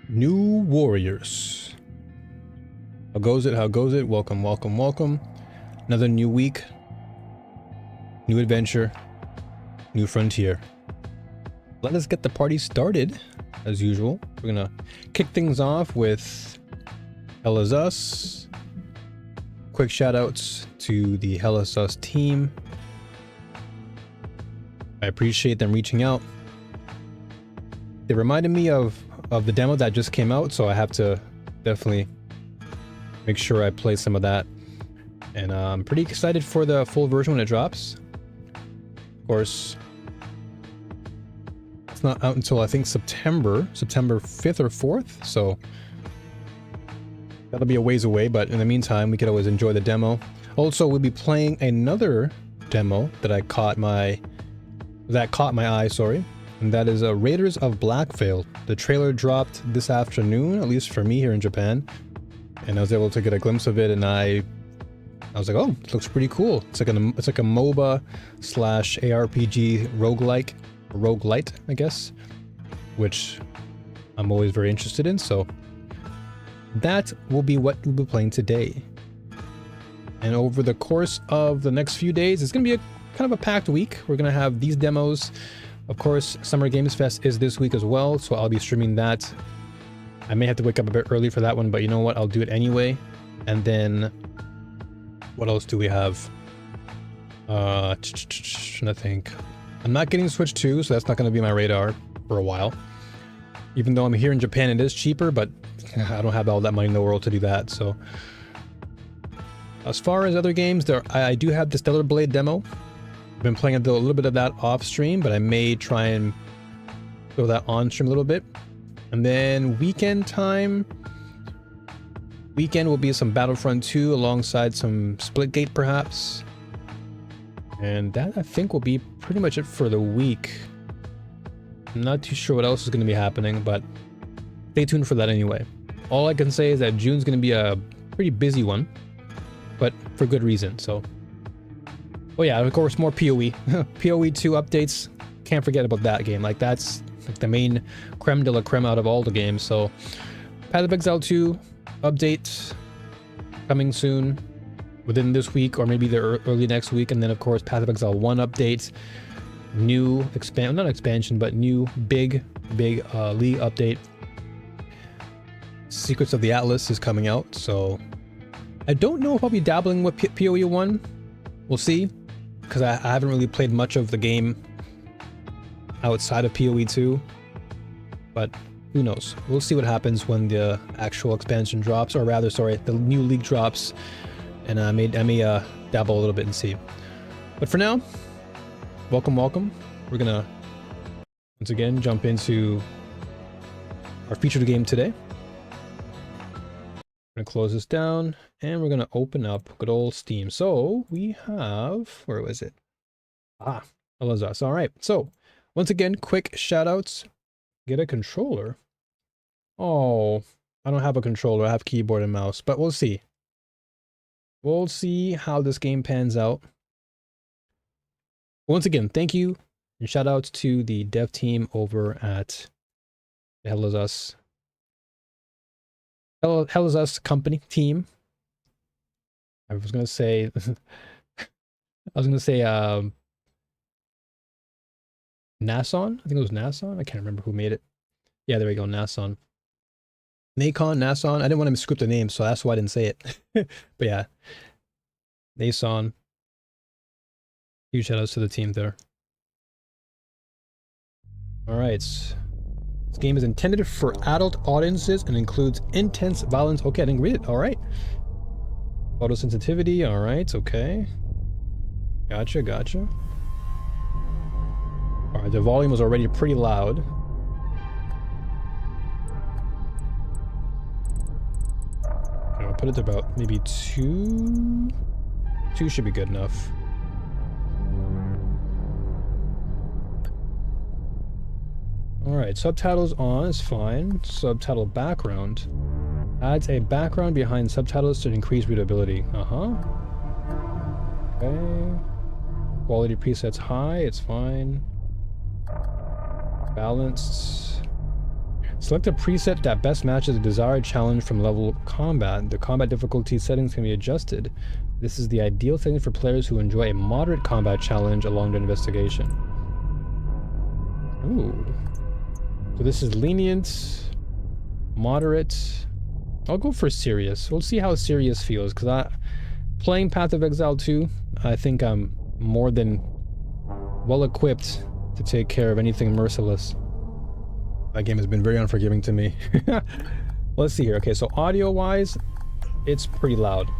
New warriors. How goes it? How goes it? Welcome, welcome, welcome. Another new week. New adventure. New frontier. Let us get the party started, as usual. We're gonna kick things off with Hell Is Us. Quick shoutouts to the Hell Is Us team. I appreciate them reaching out. They reminded me of the demo that just came out, so I have to definitely make sure I play some of that. And I'm pretty excited for the full version when it drops. Of course, it's not out until I think September 5th or 4th, so that'll be a ways away, but in the meantime, we could always enjoy the demo. Also, we'll be playing another demo that caught my eye, sorry. And that is Raiders of Blackveil. The trailer dropped this afternoon, at least for me here in Japan. And I was able to get a glimpse of it, and I was like, oh, it looks pretty cool. It's like a MOBA slash ARPG roguelite, I guess, which I'm always very interested in. So that will be what we'll be playing today. And over the course of the next few days, it's going to be kind of a packed week. We're going to have these demos. Of course, Summer Games Fest is this week as well, so I'll be streaming that. I may have to wake up a bit early for that one, but you know what? I'll do it anyway. And then, what else do we have? I think I'm not getting Switch 2, so that's not going to be my radar for a while. Even though I'm here in Japan, it is cheaper, but I don't have all that money in the world to do that. So, as far as other games, I do have the Stellar Blade demo. I've been playing a little bit of that off stream, but I may try and throw that on stream a little bit. And then weekend time. Weekend will be some Battlefront 2 alongside some Splitgate perhaps. And that I think will be pretty much it for the week. I'm not too sure what else is going to be happening, but stay tuned for that anyway. All I can say is that June's going to be a pretty busy one, but for good reason, so. Oh yeah, of course, more PoE. PoE 2 updates. Can't forget about that game. Like, that's like the main creme de la creme out of all the games. So, Path of Exile 2 update coming soon, within this week or maybe the early next week. And then, of course, Path of Exile 1 update. New not expansion, but new big league update. Secrets of the Atlas is coming out. So, I don't know if I'll be dabbling with PoE 1. We'll see, because I haven't really played much of the game outside of PoE 2, but who knows. We'll see what happens when the actual expansion drops, or rather, sorry, the new league drops, and I may dabble a little bit and see. But for now, welcome. We're gonna once again jump into our featured game today. We're gonna close this down, and we're gonna open up good old Steam. So we have, where was it? Hell Is Us. All right. So once again, quick shout outs. Get a controller. Oh, I don't have a controller. I have keyboard and mouse, but we'll see. We'll see how this game pans out. Once again, thank you and shout outs to the dev team over at Hell Is Us. Hell Is Us company team. I was gonna say Nason? I think it was Nason. I can't remember who made it. Yeah, there we go, Nason. Nason. I didn't want to misquote the name, so that's why I didn't say it. But yeah. Nason. Huge shout outs to the team there. Alright. This game is intended for adult audiences and includes intense violence. Okay, I didn't read it. All right. Photosensitivity. All right. Okay. Gotcha. All right. The volume was already pretty loud. Okay, I'll put it to about maybe 2. 2 should be good enough. Alright, subtitles on is fine. Subtitle background. Adds a background behind subtitles to increase readability. Okay. Quality presets high, it's fine. Balanced. Select a preset that best matches the desired challenge from level of combat. The combat difficulty settings can be adjusted. This is the ideal setting for players who enjoy a moderate combat challenge along their investigation. Ooh. So this is lenient, moderate. I'll go for serious. We'll see how serious feels, because playing Path of Exile 2, I think I'm more than well equipped to take care of anything merciless. That game has been very unforgiving to me. Let's see here. Okay, so audio-wise, it's pretty loud.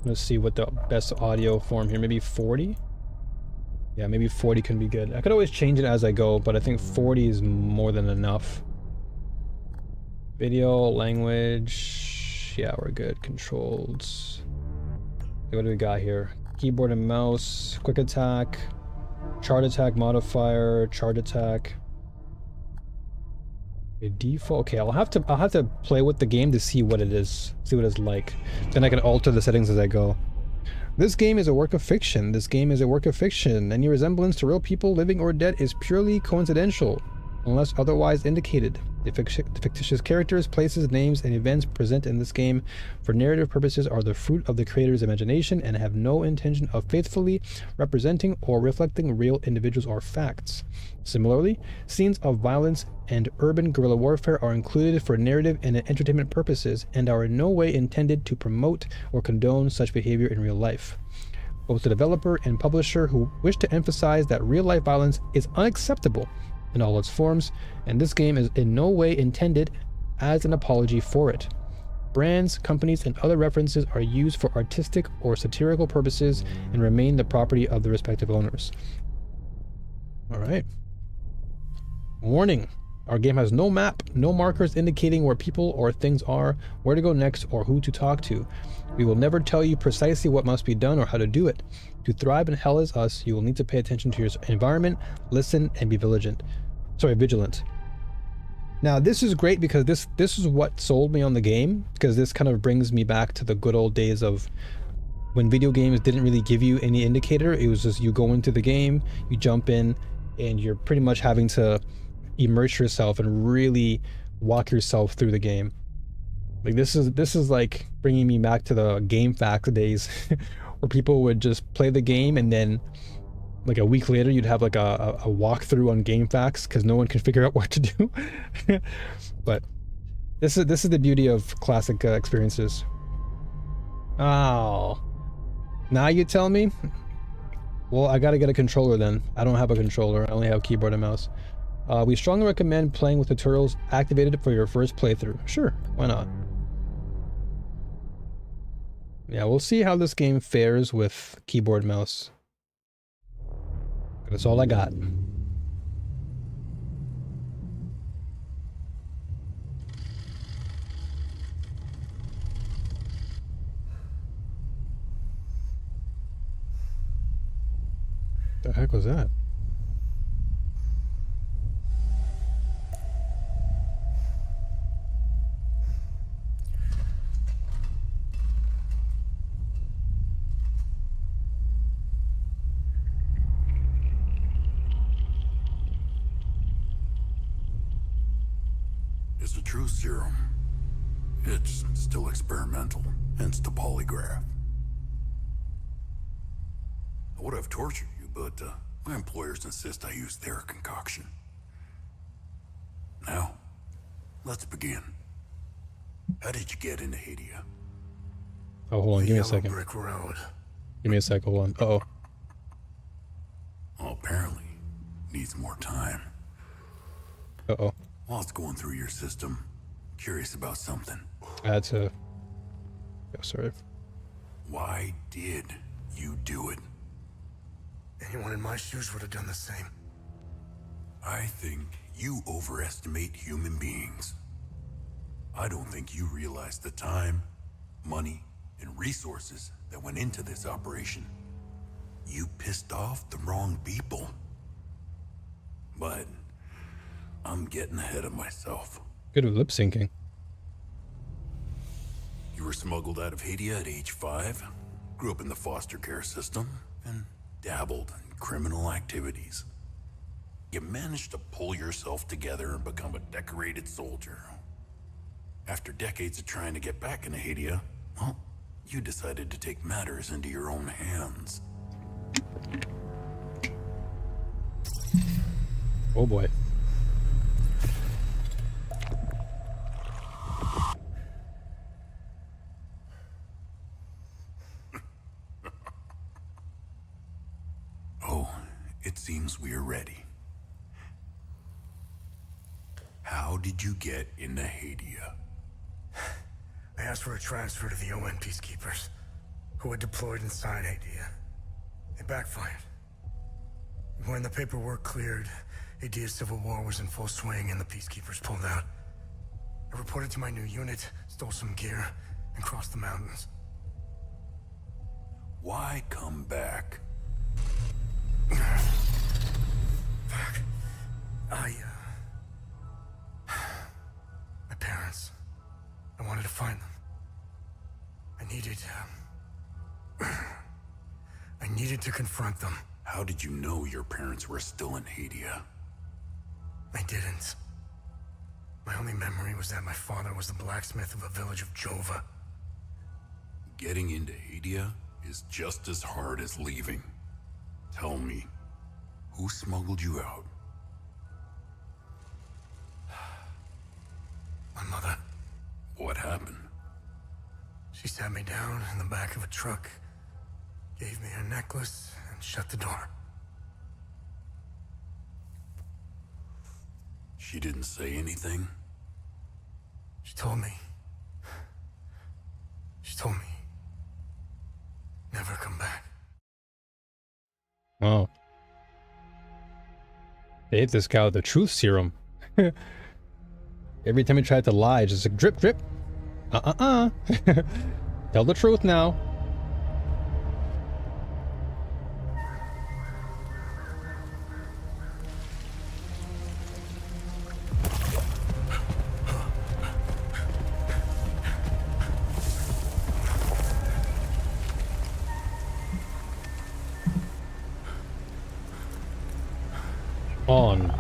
Let's see what the best audio form here. Maybe 40? Yeah, maybe 40 can be good. I could always change it as I go, but I think 40 is more than enough. Video, language. Yeah, we're good. Controls. What do we got here? Keyboard and mouse, quick attack, charge attack modifier, charge attack. A default. Okay, I'll have to play with the game to see what it is, see what it's like. Then I can alter the settings as I go. This game is a work of fiction. This game is a work of fiction. Any resemblance to real people, living or dead, is purely coincidental, unless otherwise indicated. The fictitious characters, places, names, and events present in this game for narrative purposes are the fruit of the creator's imagination and have no intention of faithfully representing or reflecting real individuals or facts. Similarly, scenes of violence and urban guerrilla warfare are included for narrative and entertainment purposes and are in no way intended to promote or condone such behavior in real life. Both the developer and publisher who wish to emphasize that real-life violence is unacceptable in all its forms, and this game is in no way intended as an apology for it. Brands, companies, and other references are used for artistic or satirical purposes and remain the property of the respective owners. Alright. Warning. Our game has no map, no markers indicating where people or things are, where to go next, or who to talk to. We will never tell you precisely what must be done or how to do it. To thrive in Hell Is Us, you will need to pay attention to your environment, listen, and be vigilant. Now, this is great because this is what sold me on the game, because this kind of brings me back to the good old days of when video games didn't really give you any indicator. It was just you go into the game, you jump in, and you're pretty much having to immerse yourself and really walk yourself through the game. Like this is like bringing me back to the game facts days where people would just play the game and then like a week later you'd have like a walkthrough on game facts because no one can figure out what to do. But this is the beauty of classic experiences. Oh, now you tell me? Well, I gotta get a controller then. I don't have a controller. I only have keyboard and mouse. We strongly recommend playing with tutorials activated for your first playthrough. Sure, why not? Yeah, we'll see how this game fares with keyboard and mouse. That's all I got. The heck was that? It's a true serum. It's still experimental, hence the polygraph. I would have tortured you, but my employers insist I use their concoction. Now, let's begin. How did you get into Hadia? Oh, hold on, give me a second. Brick road. Give me a sec, hold on. Uh-oh. Well, apparently, needs more time. Uh-oh. While it's going through your system, curious about something. I had to... Oh, sorry. Why did you do it? Anyone in my shoes would have done the same. I think you overestimate human beings. I don't think you realize the time, money, and resources that went into this operation. You pissed off the wrong people. But I'm getting ahead of myself. Good with lip syncing. You were smuggled out of Hadia at age 5, grew up in the foster care system, and dabbled in criminal activities. You managed to pull yourself together and become a decorated soldier. After decades of trying to get back into Hadia, well, you decided to take matters into your own hands. Oh boy. Oh, it seems we're ready. How did you get into Hadia? I asked for a transfer to the UN peacekeepers, who had deployed inside Hadia. It backfired. When the paperwork cleared, Hadia's civil war was in full swing and the peacekeepers pulled out. I reported to my new unit, stole some gear, and crossed the mountains. Why come back? Fuck. My parents. I wanted to find them. I needed to confront them. How did you know your parents were still in Hadia? I didn't. My only memory was that my father was the blacksmith of a village of Jova. Getting into Hadia is just as hard as leaving. Tell me, who smuggled you out? My mother. What happened? She sat me down in the back of a truck, gave me her necklace, and shut the door. She didn't say anything? She told me, never come back. Wow. They hit this guy with the truth serum. Every time he tried to lie, just like drip, drip. Tell the truth now. On.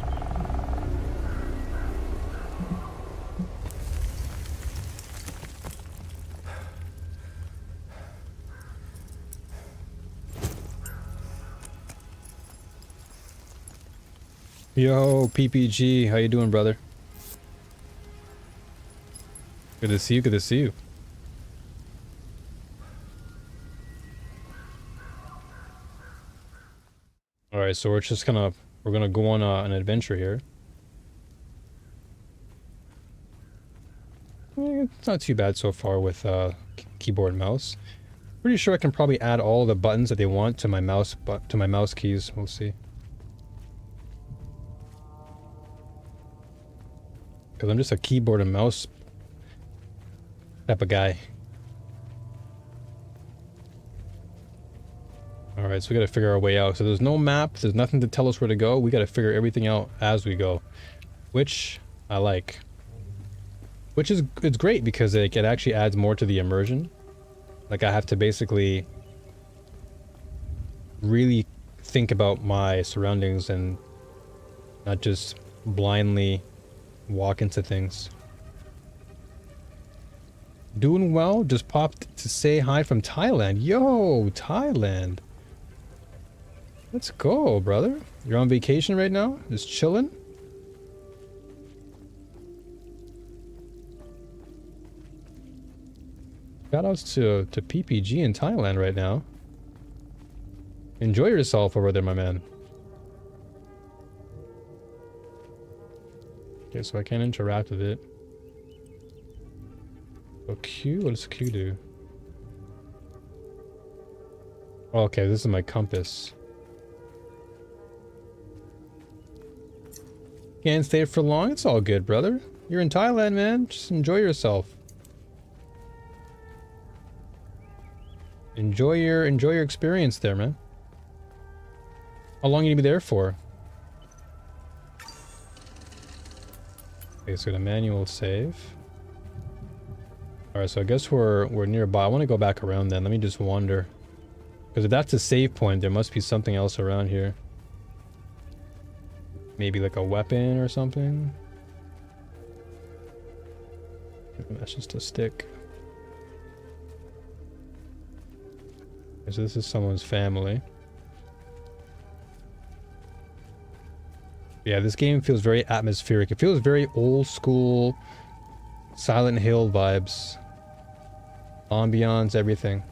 Yo, PPG, how you doing, brother? Good to see you, good to see you. Alright, so we're gonna go on an adventure here. It's not too bad so far with keyboard and mouse. Pretty sure I can probably add all the buttons that they want to my mouse keys. We'll see. Because I'm just a keyboard and mouse type of guy. Alright, so we gotta figure our way out. So there's no map, there's nothing to tell us where to go. We gotta figure everything out as we go. Which I like. Which is, it's great because it actually adds more to the immersion. Like I have to basically really think about my surroundings and not just blindly walk into things. Doing well, just popped to say hi from Thailand. Yo, Thailand. Let's go, brother. You're on vacation right now? Just chilling? Shoutouts to PPG in Thailand right now. Enjoy yourself over there, my man. Okay, so I can't interact with it. So Q? What does Q do? Okay, this is my compass. Can't stay for long? It's all good, brother. You're in Thailand, man. Just enjoy yourself. Enjoy your experience there, man. How long are you gonna be there for? Okay, so the manual save. Alright, so I guess we're nearby. I want to go back around then. Let me just wander. Because if that's a save point, there must be something else around here. Maybe like a weapon or something. That's just a stick. Okay, so this is someone's family. Yeah, this game feels very atmospheric. It feels very old school Silent Hill vibes. Ambiance, everything.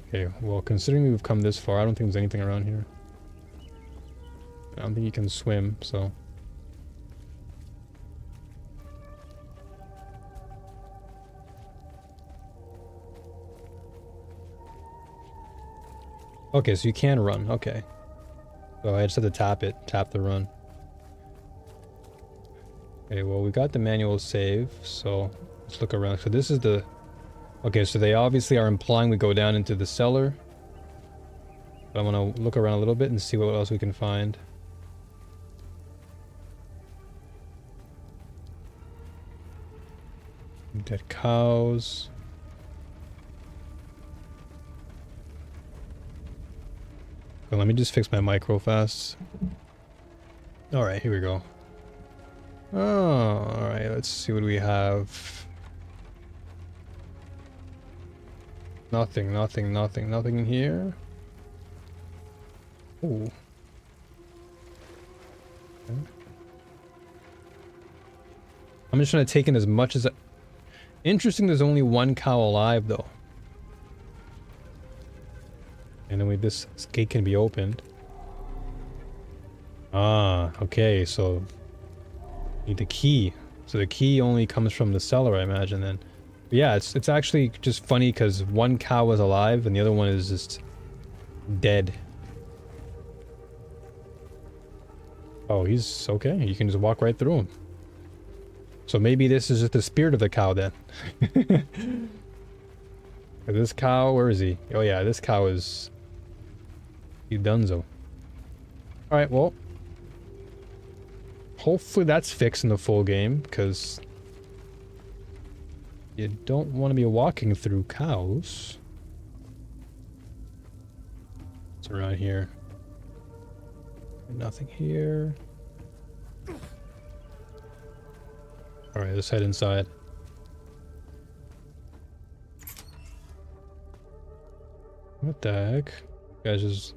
Okay, well, considering we've come this far, I don't think there's anything around here. I don't think you can swim, so... Okay, so you can run, okay. So I just have to tap it, tap the run. Okay, well, we got the manual save, so let's look around. So this is the... Okay, so they obviously are implying we go down into the cellar. But I want to look around a little bit and see what else we can find. Dead cows. Well, let me just fix my mic real fast. Alright, here we go. Oh, alright, let's see what we have. Nothing in here. Ooh. Okay. I'm just trying to take in as much as... Interesting, there's only one cow alive, though. And then this gate can be opened. Ah, okay, so... Need the key. So the key only comes from the cellar, I imagine, then. But yeah, it's actually just funny, because one cow is alive, and the other one is just... dead. Oh, he's okay. You can just walk right through him. So maybe this is just the spirit of the cow, then. This cow, where is he? Oh yeah, this cow is... He donezo. Alright, well... Hopefully that's fixed in the full game, because... You don't want to be walking through cows. What's around here? Nothing here. Alright, let's head inside. What the heck? Guys, just...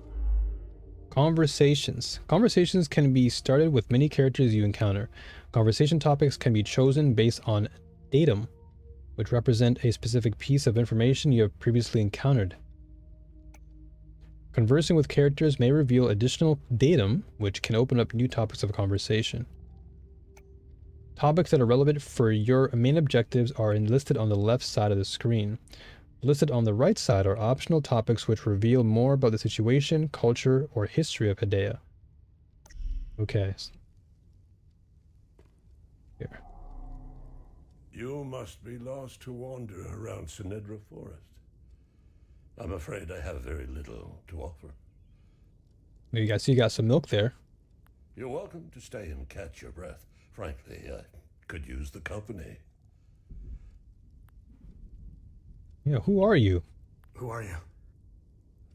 Conversations. Conversations can be started with many characters you encounter. Conversation topics can be chosen based on datum, which represent a specific piece of information you have previously encountered. Conversing with characters may reveal additional datum, which can open up new topics of conversation. Topics that are relevant for your main objectives are listed on the left side of the screen. Listed on the right side are optional topics which reveal more about the situation, culture, or history of Hedea. Okay. Here. You must be lost to wander around Sinedra Forest. I'm afraid I have very little to offer. You guys see you got some milk there. You're welcome to stay and catch your breath. Frankly, I could use the company. Yeah, who are you? Who are you?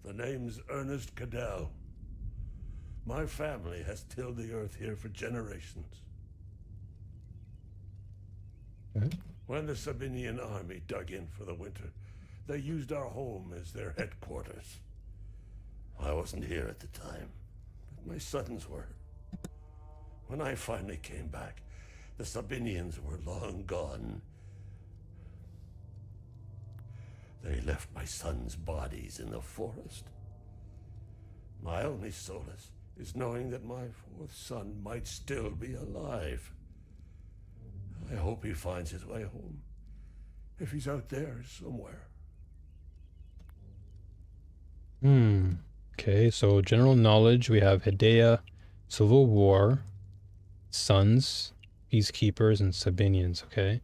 The name's Ernest Cadell. My family has tilled the earth here for generations. Okay. When the Sabinian army dug in for the winter, they used our home as their headquarters. I wasn't here at the time, but my sons were. When I finally came back, the Sabinians were long gone. They left my sons' bodies in the forest. My only solace is knowing that my fourth son might still be alive. I hope he finds his way home, if he's out there somewhere. Okay, so general knowledge, we have Hedea, Civil War, Sons, Peacekeepers, and Sabinians, okay?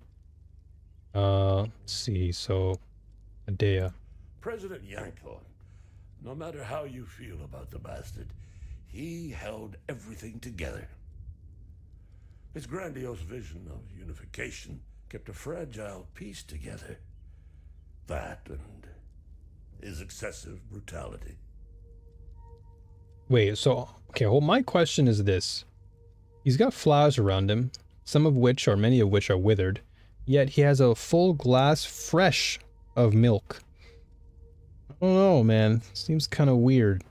Let's see, so... Hedea. President Yanko, no matter how you feel about the bastard, he held everything together. His grandiose vision of unification kept a fragile peace together. That and is excessive brutality. Wait, so, okay, well, my question is this. He's got flowers around him, some of which, or many of which, are withered, yet he has a full glass fresh of milk. I don't know, man. Seems kind of weird.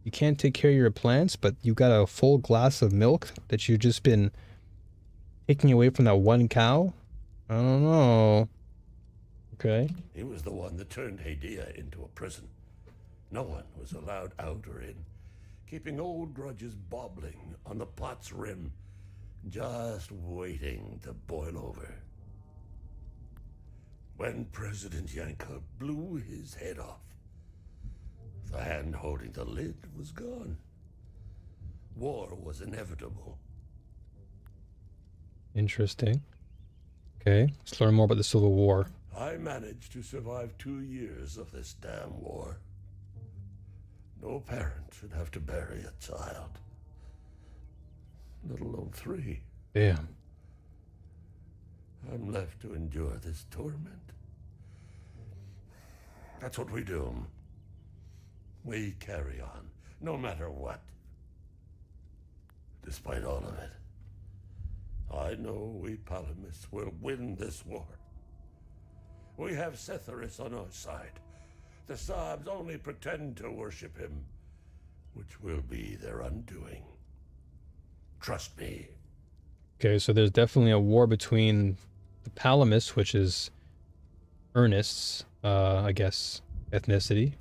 You can't take care of your plants, but you got a full glass of milk that you've just been taking away from that one cow? I don't know. Okay. He was the one that turned Hadia into a prison. No one was allowed out or in, keeping old grudges bobbling on the pot's rim, just waiting to boil over. When President Yanka blew his head off, the hand holding the lid was gone. War was inevitable. Interesting. Okay, let's learn more about the Civil War. I managed to survive 2 years of this damn war. No parent should have to bury a child, let alone 3. Damn. I'm left to endure this torment. That's what we do. We carry on, no matter what. Despite all of it, I know we Palamists will win this war. We have Setharis on our side. The Sabs only pretend to worship him, which will be their undoing. Trust me. Okay, so there's definitely a war between the Palamists, which is Ernest's, I guess, ethnicity.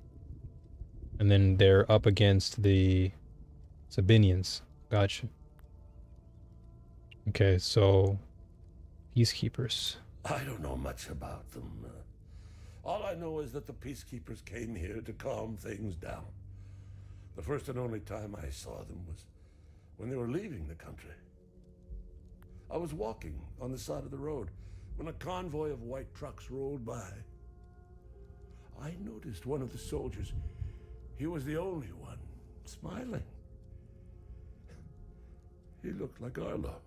And then they're up against the Sabinians. Gotcha. Okay, so peacekeepers. I don't know much about them. All I know is that the peacekeepers came here to calm things down. The first and only time I saw them was when they were leaving the country. I was walking on the side of the road when a convoy of white trucks rolled by. I noticed one of the soldiers. He was the only one smiling. He looked like Arlo,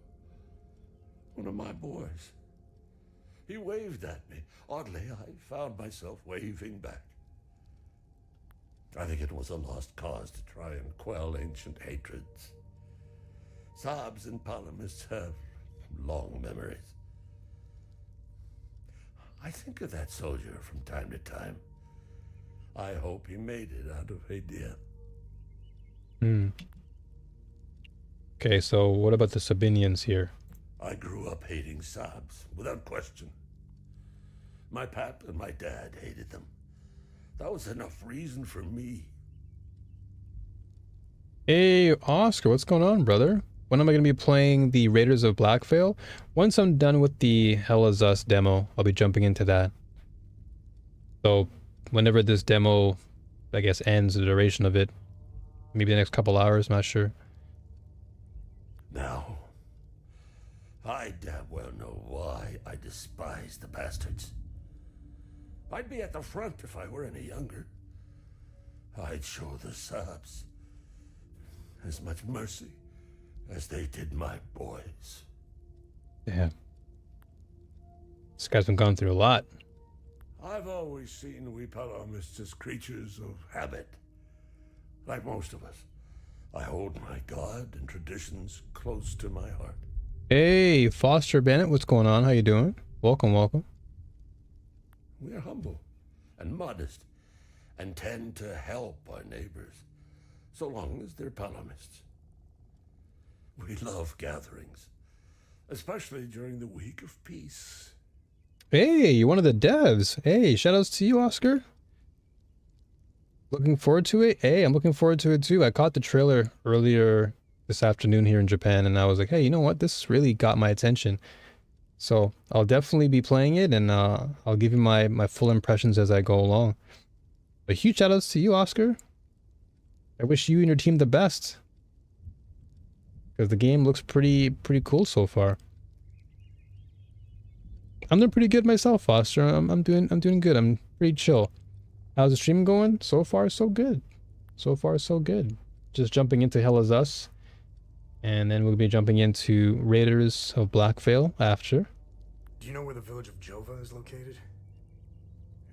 one of my boys. He waved at me. Oddly, I found myself waving back. I think it was a lost cause to try and quell ancient hatreds. Sabs and Palamists have long memories. I think of that soldier from time to time. I hope he made it out of Hadia. Okay, so what about the Sabinians here? I grew up hating Sabs, without question. My pap and my dad hated them. That was enough reason for me. Hey, Oscar, what's going on, brother? When am I going to be playing the Raiders of Blackveil? Once I'm done with the Hell Is Us demo, I'll be jumping into that. So, whenever this demo, I guess, ends, the duration of it, maybe the next couple hours, not sure. Now, I damn well know why I despise the bastards. I'd be at the front if I were any younger. I'd show the Sabs as much mercy as they did my boys. Yeah. This guy's been going through a lot. I've always seen we Palamists as creatures of habit. Like most of us, I hold my God and traditions close to my heart. Hey, Foster Bennett, what's going on? How you doing? Welcome, welcome. We're humble and modest and tend to help our neighbors, so long as they're Palamists. We love gatherings, especially during the week of peace. Hey, you're one of the devs. Hey, shoutouts to you, Oscar. Looking forward to it? Hey, I'm looking forward to it too. I caught the trailer earlier this afternoon here in Japan, and I was like, hey, you know what? This really got my attention. So I'll definitely be playing it, and I'll give you my full impressions as I go along. But huge shoutouts to you, Oscar. I wish you and your team the best, because the game looks pretty cool so far. I'm doing pretty good myself, Foster. I'm doing good. I'm pretty chill. How's the stream going? So far, so good. So far, so good. Just jumping into Hell Is Us, and then we'll be jumping into Raiders of Blackveil after. Do you know where the village of Jova is located?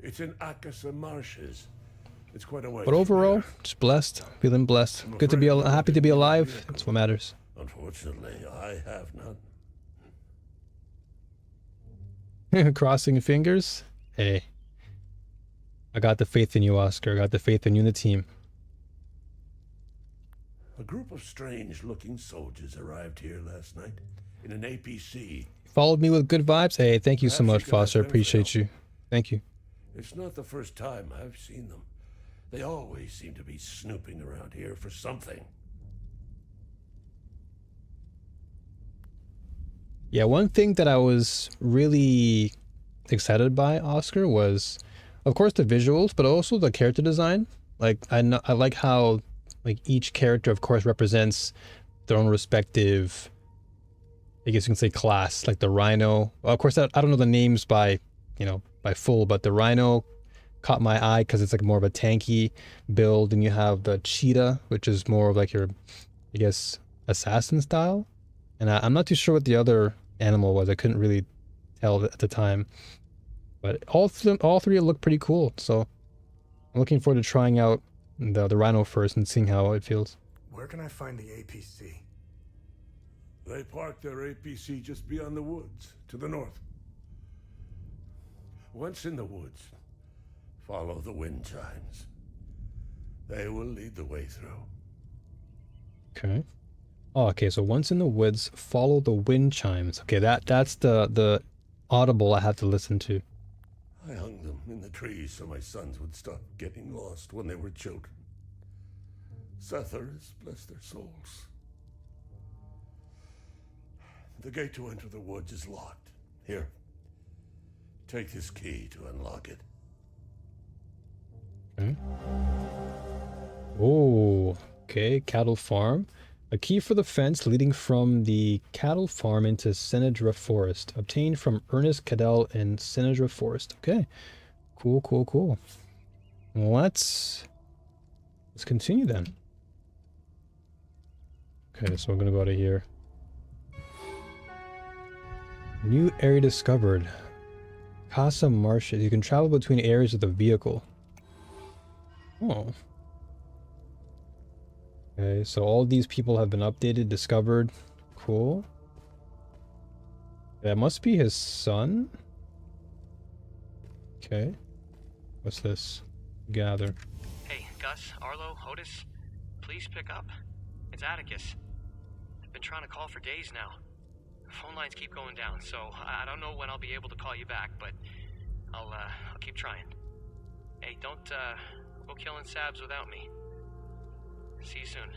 It's in Akasa Marshes. It's quite a way. But overall, just blessed, feeling blessed. Good to be happy to be alive. That's what matters. Unfortunately, I have none. Crossing fingers. Hey, I got the faith in you, Oscar. I got the faith in you and the team. A group of strange-looking soldiers arrived here last night in an APC. Followed me with good vibes. Hey, thank you so much, Perhaps you Foster. I guys appreciate you. Thank you. It's not the first time I've seen them. They always seem to be snooping around here for something. Yeah, one thing that I was really excited by, Oscar, was, of course, the visuals, but also the character design. Like, I like how, like, each character, of course, represents their own respective, I guess you can say, class. Like the Rhino. Well, of course, I don't know the names by, you know, by full, but the Rhino caught my eye because it's like more of a tanky build, and you have the Cheetah, which is more of like your, I guess, assassin style. And I'm not too sure what the other animal was. I couldn't really tell at the time. But all three look pretty cool. So I'm looking forward to trying out the Rhino first and seeing how it feels. Where can I find the APC? They parked their APC just beyond the woods, to the north. Once in the woods, follow the wind chimes. They will lead the way through. Okay. Oh, okay, so once in the woods, follow the wind chimes. Okay, that's the audible I have to listen to. I hung them in the trees so my sons would stop getting lost when they were children. Setharus, bless their souls. The gate to enter the woods is locked. Here, take this key to unlock it. Okay. Oh, okay, cattle farm. A key for the fence leading from the cattle farm into Senedra Forest. Obtained from Ernest Cadell in Senedra Forest. Okay. Cool, cool, cool. Let's continue then. Okay, so I'm gonna go out of here. New area discovered. Casa Marshes. You can travel between areas with a vehicle. Oh. Okay, so all these people have been updated, discovered. Cool. That must be his son. Okay. What's this? Gather. Hey, Gus, Arlo, Otis, please pick up. It's Atticus. I've been trying to call for days now. Phone lines keep going down, so I don't know when I'll be able to call you back, but I'll keep trying. Hey, don't go killing Sabs without me. See you soon.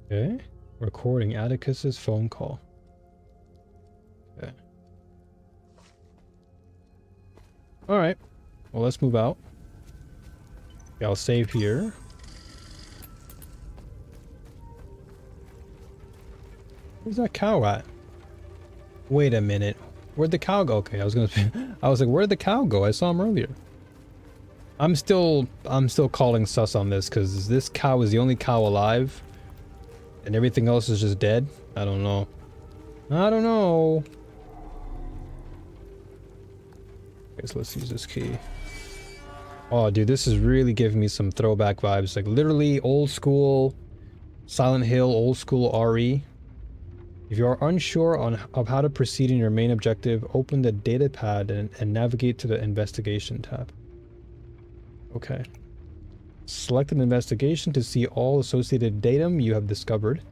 Okay. Recording Atticus's phone call. Okay. Alright. Well, let's move out. Okay, I'll save here. Where's that cow at? Wait a minute. Where'd the cow go? Okay, I was like, where'd the cow go? I saw him earlier. I'm still calling sus on this because this cow is the only cow alive and everything else is just dead. I don't know. I don't know. Okay, so let's use this key. Oh, dude, this is really giving me some throwback vibes. Like literally old school Silent Hill, old school RE. If you are unsure of how to proceed in your main objective, open the data pad and navigate to the investigation tab. Okay. Select an investigation to see all associated datum you have discovered.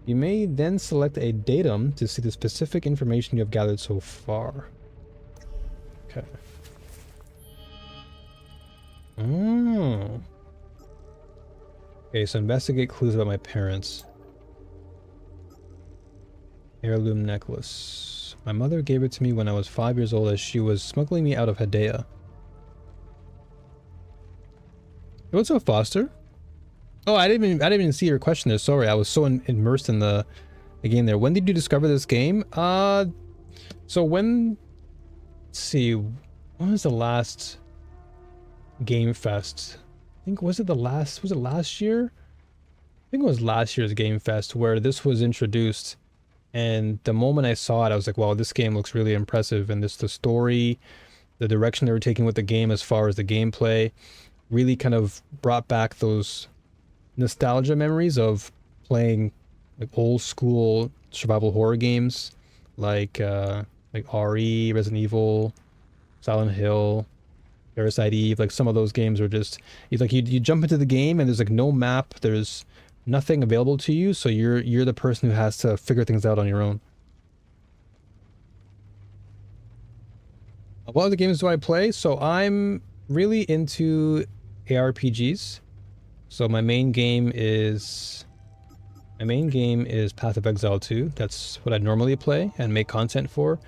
You may then select a datum to see the specific information you have gathered so far. Okay. Oh. Okay, so investigate clues about my parents. Heirloom necklace. My mother gave it to me when I was 5 years old as she was smuggling me out of Hedea. What's up, Foster? Oh, I didn't even see your question there. Sorry, I was so immersed in the game there. When did you discover this game? So when... Let's see. When was the last Game Fest? I think, was it last year? I think it was last year's Game Fest where this was introduced. And the moment I saw it, I was like, wow, this game looks really impressive. And the story the direction they were taking with the game as far as the gameplay really kind of brought back those nostalgia memories of playing like old school survival horror games like RE, Resident Evil, Silent Hill, Parasite Eve. Like some of those games are just you jump into the game and there's like no map, there's nothing available to you, so you're the person who has to figure things out on your own. What other games do I play? So I'm really into ARPGs. So my main game is Path of Exile 2. That's what I normally play and make content for.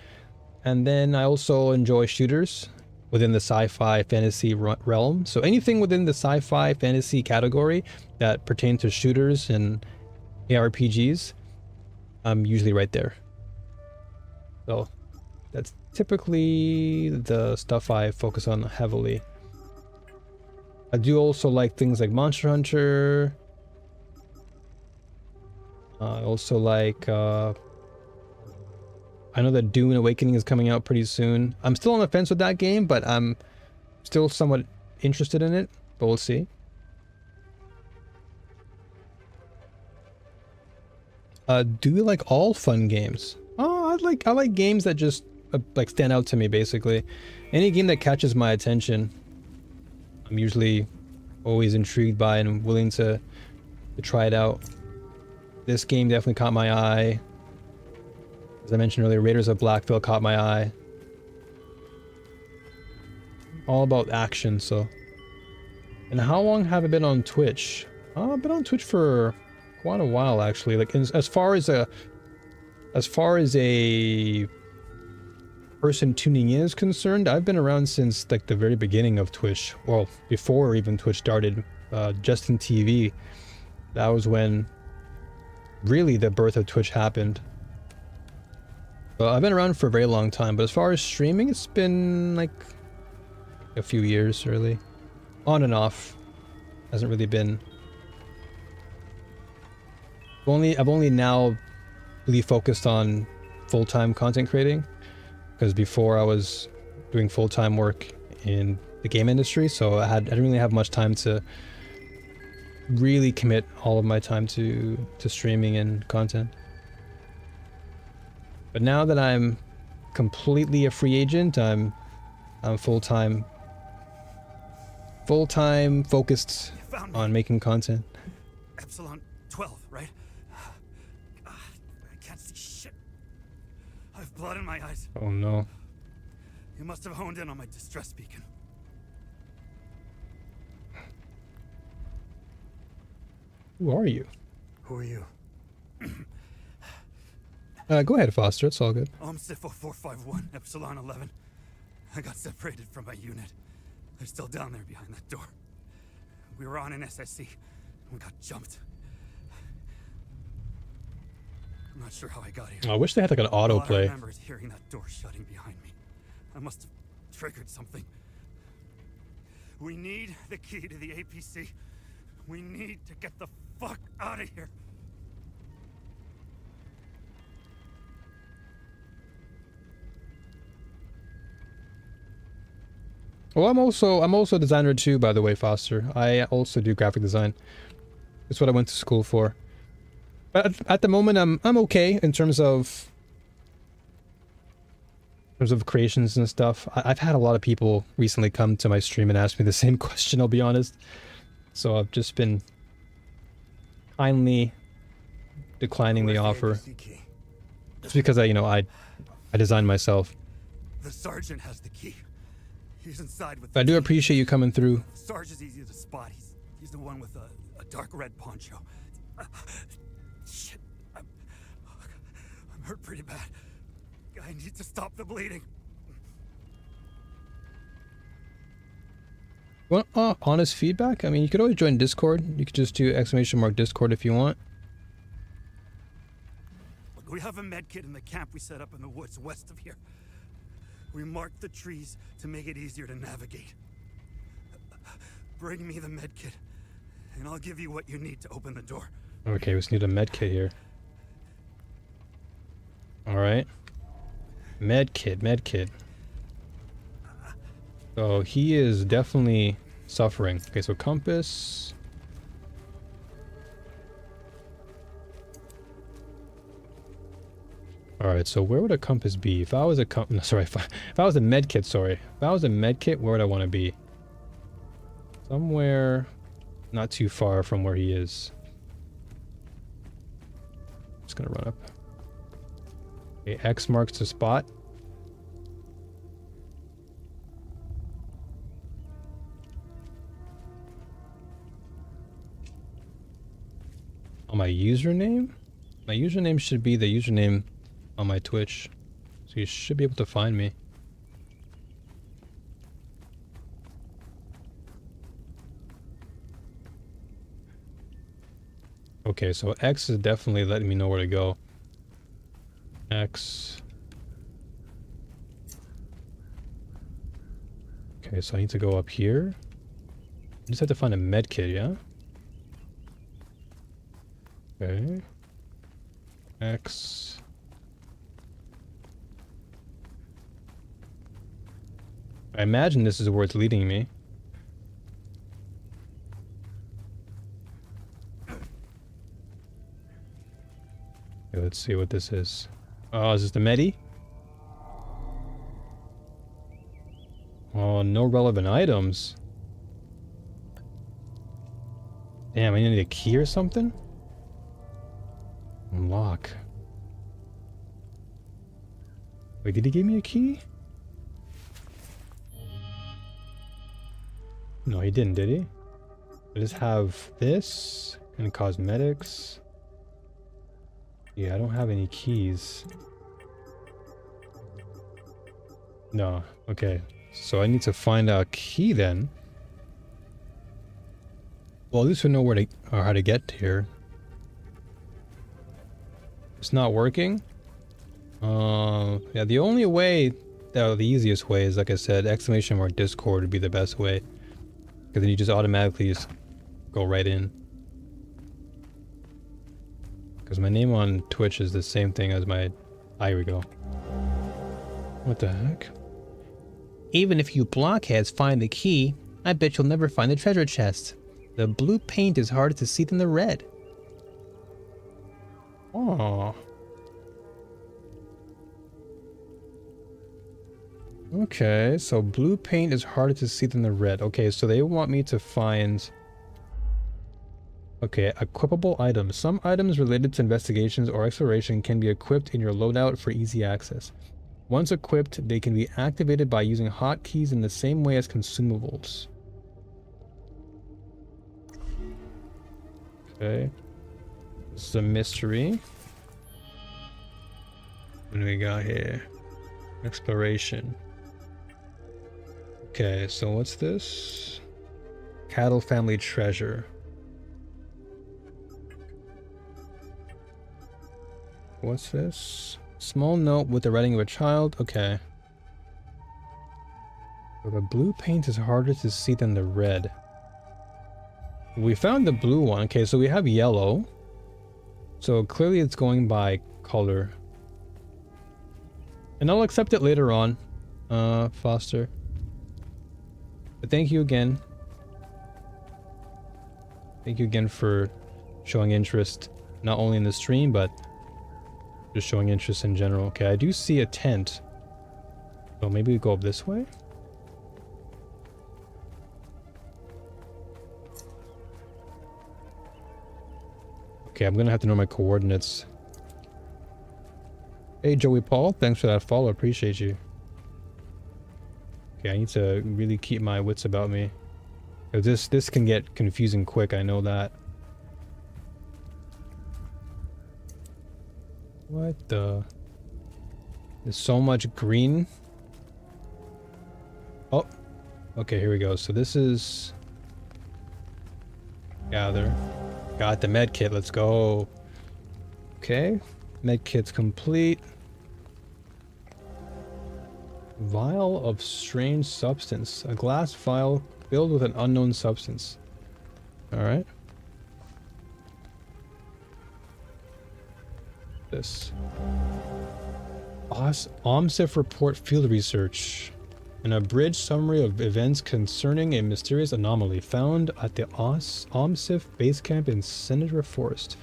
And then I also enjoy shooters within the sci-fi fantasy realm. So anything within the sci-fi fantasy category that pertain to shooters and ARPGs, I'm usually right there. So that's typically the stuff I focus on heavily. I do also like things like Monster Hunter. I also like, I know that Dune Awakening is coming out pretty soon. I'm still on the fence with that game, but I'm still somewhat interested in it, but we'll see. Do you like all fun games? Oh, I like games that just like stand out to me, basically. Any game that catches my attention, I'm usually always intrigued by and willing to try it out. This game definitely caught my eye. As I mentioned earlier, Raiders of Blackveil caught my eye. All about action, so. And how long have I been on Twitch? I've been on Twitch for quite a while, actually. Like as far as a person tuning in is concerned, I've been around since like the very beginning of Twitch. Well, before even Twitch started, Justin TV. That was when really the birth of Twitch happened. Well, I've been around for a very long time, but as far as streaming, it's been like a few years, really. On and off. Hasn't really been. I've only now really focused on full-time content creating, because before I was doing full-time work in the game industry, so I didn't really have much time to really commit all of my time to streaming and content. But now that I'm completely a free agent, I'm full-time focused on making content. Epsilon 12, right? I can't see shit. I have blood in my eyes. Oh no. You must have honed in on my distress beacon. Who are you? Who are you? Go ahead, Foster. It's all good. I'm Sifo 451, Epsilon 11. I got separated from my unit. They're still down there behind that door. We were on an SSC. We got jumped. I'm not sure how I got here. I wish they had like an All I autoplay. remember is hearing that door shutting behind me. I must have triggered something. We need the key to the APC. We need to get the fuck out of here. Well, I'm also a designer too, by the way, Foster. I also do graphic design. It's what I went to school for. But at the moment, I'm okay in terms of creations and stuff. I've had a lot of people recently come to my stream and ask me the same question, I'll be honest. So I've just been kindly declining the offer. It's because I designed myself. The sergeant has the key. He's inside with. But I do appreciate you coming through. Sarge is easy to spot. He's the one with a dark red poncho. Shit, I'm hurt pretty bad. I need to stop the bleeding. Want honest feedback? I mean, you could always join Discord. You could just do !Discord if you want. Look, we have a med kit in the camp we set up in the woods west of here. We marked the trees to make it easier to navigate. Bring me the med kit, and I'll give you what you need to open the door. Okay, we just need a med kit here. Alright. Med kit. So he is definitely suffering. Okay, so compass. Alright, so where would a compass be? If I was a no, sorry, if I was a med kit, sorry. If I was a med kit, where would I want to be? Somewhere not too far from where he is. Just gonna run up. Okay, X marks the spot. Oh, my username? My username should be the username on my Twitch. So you should be able to find me. Okay, so X is definitely letting me know where to go. X. Okay, so I need to go up here. I just have to find a med kit, yeah? Okay. X. I imagine this is where it's leading me. Okay, let's see what this is. Oh, is this the Medi? Oh, no relevant items. Damn, I need a key or something? Unlock. Wait, did he give me a key? No, he didn't, did he? I just have this and cosmetics. Yeah, I don't have any keys. No, okay. So I need to find a key then. Well, at least we know where to, or how to get here. It's not working. Yeah, the only way, the easiest way is, like I said, exclamation mark Discord would be the best way. Because then you just automatically just go right in. Because my name on Twitch is the same thing as my... Ah, here we go. What the heck? Even if you blockheads find the key, I bet you'll never find the treasure chest. The blue paint is harder to see than the red. Oh. Okay, so blue paint is harder to see than the red. Okay, so they want me to find... Okay, equipable items. Some items related to investigations or exploration can be equipped in your loadout for easy access. Once equipped, they can be activated by using hotkeys in the same way as consumables. Okay. This is a mystery. What do we got here? Exploration. Okay, so what's this? Cattle family treasure. What's this? Small note with the writing of a child. Okay. So the blue paint is harder to see than the red. We found the blue one. Okay, so we have yellow. So clearly it's going by color. And I'll accept it later on, Foster. But thank you again. Thank you again for showing interest, not only in the stream, but just showing interest in general. Okay, I do see a tent. So maybe we go up this way? Okay, I'm gonna have to know my coordinates. Hey, Joey Paul, thanks for that follow. Appreciate you. Okay, I need to really keep my wits about me. Because this can get confusing quick, I know that. What the... There's so much green. Oh. Okay, here we go. So this is... Gather. Got the med kit, let's go. Okay. Med kit's complete. Vial of strange substance. A glass vial filled with an unknown substance. Alright. This. OMSIF report field research. An abridged summary of events concerning a mysterious anomaly found at the OMSIF base camp in Senator Forest.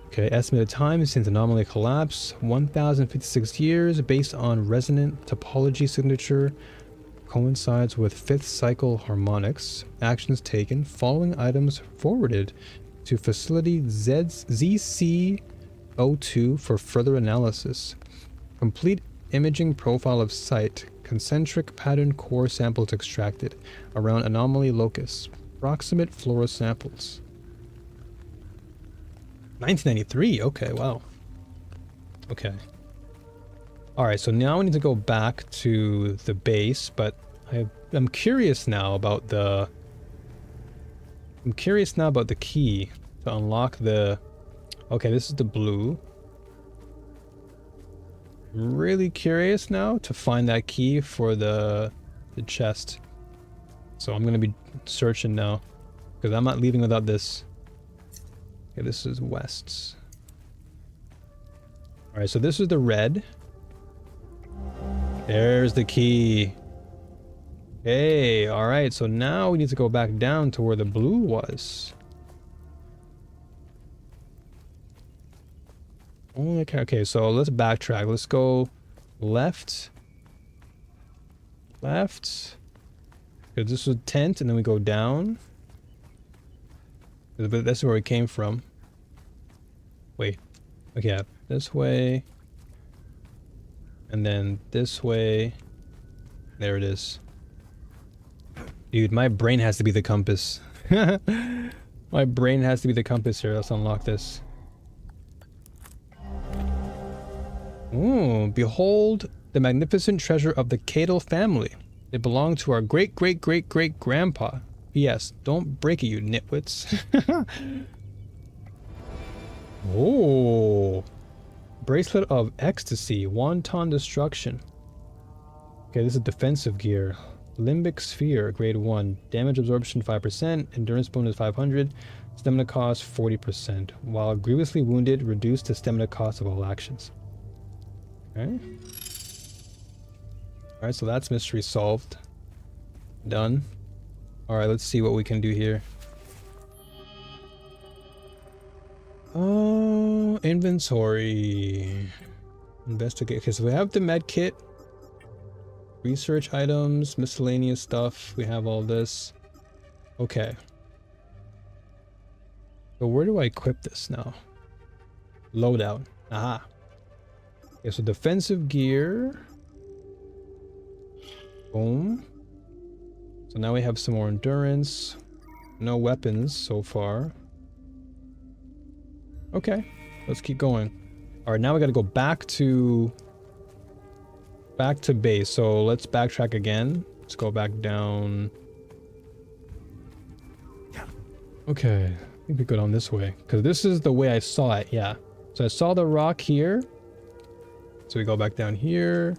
Okay, estimated time since anomaly collapse, 1056 years based on resonant topology signature. Coincides with 5th cycle harmonics. Actions taken. Following items forwarded to facility ZC02 for further analysis. Complete imaging profile of site. Concentric pattern core samples extracted around anomaly locus. Proximate flora samples. 1993. Okay, wow. Okay. Alright, so now we need to go back to the base, but I'm curious now about the... I'm curious now about the key to unlock the... Okay, this is the blue. I'm really curious now to find that key for the chest. So I'm gonna be searching now, because I'm not leaving without this. Okay, this is west. Alright, so this is the red. There's the key. Hey, alright, so now we need to go back down to where the blue was. Okay, so let's backtrack. Let's go left. Left. Okay, this was tent, and then we go down. That's where we came from. Wait. Okay, yeah, this way. And then this way. There it is. Dude, my brain has to be the compass. My brain has to be the compass here. Let's unlock this. Ooh, behold the magnificent treasure of the Cadle family. It belonged to our great-great-great-great-grandpa. P.S. Don't break it, you nitwits. Oh. Bracelet of Ecstasy. Wanton Destruction. Okay, this is defensive gear. Limbic Sphere, grade 1. Damage absorption 5%. Endurance bonus 500. Stamina cost 40%. While grievously wounded, reduced the stamina cost of all actions. Okay. Alright, so that's mystery solved. Done. Alright, let's see what we can do here. Oh, inventory. Investigate. Okay, so we have the med kit. Research items, miscellaneous stuff. We have all this. Okay. So where do I equip this now? Loadout. Aha. Okay, so defensive gear. Boom. So now we have some more endurance. No weapons so far. Okay, let's keep going. All right, now we got to go back to base. So let's backtrack again. Let's go back down. Okay, I think we go down this way because this is the way I saw it. Yeah. So I saw the rock here. So we go back down here.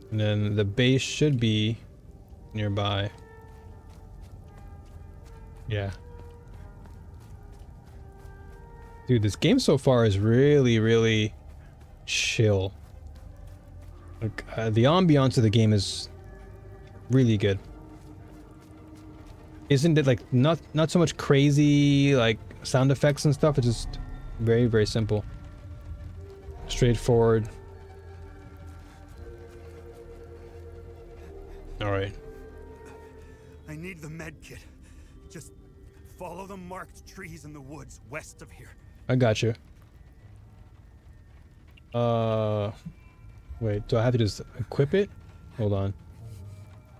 And then the base should be nearby. Yeah. Dude, this game so far is really, really chill. Like, the ambiance of the game is really good. Isn't it like not so much crazy like sound effects and stuff? It's just very, very simple. Straightforward. All right. I need the med kit. Just follow the marked trees in the woods west of here. I got you. Wait, do I have to just equip it? Hold on.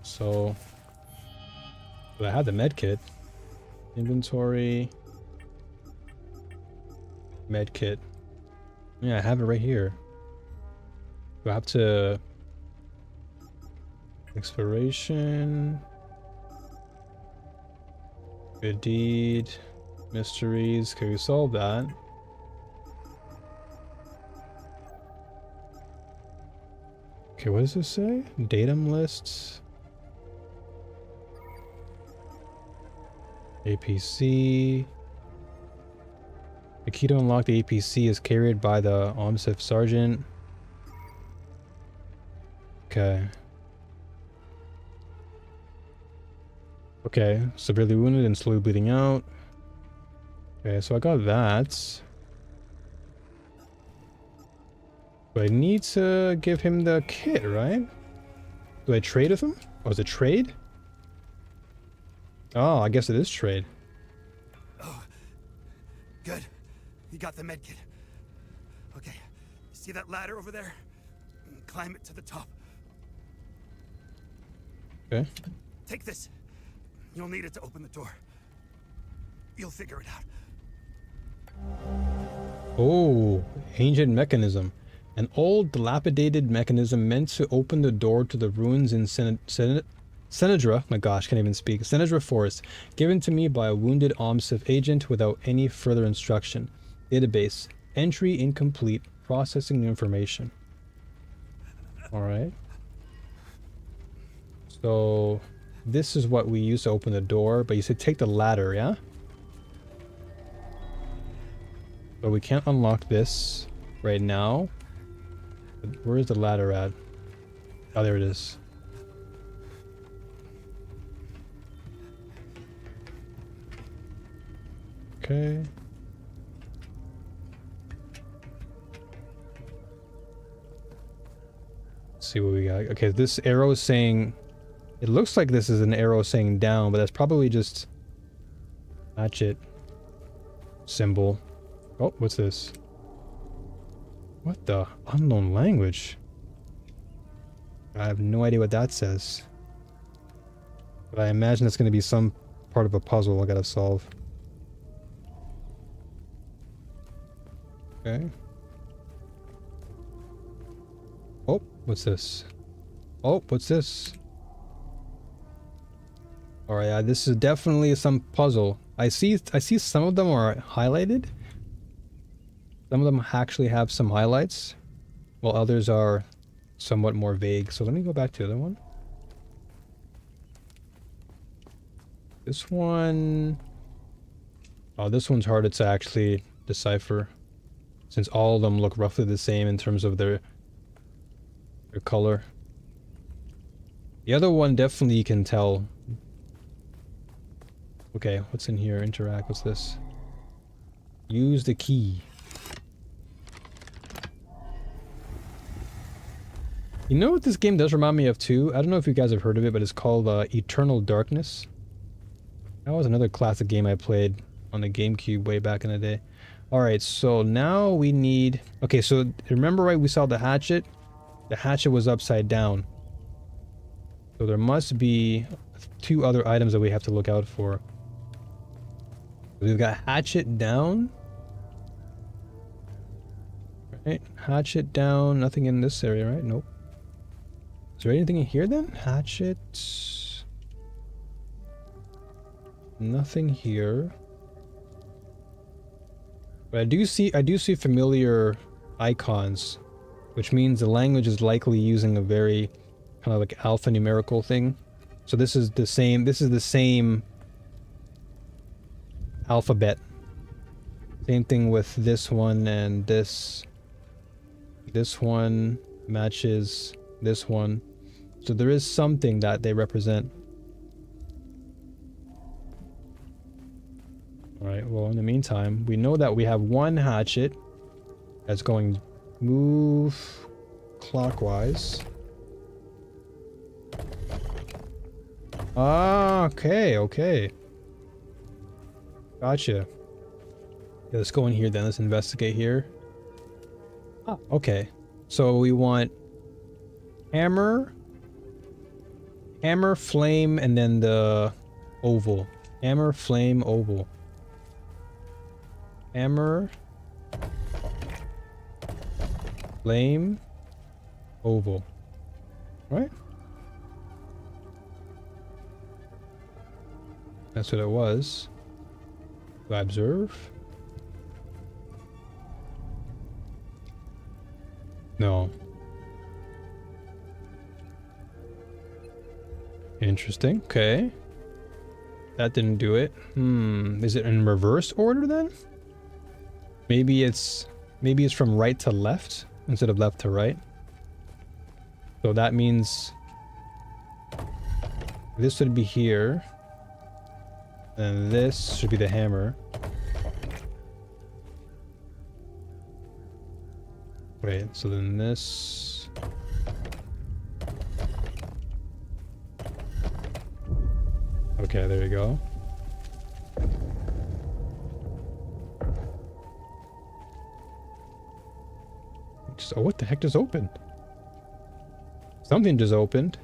So, I have the med kit. Inventory. Med kit. Yeah, I have it right here. Do I have to... Exploration. Good deed. Mysteries. Can we solve that? Okay, what does this say? Datum lists. APC. The key to unlock the APC is carried by the OMSIF sergeant. Okay. Okay, severely wounded and slowly bleeding out. Okay, so I got that. But I need to give him the kit, right? Do I trade with him? Oh, is it trade? Oh, I guess it is trade. Oh, good. You got the medkit. Okay, see that ladder over there? Climb it to the top. Okay. Take this. You'll need it to open the door. You'll figure it out. Oh, ancient mechanism. An old, dilapidated mechanism meant to open the door to the ruins in Senedra, my gosh, can't even speak, Senedra Forest, given to me by a wounded OMSIF agent without any further instruction. Database. Entry incomplete. Processing information. Alright. So, this is what we use to open the door, but you said take the ladder, yeah? So we can't unlock this right now. Where is the ladder at? Oh, there it is. Okay. Let's see what we got. Okay, this arrow is saying... It looks like this is an arrow saying down, but that's probably just... hatchet symbol. Oh, what's this? What the? Unknown language? I have no idea what that says. But I imagine it's going to be some part of a puzzle I gotta solve. Okay. Oh, what's this? Oh, what's this? Alright, this is definitely some puzzle. I see some of them are highlighted. Some of them actually have some highlights, while others are somewhat more vague. So let me go back to the other one. This one... Oh, this one's harder to actually decipher, since all of them look roughly the same in terms of their color. The other one definitely you can tell. Okay, what's in here? Interact, what's this? Use the key. You know what this game does remind me of too? I don't know if you guys have heard of it, but it's called Eternal Darkness. That was another classic game I played on the GameCube way back in the day. Alright, so now we need... Okay, so remember right, we saw the hatchet? The hatchet was upside down. So there must be 2 other items that we have to look out for. We've got hatchet down. Right, hatchet down. Nothing in this area, right? Nope. Is there anything in here then? Hatchet. Nothing here. But I do see familiar icons, which means the language is likely using a very kind of like alphanumerical thing. So this is the same alphabet. Same thing with this one and this. This one matches this one. So there is something that they represent. Alright, well in the meantime, we know that we have one hatchet that's going move clockwise. Ah, okay. Gotcha. Yeah, let's go in here then. Let's investigate here. Ah, okay. So we want hammer, flame, and then the oval. Hammer, flame, oval. Hammer, flame, oval. Right? That's what it was. Do I observe? No. Interesting. Okay. That didn't do it. Is it in reverse order then? Maybe it's from right to left instead of left to right. So that means this would be here. And this should be the hammer. Wait, so then this... Okay, there you go. Oh, what the heck just opened? Something just opened.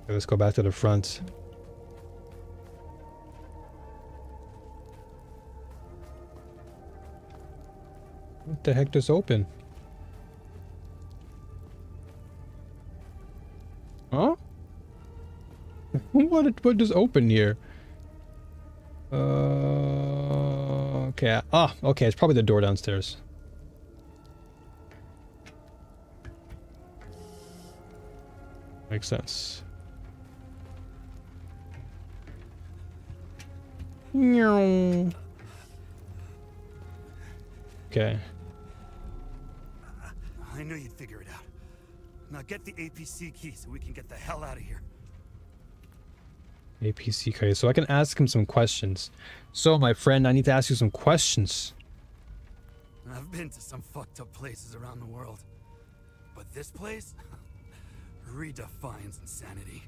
Okay, let's go back to the front. What the heck just opened? Huh? What just opened here? Okay. Ah, okay, it's probably the door downstairs. Makes sense. Okay. I knew you'd figure it out. Now get the APC key so we can get the hell out of here. APC key. So I can ask him some questions. So, my friend, I need to ask you some questions. I've been to some fucked up places around the world. But this place redefines insanity.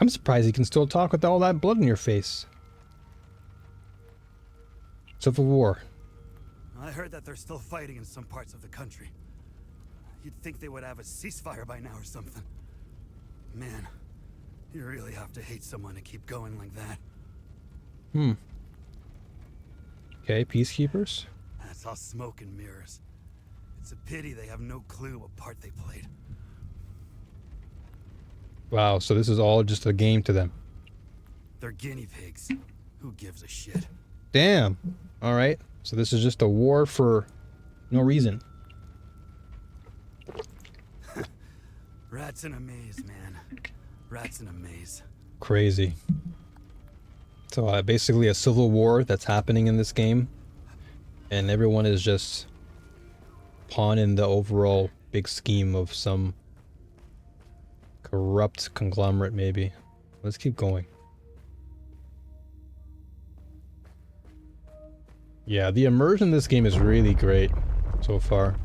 I'm surprised you can still talk with all that blood in your face. Civil War. I heard that they're still fighting in some parts of the country. You'd think they would have a ceasefire by now or something. Man, you really have to hate someone to keep going like that. Okay, peacekeepers. That's all smoke and mirrors. It's a pity they have no clue what part they played. Wow, so this is all just a game to them. They're guinea pigs. Who gives a shit? Damn. All right. So this is just a war for no reason. Rats in a maze, man. Rats in a maze. Crazy. So basically a civil war that's happening in this game. And everyone is just pawn in the overall big scheme of some corrupt conglomerate, maybe. Let's keep going. Yeah, the immersion in this game is really great so far.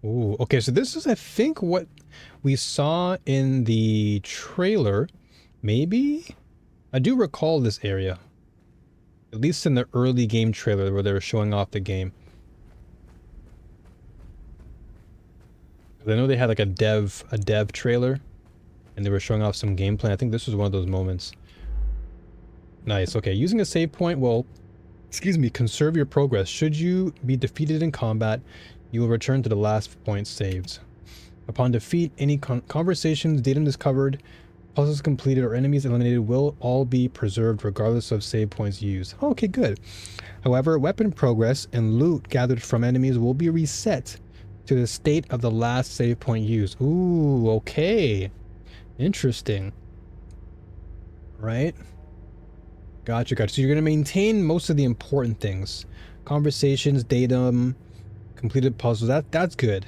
Ooh, okay, so this is, I think, what we saw in the trailer. Maybe? I do recall this area. At least in the early game trailer where they were showing off the game. I know they had like a dev trailer and they were showing off some gameplay. I think this was one of those moments. Nice. Okay, using a save point will, conserve your progress. Should you be defeated in combat, you will return to the last point saved. Upon defeat, any conversations, datum discovered, puzzles completed, or enemies eliminated will all be preserved regardless of save points used. Okay, good. However, weapon progress and loot gathered from enemies will be reset to the state of the last save point used. Ooh, okay. Interesting. Right? Gotcha, gotcha. So you're going to maintain most of the important things. Conversations, datum, completed puzzles. That's good.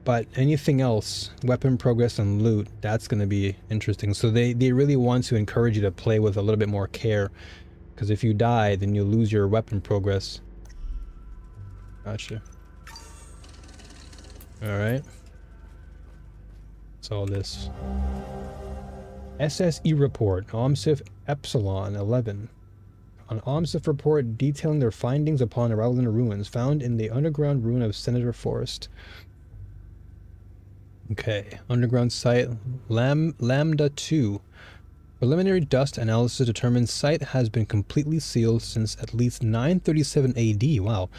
But anything else, weapon progress and loot, that's going to be interesting. So they really want to encourage you to play with a little bit more care. Because if you die, then you lose your weapon progress. Gotcha. Alright. What's all this? SSE report, OMSIF Epsilon 11. An OMSIF report detailing their findings upon arrival in the ruins found in the underground ruin of Senator Forest. Okay, underground site Lambda 2. Preliminary dust analysis determines site has been completely sealed since at least 937 AD. Wow.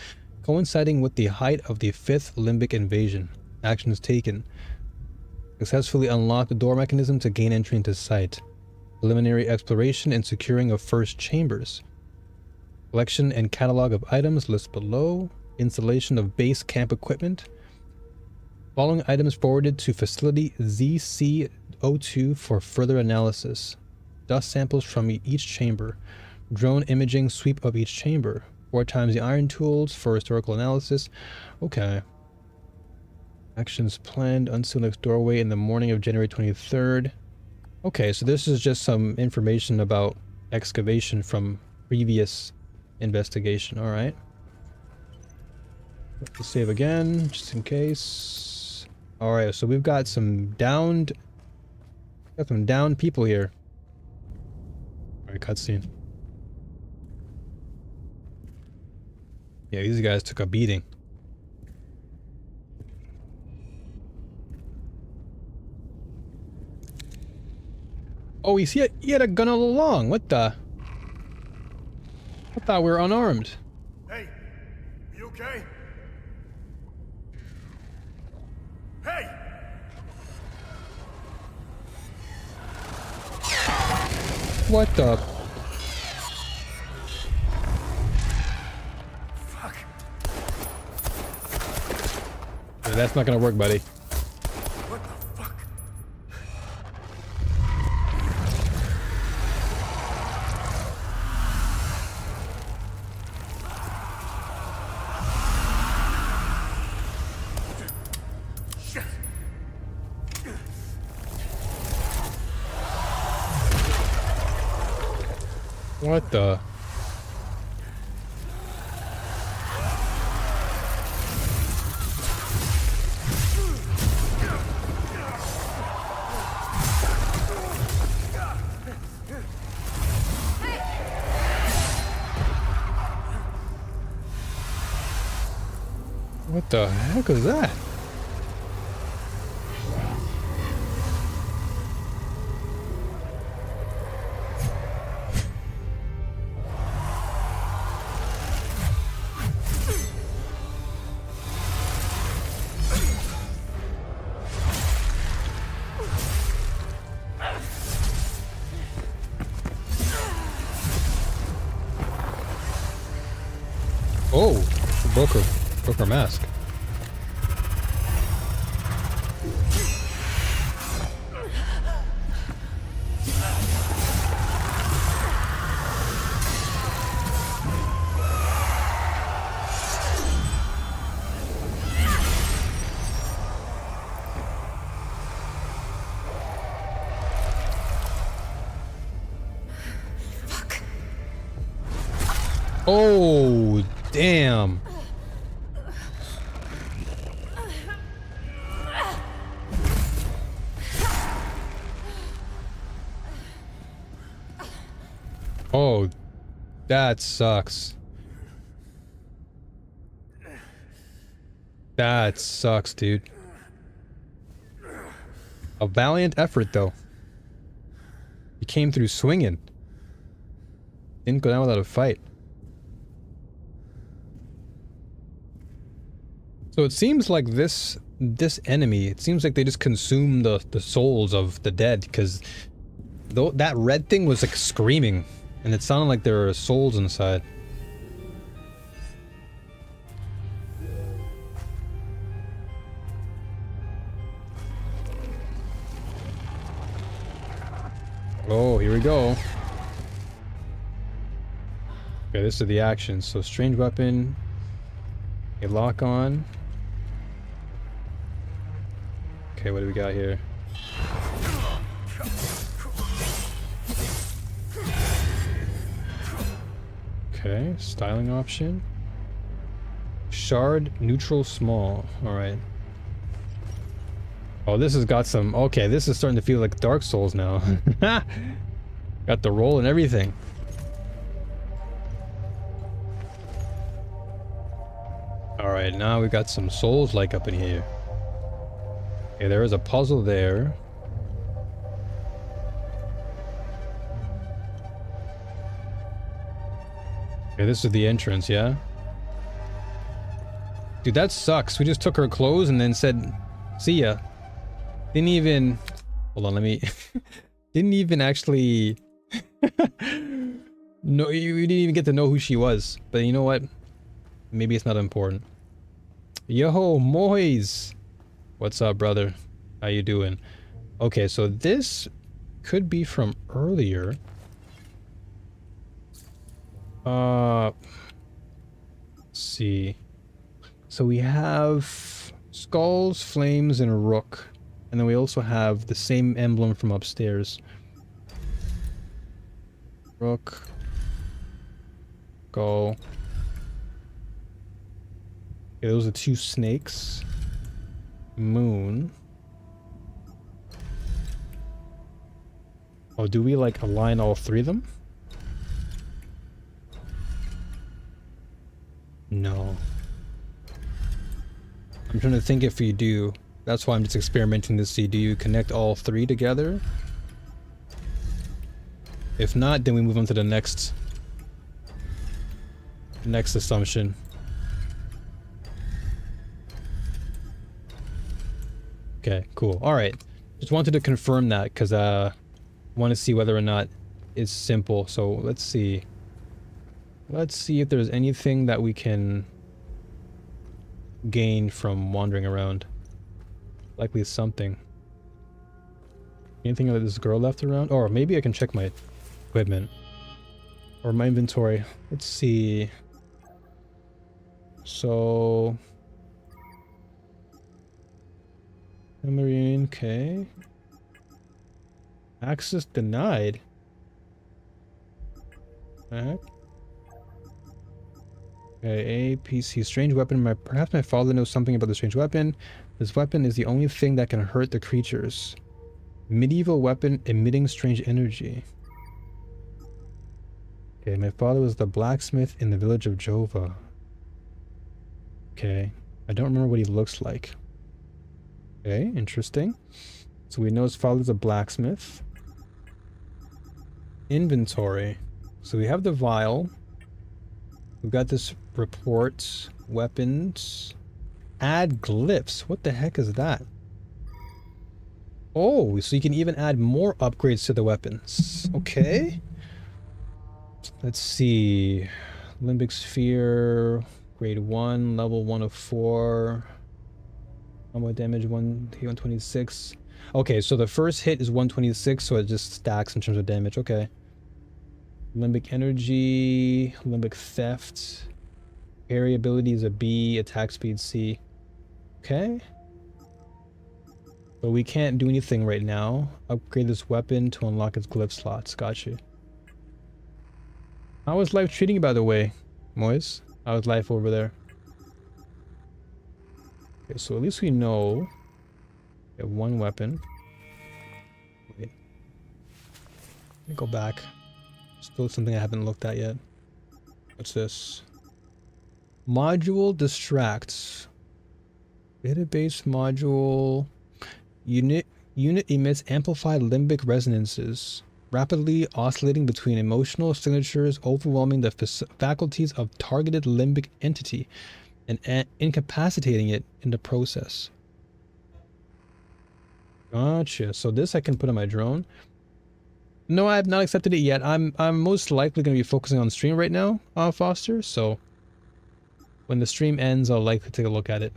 Coinciding with the height of the 5th Limbic invasion. Actions taken. Successfully unlock the door mechanism to gain entry into site. Preliminary exploration and securing of first chambers. Collection and catalog of items list below. Installation of base camp equipment. Following items forwarded to facility ZC02 for further analysis. Dust samples from each chamber. Drone imaging sweep of each chamber. 4 times the iron tools for historical analysis. Okay. Actions planned. Unseal next doorway in the morning of January 23rd. Okay, so this is just some information about excavation from previous investigation. Alright. Let's save again, just in case. Alright, so we've got some downed... Got some downed people here. Alright, cutscene. Yeah, these guys took a beating. Oh, he had a gun all along. What the? I thought we were unarmed. Hey, you okay? Hey! What the? Fuck. Yeah, that's not gonna work, buddy. What the fuck? Shit. What the? What the heck was that? Oh, broke her mask. Oh, damn. Oh, that sucks. That sucks, dude. A valiant effort, though. He came through swinging. Didn't go down without a fight. So it seems like this enemy, it seems like they just consume the souls of the dead, because that red thing was like screaming, and it sounded like there were souls inside. Oh, here we go. Okay, this is the action. So strange weapon, a lock on. Okay, what do we got here? Okay, styling option. Shard, neutral, small. Alright. Oh, this has got some... Okay, this is starting to feel like Dark Souls now. Got the roll and everything. Alright, now we got some Souls-like up in here. Okay, there is a puzzle there. Okay, this is the entrance, yeah? Dude, that sucks. We just took her clothes and then said, see ya. Didn't even... Hold on, let me... Didn't even actually... No, you didn't even get to know who she was. But you know what? Maybe it's not important. Yo, Moise! What's up, brother? How you doing? Okay, so this could be from earlier. Let's see. So we have skulls, flames, and a rook. And then we also have the same emblem from upstairs. Rook. Skull. Okay, those are 2 snakes. Moon. Oh, do we like align all 3 of them? No. I'm trying to think if you do. That's why I'm just experimenting to see, do you connect all 3 together? If not, then we move on to the next assumption. Okay, cool. All right. Just wanted to confirm that because I want to see whether or not it's simple. So let's see. Let's see if there's anything that we can gain from wandering around. Likely something. Anything that this girl left around? Or maybe I can check my equipment. Or my inventory. Let's see. So... Marine, okay. Access denied. Heck? Okay, APC, strange weapon. Perhaps my father knows something about the strange weapon. This weapon is the only thing that can hurt the creatures. Medieval weapon emitting strange energy. Okay, my father was the blacksmith in the village of Jova. Okay, I don't remember what he looks like. Okay, interesting. So we know his father's a blacksmith. Inventory. So we have the vial. We've got this report. Weapons. Add glyphs. What the heck is that? Oh, so you can even add more upgrades to the weapons. Okay. Let's see. Limbic Sphere. Grade 1. Level 1 of 4. Combo damage 126. Okay, so the first hit is 126, so it just stacks in terms of damage. Okay. Limbic energy, limbic theft. Parry ability is a B, attack speed C. Okay. But we can't do anything right now. Upgrade this weapon to unlock its glyph slots. Gotcha. How is life treating you, by the way, Moise? How is life over there? Okay, so at least we know we have 1 weapon. Wait. Let me go back. Still something I haven't looked at yet. What's this? Module distracts. Database module. Unit emits amplified limbic resonances, rapidly oscillating between emotional signatures, overwhelming the faculties of targeted limbic entity and incapacitating it in the process. Gotcha. So this I can put on my drone. No, I have not accepted it yet. I'm most likely going to be focusing on stream right now, Foster. So when the stream ends, I'll likely take a look at it.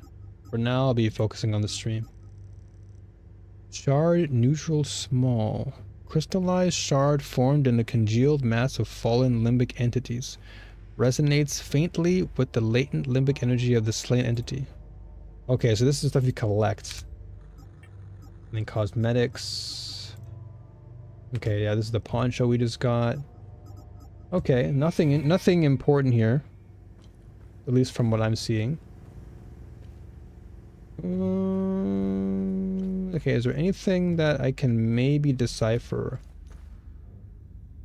For now, I'll be focusing on the stream. Shard neutral small. Crystallized shard formed in a congealed mass of fallen limbic entities. Resonates faintly with the latent limbic energy of the slain entity. Okay, so this is stuff you collect. And then cosmetics. Okay, yeah, this is the poncho we just got. Okay, nothing important here. At least from what I'm seeing. Okay, is there anything that I can maybe decipher?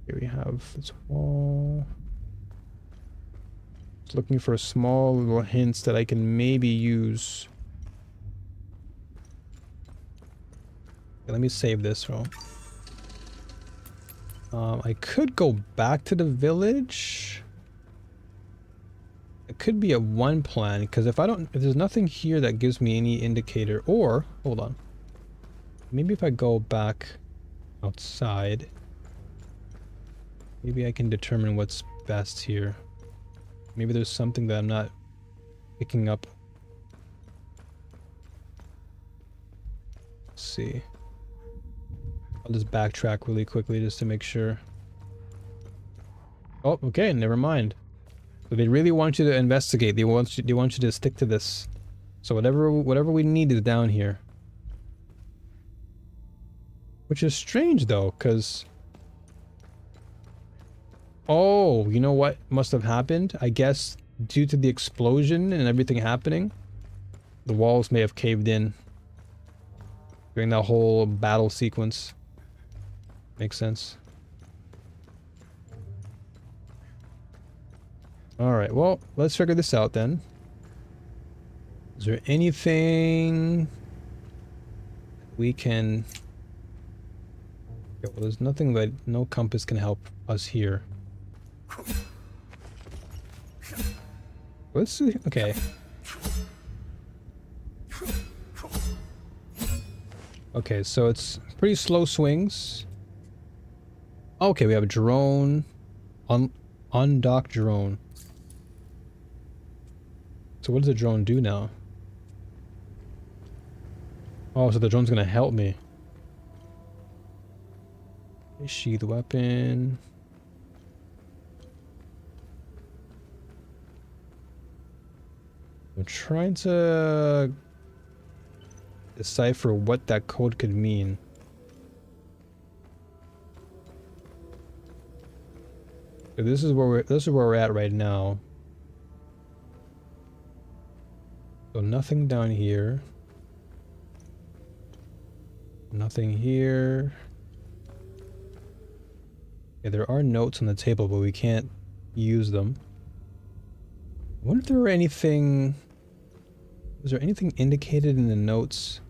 Here we have this wall. Just looking for small little hints that I can maybe use. Okay, let me save this roll. I could go back to the village. It could be a one plan, because if there's nothing here that gives me any indicator, or hold on, maybe if I go back outside, maybe I can determine what's best here. Maybe there's something that I'm not picking up. Let's see. I'll just backtrack really quickly just to make sure. Oh, okay, never mind. So they really want you to investigate. They want you to stick to this. So whatever we need is down here. Which is strange though, because oh, you know what must have happened? I guess due to the explosion and everything happening, the walls may have caved in during that whole battle sequence. Makes sense. Alright, well, let's figure this out then. Is there anything we can... Okay, well, there's nothing that... No compass can help us here. Let's see... Okay. Okay, so it's pretty slow swings. Okay, we have a drone. Undock drone. So what does the drone do now? Oh, so the drone's gonna help me. Sheath weapon. I'm trying to decipher what that code could mean. So this is where we're at right now. So nothing down here. Nothing here. Yeah, there are notes on the table, but we can't use them. I wonder if there were anything... Was there anything indicated in the notes?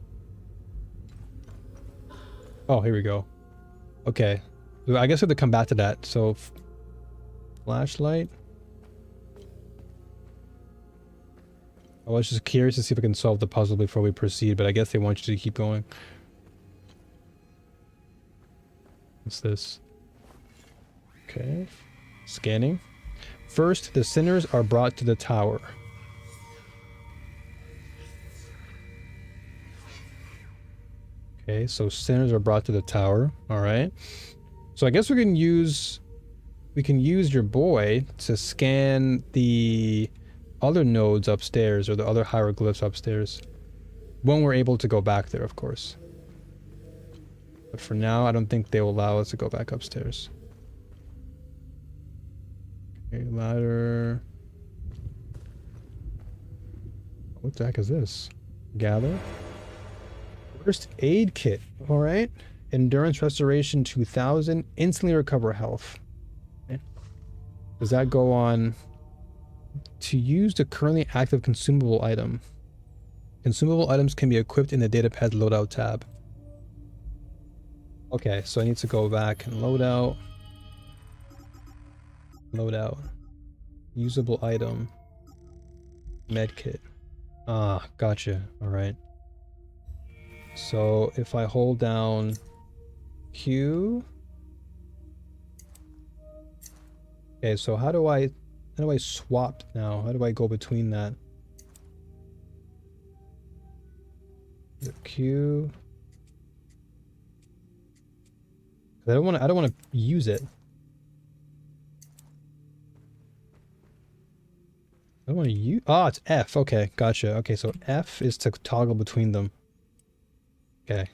Oh, here we go. Okay. So I guess we have to come back to that. So, flashlight. I was just curious to see if I can solve the puzzle before we proceed, but I guess they want you to keep going. What's this? Okay. Scanning. First, the sinners are brought to the tower. Okay, so sinners are brought to the tower. Alright. So I guess we can use your boy to scan the other nodes upstairs, or the other hieroglyphs upstairs, when we're able to go back there, of course. But for now, I don't think they will allow us to go back upstairs. Okay, ladder. What the heck is this? Gather. First aid kit. Alright. Endurance restoration 2000. Instantly recover health. Okay. Does that go on... To use the currently active consumable item. Consumable items can be equipped in the datapad loadout tab. Okay, so I need to go back and load out. Load out. Usable item. Medkit. Ah, gotcha. Alright. So if I hold down Q. Okay, so how do I swap now? How do I go between that? The Q. I don't want to use it. I don't want to use... Ah, it's F. Okay, gotcha. Okay, so F is to toggle between them. Okay.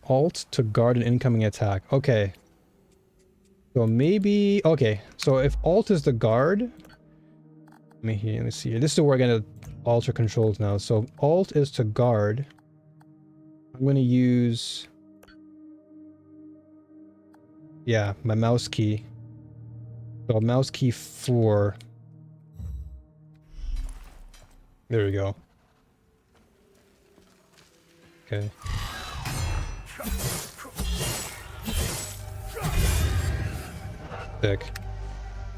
Alt to guard an incoming attack. Okay. So maybe... Okay, so if Alt is the guard... Let me see here. This is where I'm going to alter controls now. So Alt is to guard. I'm going to use... Yeah, my mouse key. So mouse key 4. There we go. Okay. Sick.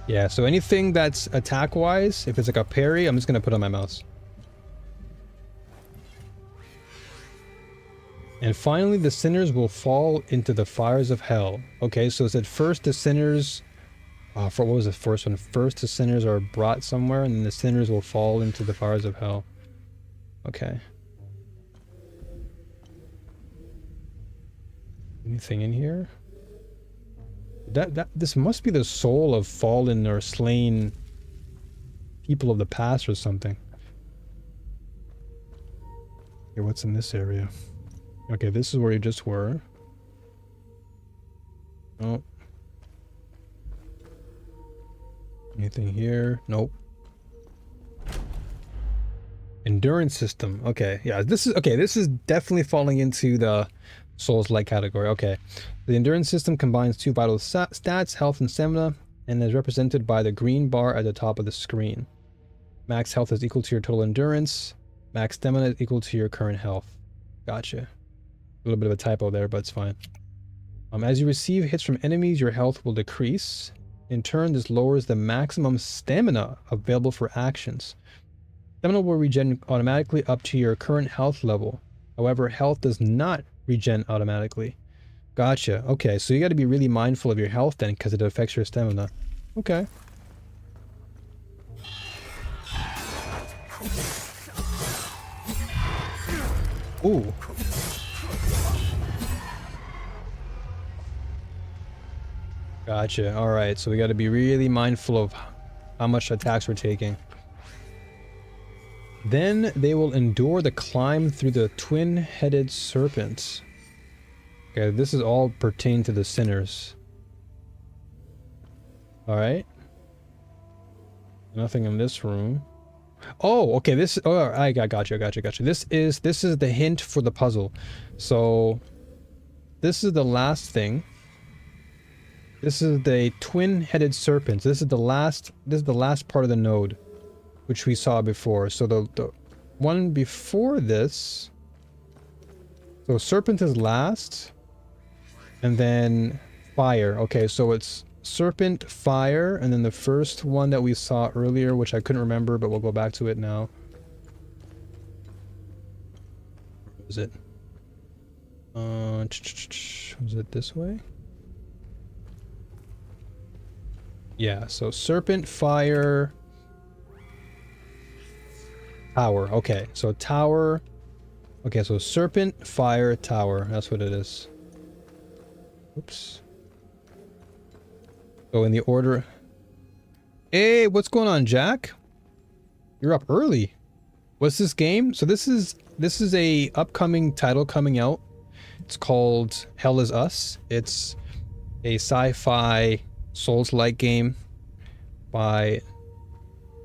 Yeah, so anything that's attack-wise, if it's like a parry, I'm just gonna put on my mouse. And finally, the sinners will fall into the fires of hell. Okay, so it said first the sinners... what was the first one? First the sinners are brought somewhere, and then the sinners will fall into the fires of hell. Okay. Anything in here? This must be the soul of fallen or slain people of the past or something. Okay, what's in this area? Okay, this is where you just were. Oh. Anything here? Nope. Endurance system. Okay, yeah, this is definitely falling into the Souls-like category. Okay. The endurance system combines two vital stats, health and stamina, and is represented by the green bar at the top of the screen. Max health is equal to your total endurance. Max stamina is equal to your current health. Gotcha. A little bit of a typo there, but it's fine. As you receive hits from enemies, your health will decrease. In turn, this lowers the maximum stamina available for actions. Stamina will regen automatically up to your current health level. However, health does not regen automatically. Gotcha. Okay, so you got to be really mindful of your health then, because it affects your stamina. Okay. Ooh. Gotcha. Alright, so we got to be really mindful of how much attacks we're taking. Then they will endure the climb through the twin-headed serpents. Okay, this is all pertain to the sinners. Alright. Nothing in this room. Oh, okay, this... Oh, I gotcha. This is the hint for the puzzle. So, this is the last thing. This is the twin-headed serpents. This is the last part of the node, which we saw before. So the one before this... So serpent is last. And then fire. Okay, so it's serpent, fire, and then the first one that we saw earlier, which I couldn't remember, but we'll go back to it now. Where was it? Was it this way? Yeah, so serpent, fire, tower. Okay, so tower. Okay, so serpent, fire, tower. That's what it is. Oops. Go in the order. Hey, what's going on, Jack? You're up early. What's this game? So this is a upcoming title coming out. It's called Hell Is Us. It's a sci-fi Souls-like game by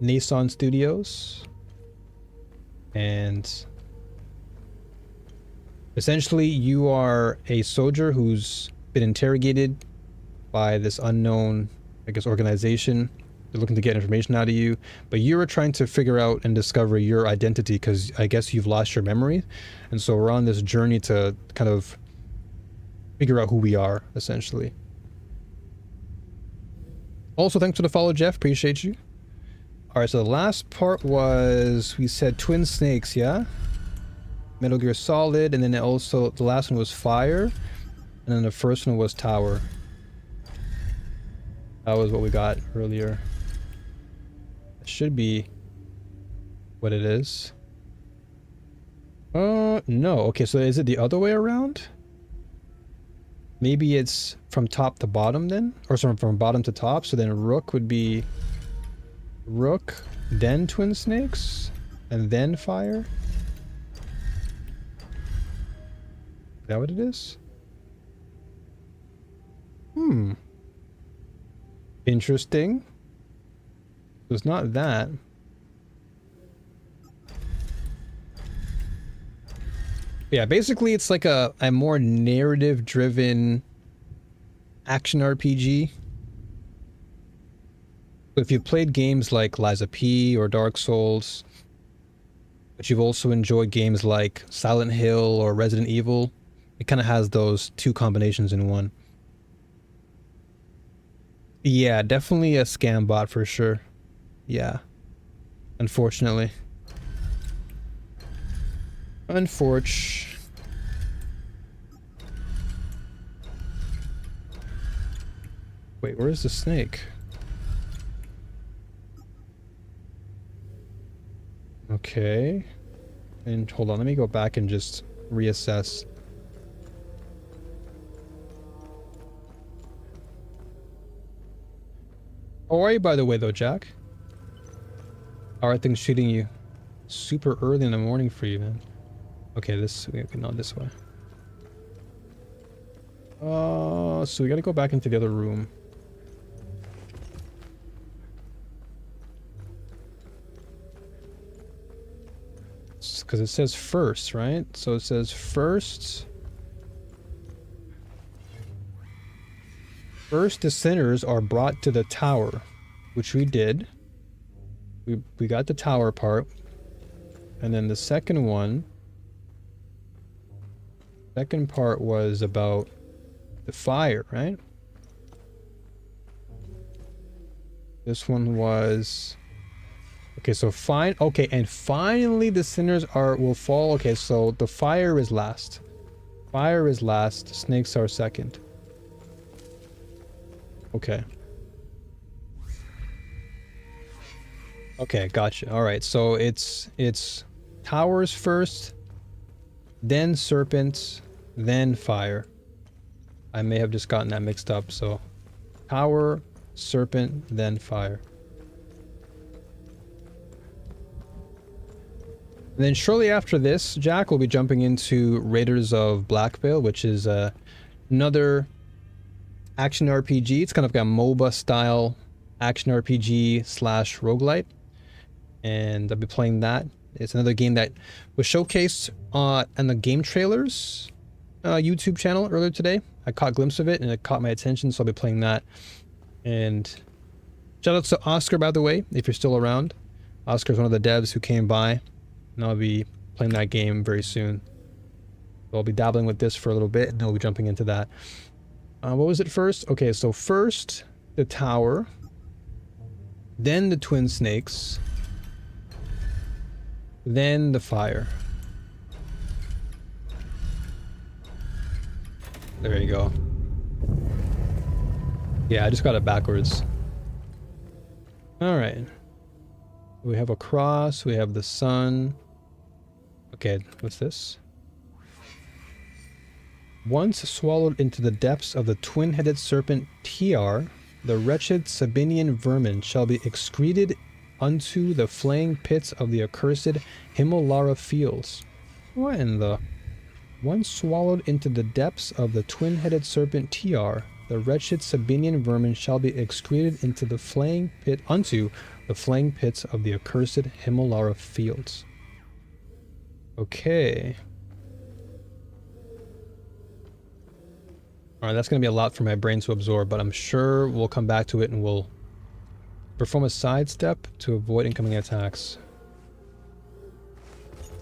Nason Studios. And essentially you are a soldier who's been interrogated by this unknown, I guess, organization. They're looking to get information out of you, but you're trying to figure out and discover your identity because I guess you've lost your memory. And so we're on this journey to kind of figure out who we are, essentially. Also, thanks for the follow, Jeff. Appreciate you. Alright, so the last part was, we said twin snakes, yeah? Metal Gear Solid, and then also the last one was fire. And then the first one was tower. That was what we got earlier. It should be what it is. No. Okay, so is it the other way around? Maybe it's from top to bottom then? Or sorry, from bottom to top. So then Rook would be Rook, then twin snakes, and then fire? Is that what it is? Interesting. It's not that. Yeah, basically it's like a more narrative-driven action RPG. If you've played games like Lies of P or Dark Souls, but you've also enjoyed games like Silent Hill or Resident Evil, it kind of has those two combinations in one. Yeah, definitely a scam bot for sure. Yeah. Unfortunately. Unfortunately. Wait, where's the snake? Okay. And hold on, let me go back and just reassess. How are you, by the way, though, Jack? How are things treating you? Super early in the morning for you, man. Okay, not this way. So we gotta go back into the other room. Because it says first, right? So it says first. First, the sinners are brought to the tower, which we did. We got the tower part. And then the second part was about the fire, right? This one was... Okay, so fine. Okay, and finally the sinners will fall. Okay, so the fire is last. Fire is last. Snakes are second. Okay. Okay, gotcha. All right, so it's towers first, then serpents, then fire. I may have just gotten that mixed up. So tower, serpent, then fire. And then shortly after this, Jack will be jumping into Raiders of Blackveil, which is another action RPG. It's kind of got a MOBA style action RPG slash roguelite. And I'll be playing that. It's another game that was showcased on the Game Trailers YouTube channel earlier today. I caught a glimpse of it and it caught my attention, so I'll be playing that. And shout out to Oscar, by the way, if you're still around. Oscar's one of the devs who came by. And I'll be playing that game very soon. So I'll be dabbling with this for a little bit, and then we'll be jumping into that. What was it first? Okay, so first the tower, then the twin snakes, then the fire. There you go. Yeah, I just got it backwards. Alright. We have a cross, we have the sun. Okay, what's this? Once swallowed into the depths of the twin-headed serpent Tiar, the wretched Sabinian vermin shall be excreted unto the flaying pits of the accursed Himolara fields. What in the... Once swallowed into the depths of the twin-headed serpent Tiar, the wretched Sabinian vermin shall be excreted into the flaying pit unto the flaying pits of the accursed Himolara fields. Okay. Alright, that's going to be a lot for my brain to absorb, but I'm sure we'll come back to it and we'll perform a sidestep to avoid incoming attacks.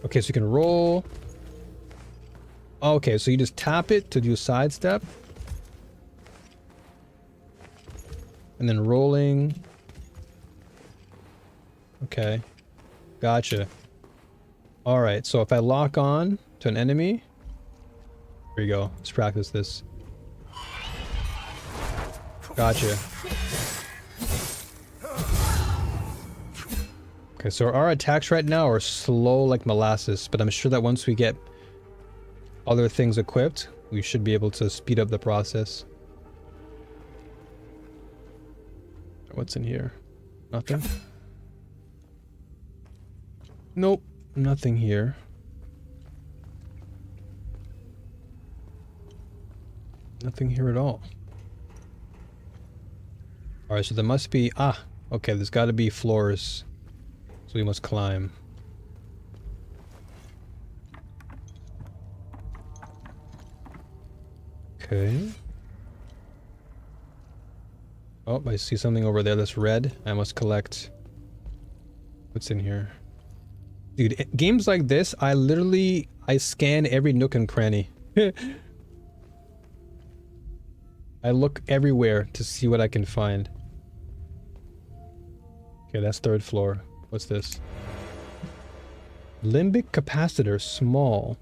Okay, so you can roll. Okay, so you just tap it to do a sidestep. And then rolling. Okay. Gotcha. Alright, so if I lock on to an enemy... Here you go. Let's practice this. Gotcha. Okay, so our attacks right now are slow like molasses, but I'm sure that once we get other things equipped, we should be able to speed up the process. What's in here? Nothing? Nope, nothing here. Nothing here at all. Alright, so there must be... Ah, okay, there's got to be floors. So we must climb. Okay. Oh, I see something over there that's red. I must collect... What's in here? Dude, games like this, I scan every nook and cranny. I look everywhere to see what I can find. Okay, that's third floor. What's this? Limbic capacitor, small.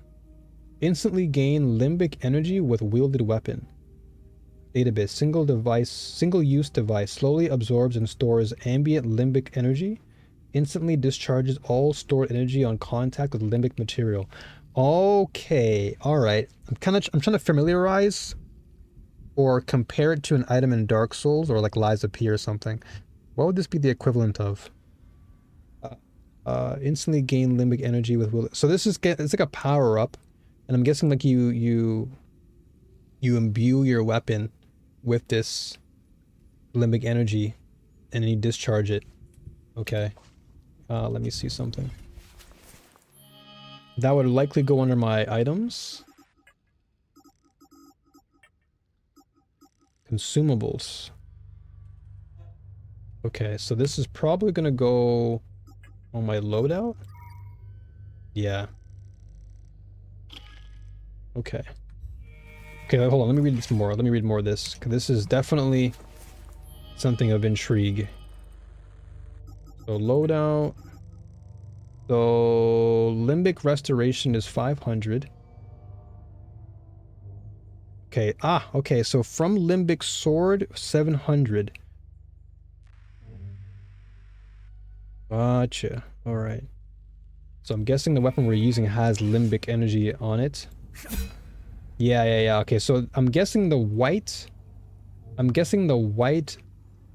Instantly gain limbic energy with wielded weapon. Database, single-use device, slowly absorbs and stores ambient limbic energy. Instantly discharges all stored energy on contact with limbic material. Okay, alright. I'm trying to familiarize or compare it to an item in Dark Souls or like Lies of P or something. What would this be the equivalent of? Instantly gain limbic energy with will. So this is it's like a power up, and I'm guessing like you imbue your weapon with this limbic energy, and then you discharge it. Okay. Let me see something. That would likely go under my items. Consumables. Okay, so this is probably gonna go on my loadout? Yeah. Okay. Okay, hold on, let me read this more. Let me read more of this, because this is definitely something of intrigue. So loadout. So limbic restoration is 500. Okay, okay, so from limbic sword, 700. Gotcha. Alright. So I'm guessing the weapon we're using has limbic energy on it. Yeah. Okay, so I'm guessing the white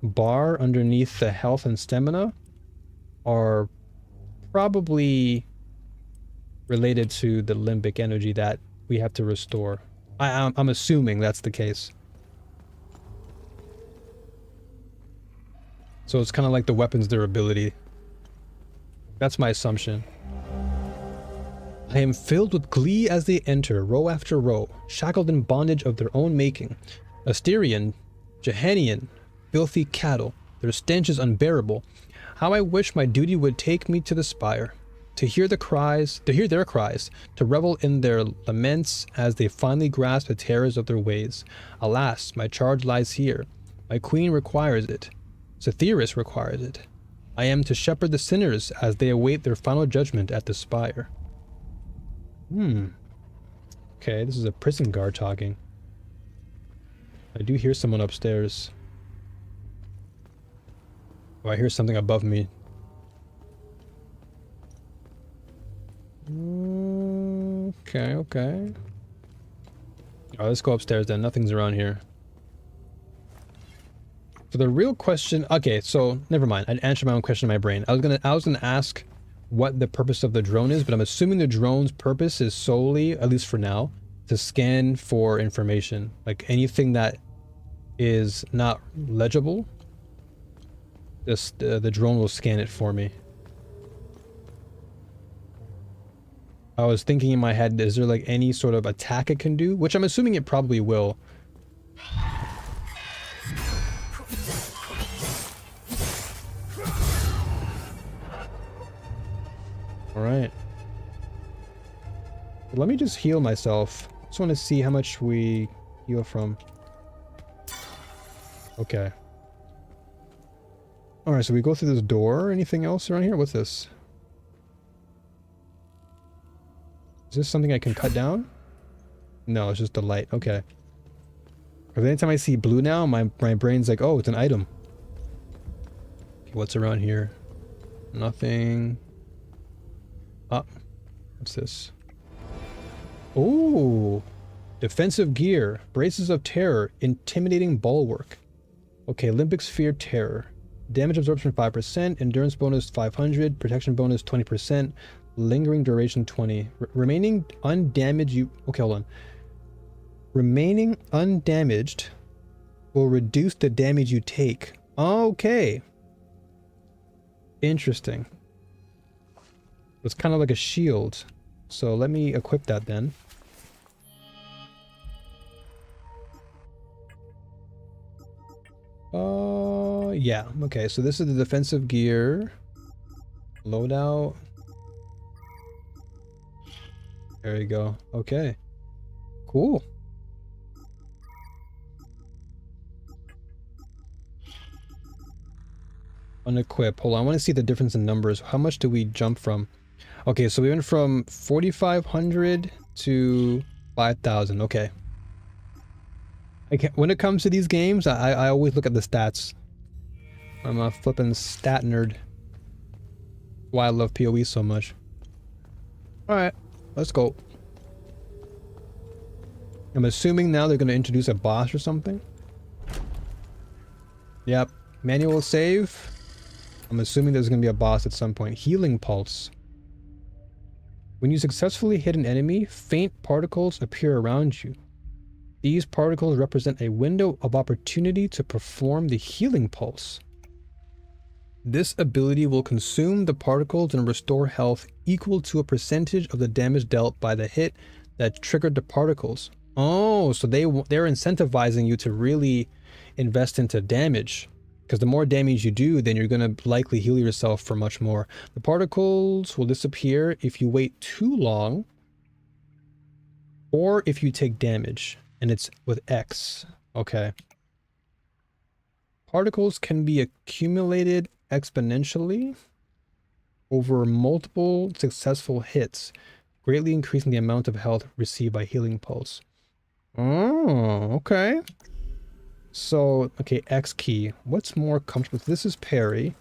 bar underneath the health and stamina are probably related to the limbic energy that we have to restore. I'm assuming that's the case. So it's kind of like the weapon's durability. That's my assumption. I am filled with glee as they enter, row after row, shackled in bondage of their own making. Asterian, Jehanian, filthy cattle, their stench is unbearable. How I wish my duty would take me to the spire, to hear their cries, to revel in their laments as they finally grasp the terrors of their ways. Alas, my charge lies here. My queen requires it. Cytheris requires it. I am to shepherd the sinners as they await their final judgment at the spire. Okay, this is a prison guard talking. I do hear someone upstairs. Oh, I hear something above me. Okay. Oh, let's go upstairs then. Nothing's around here. So the real question... Okay, so never mind. I'd answer my own question in my brain. I was gonna ask what the purpose of the drone is, but I'm assuming the drone's purpose is solely, at least for now, to scan for information. Like anything that is not legible, the drone will scan it for me. I was thinking in my head, is there like any sort of attack it can do? Which I'm assuming it probably will. Alright. Let me just heal myself. Just want to see how much we heal from. Okay. Alright, so we go through this door. Anything else around here? What's this? Is this something I can cut down? No, it's just the light. Okay. Because anytime I see blue now, my brain's like, oh, it's an item. Okay, what's around here? Nothing. Ah, what's this? Oh, defensive gear, braces of terror, intimidating bulwark. Okay, limbic sphere terror. Damage absorption 5%, endurance bonus 500, protection bonus 20%, lingering duration 20. Remaining undamaged okay, hold on. Remaining undamaged will reduce the damage you take. Okay. Interesting. It's kind of like a shield. So let me equip that then. Yeah. Okay, so this is the defensive gear. Loadout. There you go. Okay. Cool. Unequip. Hold on, I want to see the difference in numbers. How much do we jump from? Okay, so we went from 4,500 to 5,000. Okay. When it comes to these games, I always look at the stats. I'm a flippin' stat nerd. Why I love PoE so much. Alright, let's go. I'm assuming now they're going to introduce a boss or something. Yep. Manual save. I'm assuming there's going to be a boss at some point. Healing pulse. When you successfully hit an enemy, faint particles appear around you. These particles represent a window of opportunity to perform the healing pulse. This ability will consume the particles and restore health equal to a percentage of the damage dealt by the hit that triggered the particles. Oh, so they're incentivizing you to really invest into damage. Because the more damage you do, then you're going to likely heal yourself for much more. The particles will disappear if you wait too long or if you take damage. And it's with X. Okay. Particles can be accumulated exponentially over multiple successful hits, greatly increasing the amount of health received by healing pulse. Oh, okay. So, okay, X key. What's more comfortable? This is parry.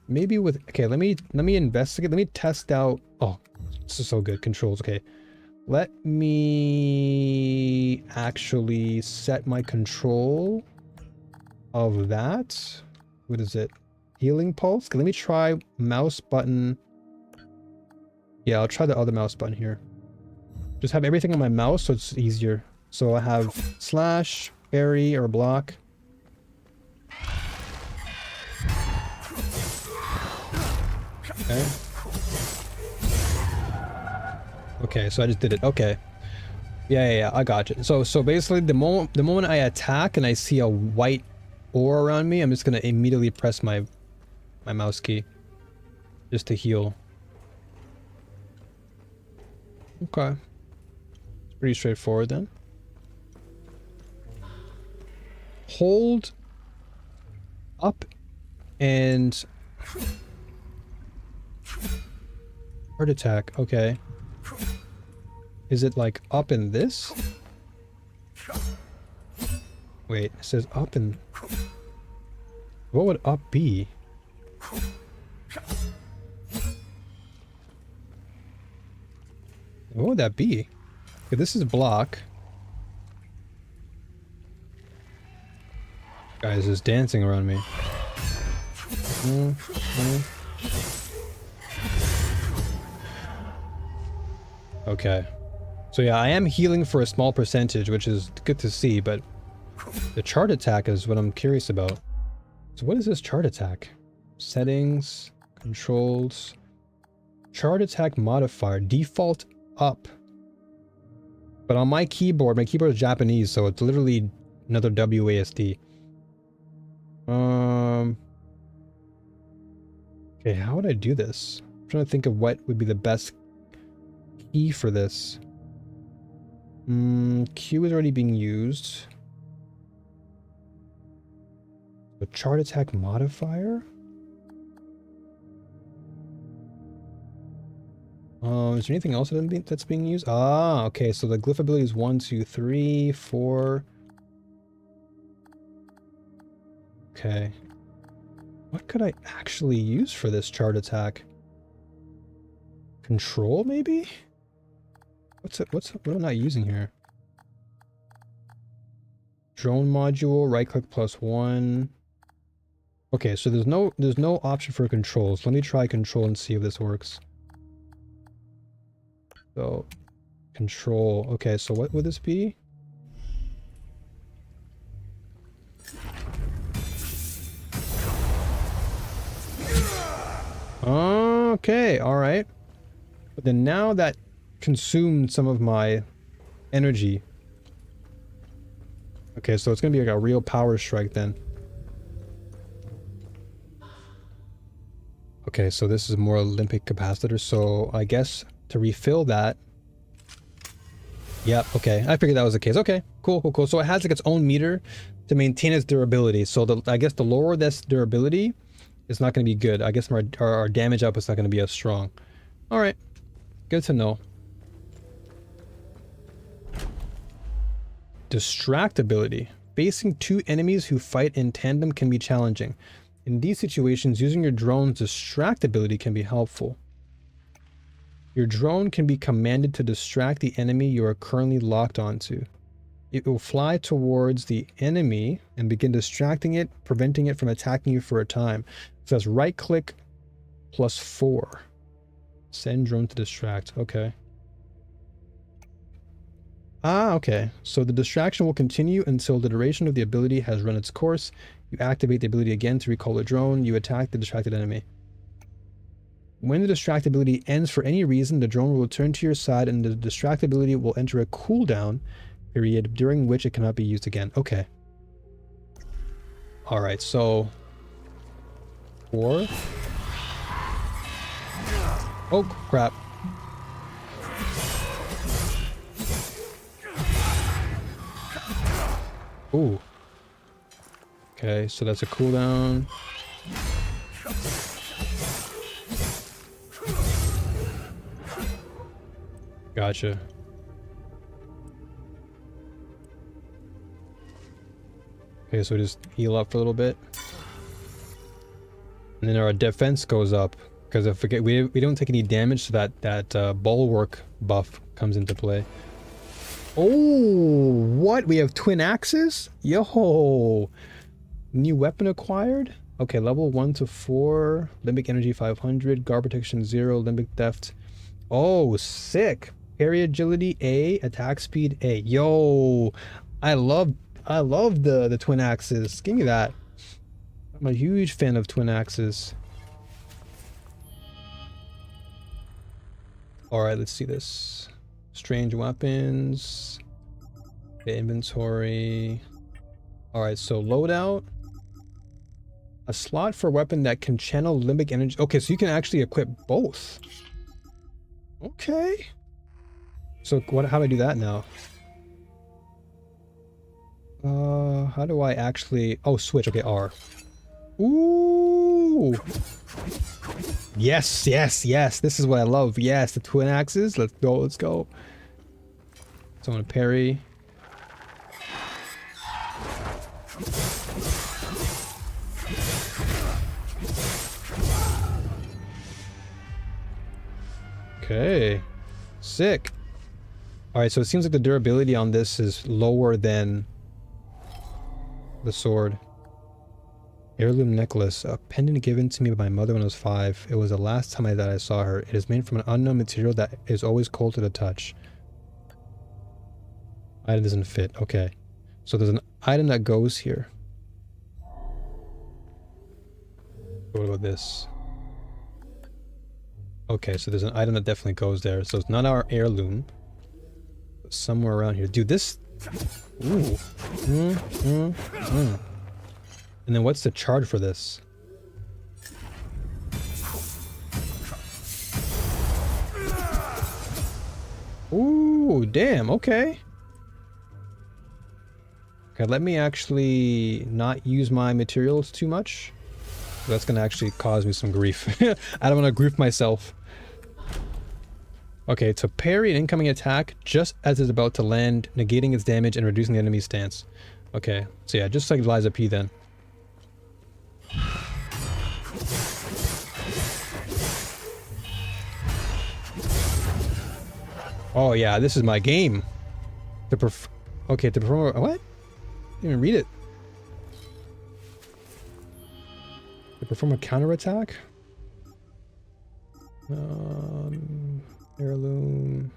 Maybe with, okay, let me investigate. Let me test out. Oh, this is so good. Controls. Okay. Let me actually set my control of that. What is it? Healing pulse? Okay, let me try mouse button. Yeah, I'll try the other mouse button here. Just have everything on my mouse so it's easier. So I have slash, parry, or block. Okay. Okay, so I just did it. Okay. Yeah, I got you. So basically the moment I attack and I see a white ore around me, I'm just gonna immediately press my mouse key just to heal. Okay. It's pretty straightforward then. Hold up and heart attack. Okay. Is it like up in this? Wait, it says up in... What would up be? What would that be? Okay, this is block. Guys is dancing around me. Okay. So yeah, I am healing for a small percentage, which is good to see, but the chart attack is what I'm curious about. So what is this chart attack? Settings, controls, chart attack modifier, default up. But on my keyboard is Japanese, so it's literally another WASD. Okay, how would I do this? I'm trying to think of what would be the best key for this. Q is already being used. The chart attack modifier? Is there anything else that's being used? Ah, okay, so the glyph ability is 1, 2, 3, 4. Okay. What could I actually use for this chart attack? Control, maybe? What am I not using here? Drone module, right click +1. Okay, so there's no option for controls. Let me try control and see if this works. So, control. Okay, so what would this be? Okay, alright. But then now that consumed some of my energy. Okay, so it's gonna be like a real power strike then. Okay, so this is more Olympic capacitor, so I guess to refill that. Yep, okay, I figured that was the case. Okay, cool. So it has like its own meter to maintain its durability. So I guess the lower this durability, it's not going to be good. I guess our damage output's not going to be as strong. All right, good to know. Distractibility. Facing two enemies who fight in tandem can be challenging. In these situations, using your drone's distractibility can be helpful. Your drone can be commanded to distract the enemy you are currently locked onto. It will fly towards the enemy and begin distracting it, preventing it from attacking you for a time. So that's right click +4. Send drone to distract. Okay. Ah, okay. So the distraction will continue until the duration of the ability has run its course. You activate the ability again to recall the drone. You attack the distracted enemy. When the distract ability ends for any reason, the drone will return to your side and the distract ability will enter a cooldown period during which it cannot be used again. Okay. Alright, so 4. Oh, crap. Ooh. Okay, so that's a cooldown. Gotcha. Okay, so we just heal up for a little bit. And then our defense goes up. Because if we don't take any damage, so that bulwark buff comes into play. Oh, what? We have twin axes? Yo! New weapon acquired? Okay, level 1 to 4. Limbic energy 500. Guard protection 0. Limbic theft. Oh, sick. Parry agility A. Attack speed A. Yo! I love the twin axes. Give me that. I'm a huge fan of twin axes. Alright, let's see this. Strange weapons. The inventory. Alright, so loadout. A slot for a weapon that can channel limbic energy. Okay, so you can actually equip both. Okay. So how do I do that now? How do I actually... Oh, switch. Okay, R. Ooh! Yes, yes, yes. This is what I love. Yes, the twin axes. Let's go, let's go. So I'm gonna parry. Okay. Sick. Alright, so it seems like the durability on this is lower than the sword. Heirloom necklace, a pendant given to me by my mother when I was 5. It was the last time that I saw her. It is made from an unknown material that is always cold to the touch. Item doesn't fit. Okay. So there's an item that goes here. What about this? Okay, so there's an item that definitely goes there. So it's not our heirloom. It's somewhere around here. Dude, this... Ooh. And then what's the charge for this? Ooh, damn, okay. Okay, let me actually not use my materials too much. That's gonna actually cause me some grief. I don't want to grief myself. Okay, to parry an incoming attack just as it's about to land, negating its damage and reducing the enemy's stance. Okay, so yeah, just like Liza P then. Oh yeah, this is my game. To perform what? I didn't even read it. To perform a counterattack? Heirloom.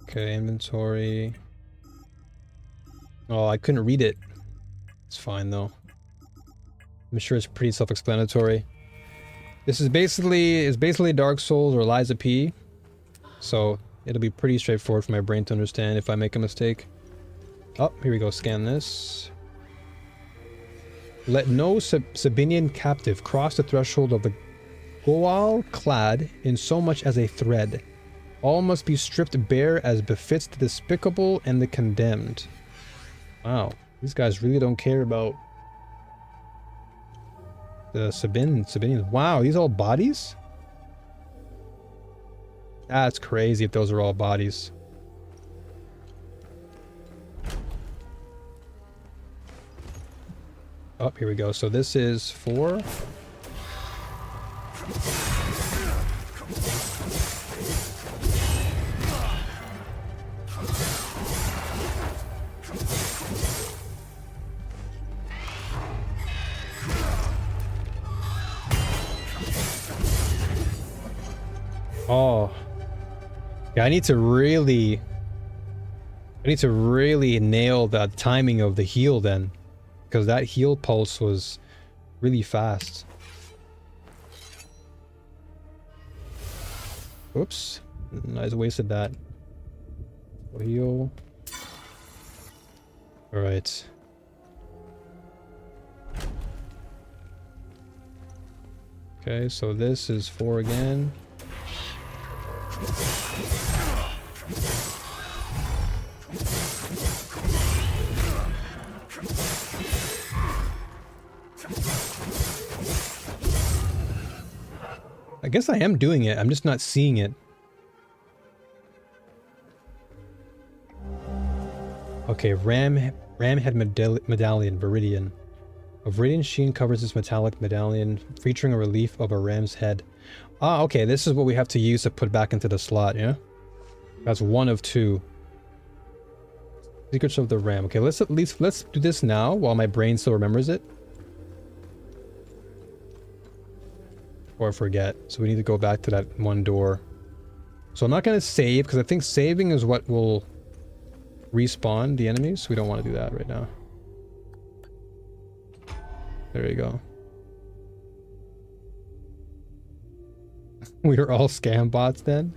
Okay, inventory. Oh, I couldn't read it. It's fine though. I'm sure it's pretty self-explanatory. This is basically Dark Souls or Liza P. So it'll be pretty straightforward for my brain to understand if I make a mistake. Oh, here we go. Scan this. Let no Sabinian captive cross the threshold of the Goal clad in so much as a thread. All must be stripped bare as befits the despicable and the condemned. Wow, these guys really don't care about the Sabinians. Wow, these all bodies? That's crazy if those are all bodies. Oh, here we go. So this is 4. Oh. Yeah, I need to really nail the timing of the heal then. Because that heal pulse was really fast. Oops. I just wasted that. Heal. Alright. Okay, so this is 4 again. I guess I am doing it, I'm just not seeing it. Okay, Ramhead Medallion, Viridian. A Viridian sheen covers this metallic medallion, featuring a relief of a ram's head. Ah, okay, this is what we have to use to put back into the slot, yeah? That's 1 of 2. Secrets of the Ram. Okay, let's do this now while my brain still remembers it. Or I forget. So we need to go back to that one door. So I'm not going to save, because I think saving is what will respawn the enemies. So we don't want to do that right now. There you go. We are all scam bots then?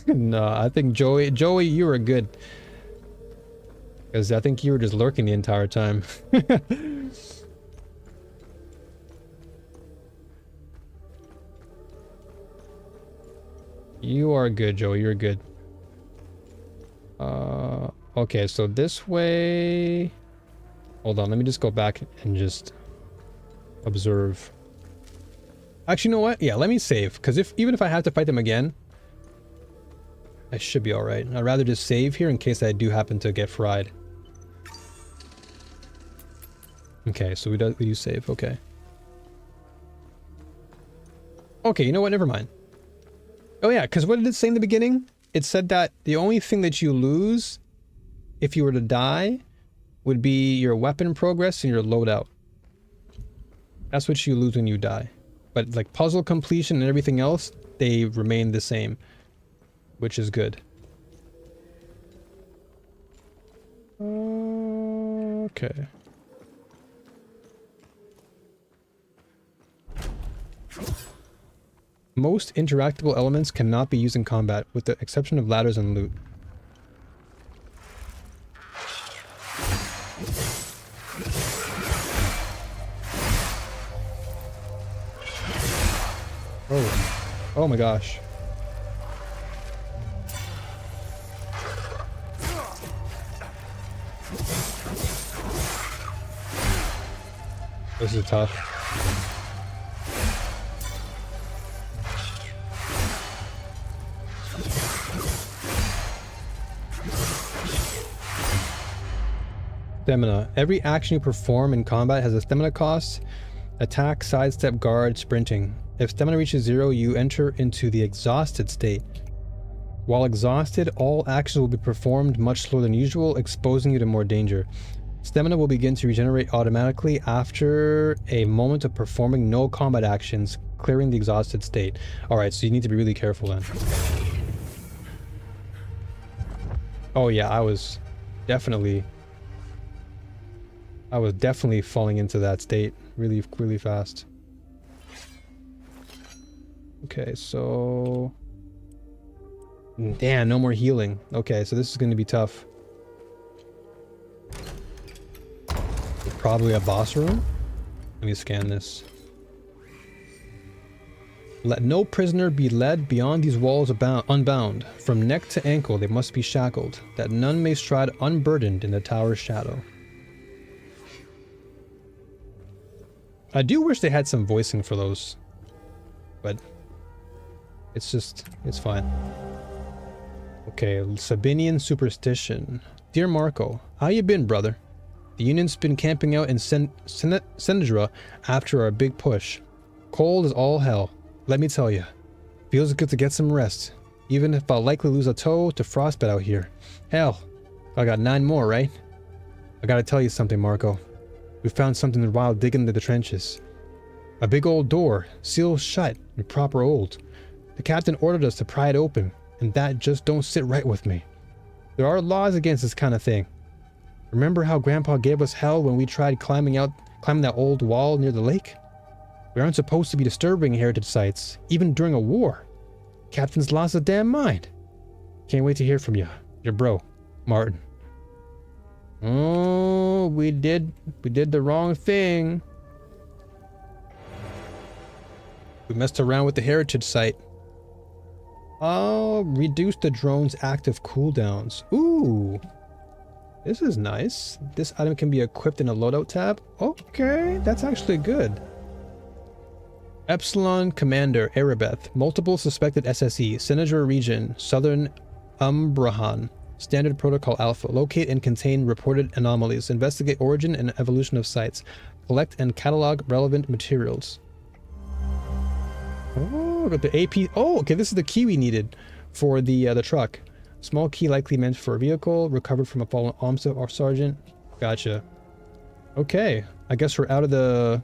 No, I think Joey, you were good. Because I think you were just lurking the entire time. You are good, Joey, you're good. Okay, so this way... Hold on, let me just go back and just observe. Actually, you know what? Yeah, let me save, because even if I have to fight them again, I should be alright. I'd rather just save here in case I do happen to get fried. Okay, so we do save, okay. Okay, you know what? Never mind. Oh yeah, because what did it say in the beginning? It said that the only thing that you lose if you were to die would be your weapon progress and your loadout. That's what you lose when you die. But like puzzle completion and everything else, they remain the same, which is good. Okay. Most interactable elements cannot be used in combat, with the exception of ladders and loot. Oh. Oh my gosh. This is tough. Stamina. Every action you perform in combat has a stamina cost. Attack, sidestep, guard, sprinting. If stamina reaches 0, you enter into the exhausted state. While exhausted, all actions will be performed much slower than usual, exposing you to more danger. Stamina will begin to regenerate automatically after a moment of performing no combat actions, clearing the exhausted state. Alright, so you need to be really careful then. Oh yeah, I was definitely falling into that state really, really fast. Okay, so... Damn, no more healing. Okay, so this is going to be tough. Probably a boss room? Let me scan this. Let no prisoner be led beyond these walls unbound. From neck to ankle they must be shackled, that none may stride unburdened in the tower's shadow. I do wish they had some voicing for those, but it's fine. Okay, Sabinian superstition. Dear Marco, how you been, brother? The Union's been camping out in Senedra after our big push. Cold as all hell, let me tell you. Feels good to get some rest, even if I'll likely lose a toe to frostbite out here. Hell, I got 9 more, right? I gotta tell you something, Marco. We found something while digging into the trenches. A big old door, sealed shut and proper old. The captain ordered us to pry it open, and that just don't sit right with me. There are laws against this kind of thing. Remember how Grandpa gave us hell when we tried climbing that old wall near the lake? We aren't supposed to be disturbing heritage sites, even during a war. Captain's lost his damn mind. Can't wait to hear from you. Your bro, Martin. Oh, we did the wrong thing. We messed around with the heritage site. Oh, reduce the drone's active cooldowns. Ooh. This is nice. This item can be equipped in a loadout tab. Okay, that's actually good. Epsilon Commander Erebeth. Multiple suspected SSE. Senator Region. Southern Umbrahan. Standard Protocol Alpha. Locate and contain reported anomalies. Investigate origin and evolution of sites. Collect and catalog relevant materials. Oh, got the AP. Oh, okay, this is the key we needed for the truck. Small key likely meant for a vehicle. Recovered from a fallen officer or sergeant. Gotcha. Okay, I guess we're out of the...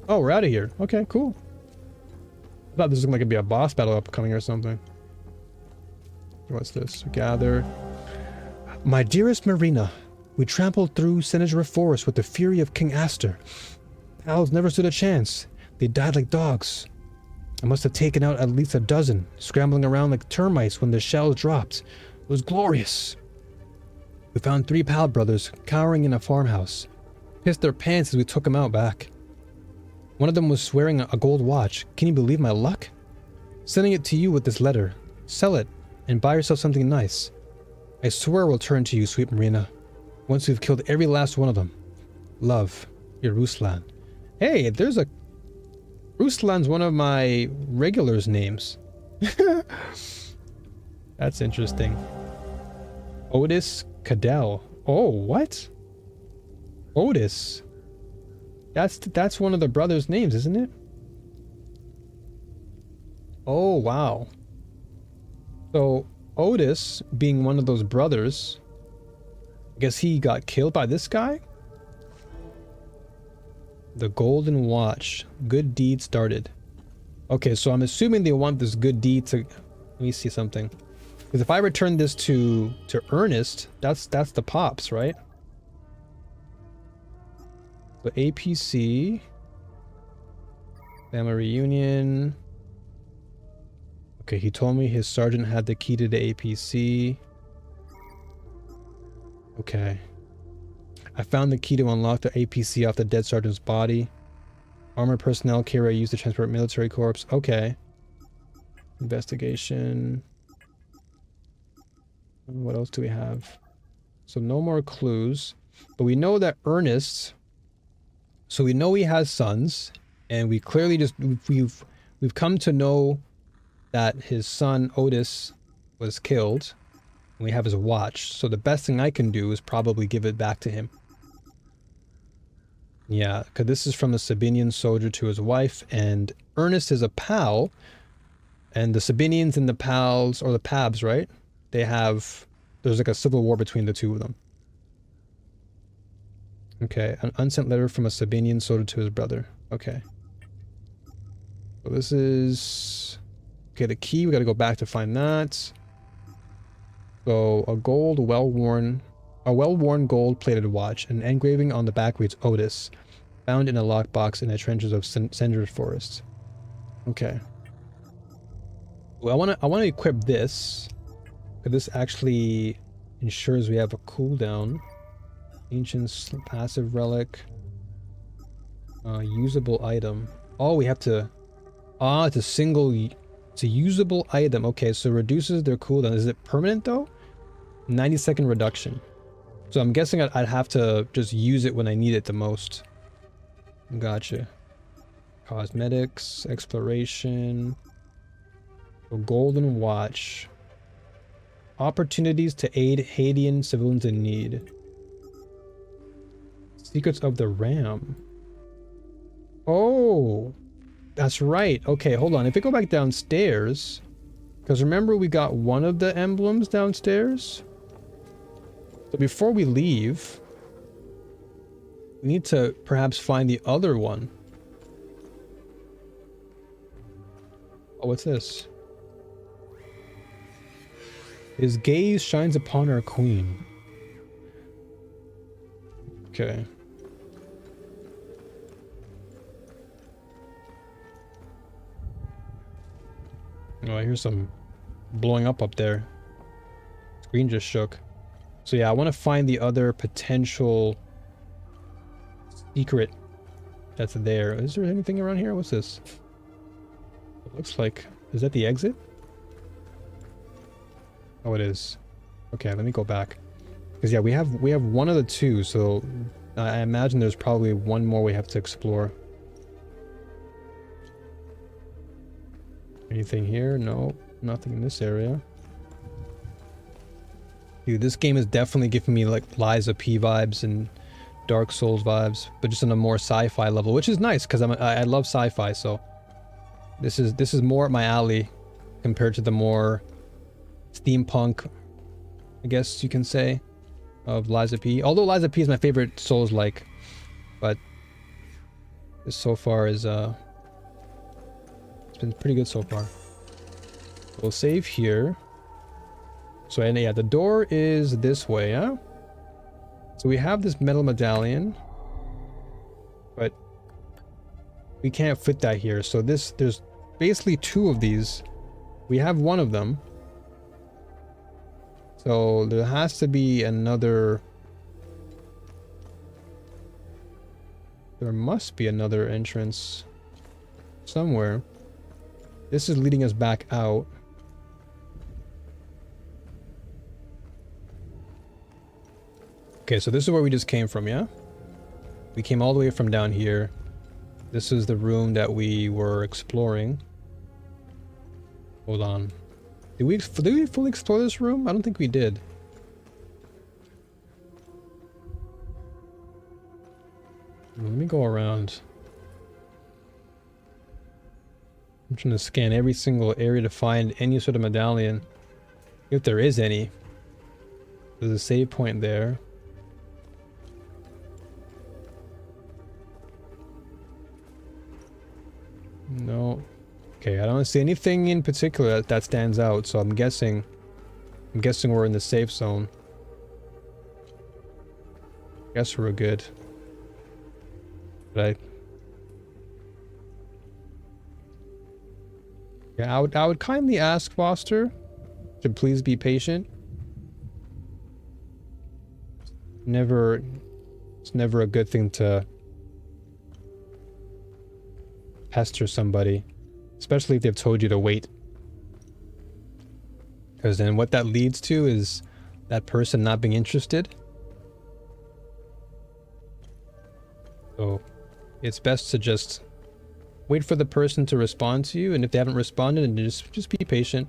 Oh, we're out of here. Okay, cool. I thought this was like it'd be a boss battle upcoming or something. What's this? Gather. My dearest Marina, we trampled through Senator Forest with the fury of King Astor. Pals never stood a chance. They died like dogs. I must have taken out at least a dozen, scrambling around like termites when the shells dropped. It was glorious. We found 3 Pal brothers cowering in a farmhouse. Pissed their pants as we took them out back. One of them was wearing a gold watch. Can you believe my luck? Sending it to you with this letter. Sell it and buy yourself something nice. I swear we'll turn to you, sweet Marina, once we've killed every last one of them. Love, your Ruslan. Hey, there's a... Ruslan's one of my regulars' names. That's interesting. Otis Cadell. Oh, what? Otis. That's one of the brothers' names, isn't it? Oh, wow. So, Otis, being one of those brothers, I guess he got killed by this guy? The Golden Watch. Good deed started. Okay, so I'm assuming they want this good deed to... Let me see something. Because if I return this to Ernest, that's the Pops, right? So APC, family reunion. Okay, he told me his sergeant had the key to the APC. Okay. I found the key to unlock the APC off the dead sergeant's body. Armored personnel carrier used to transport military corpse. Okay. Investigation. What else do we have? So no more clues. But we know that Ernest... So we know he has sons, and we clearly just we've come to know that his son Otis was killed, and we have his watch. So the best thing I can do is probably give it back to him. Yeah, because this is from the Sabinian soldier to his wife, and Ernest is a Pal, and the Sabinians and the Pals, or the Pabs, right? There's like a civil war between the two of them. Okay, an unsent letter from a Sabinian soldier to his brother. Okay. So this is... Okay, the key, we gotta go back to find that. So, a well-worn gold-plated watch. An engraving on the back reads Otis. Found in a lockbox in the trenches of Senator Forest. Okay. Well, I wanna equip this. Because this actually ensures we have a cooldown. Ancient passive relic. Usable item. Oh, we have to... Ah, it's a single... It's a usable item. Okay, so reduces their cooldown. Is it permanent though? 90-second reduction. So I'm guessing I'd have to just use it when I need it the most. Gotcha. Cosmetics, exploration. So golden watch. Opportunities to aid Haitian civilians in need. Secrets of the Ram. Oh, that's right. Okay, hold on. If we go back downstairs, because remember we got one of the emblems downstairs? So before we leave, We need to perhaps find the other one. Oh, what's this? His gaze shines upon our queen. Okay. Oh, I hear some blowing up there. Screen just shook. So yeah, I want to find the other potential secret that's there. Is there anything around here? What's this? It looks like... Is that the exit? Oh, it is. Okay, let me go back. Because yeah, we have one of the two, so I imagine there's probably one more we have to explore. Anything here? No, nothing in this area. Dude, this game is definitely giving me like Liza P vibes and Dark Souls vibes, but just on a more sci-fi level, which is nice because I love sci-fi. So this is more up my alley compared to the more steampunk, I guess you can say, of Liza P. Although Liza P is my favorite Souls-like, but this so far is it's been pretty good so far. We'll save here. So and yeah, the door is this way, huh? So we have this metal medallion, but we can't fit that here. So there's basically two of these. We have one of them. So there has to be another... There must be another entrance somewhere. This is leading us back out. Okay, so this is where we just came from, yeah? We came all the way from down here. This is the room that we were exploring. Hold on. Did we fully explore this room? I don't think we did. Let me go around. I'm trying to scan every single area to find any sort of medallion. If there is any. There's a save point there. No. Okay, I don't see anything in particular that stands out, so I'm guessing we're in the safe zone. Guess we're good. Right. Yeah, I would kindly ask Foster to please be patient. It's never a good thing to pester somebody, especially if they've told you to wait, because then what that leads to is that person not being interested. So it's best to just wait for the person to respond to you, and if they haven't responded, then just be patient.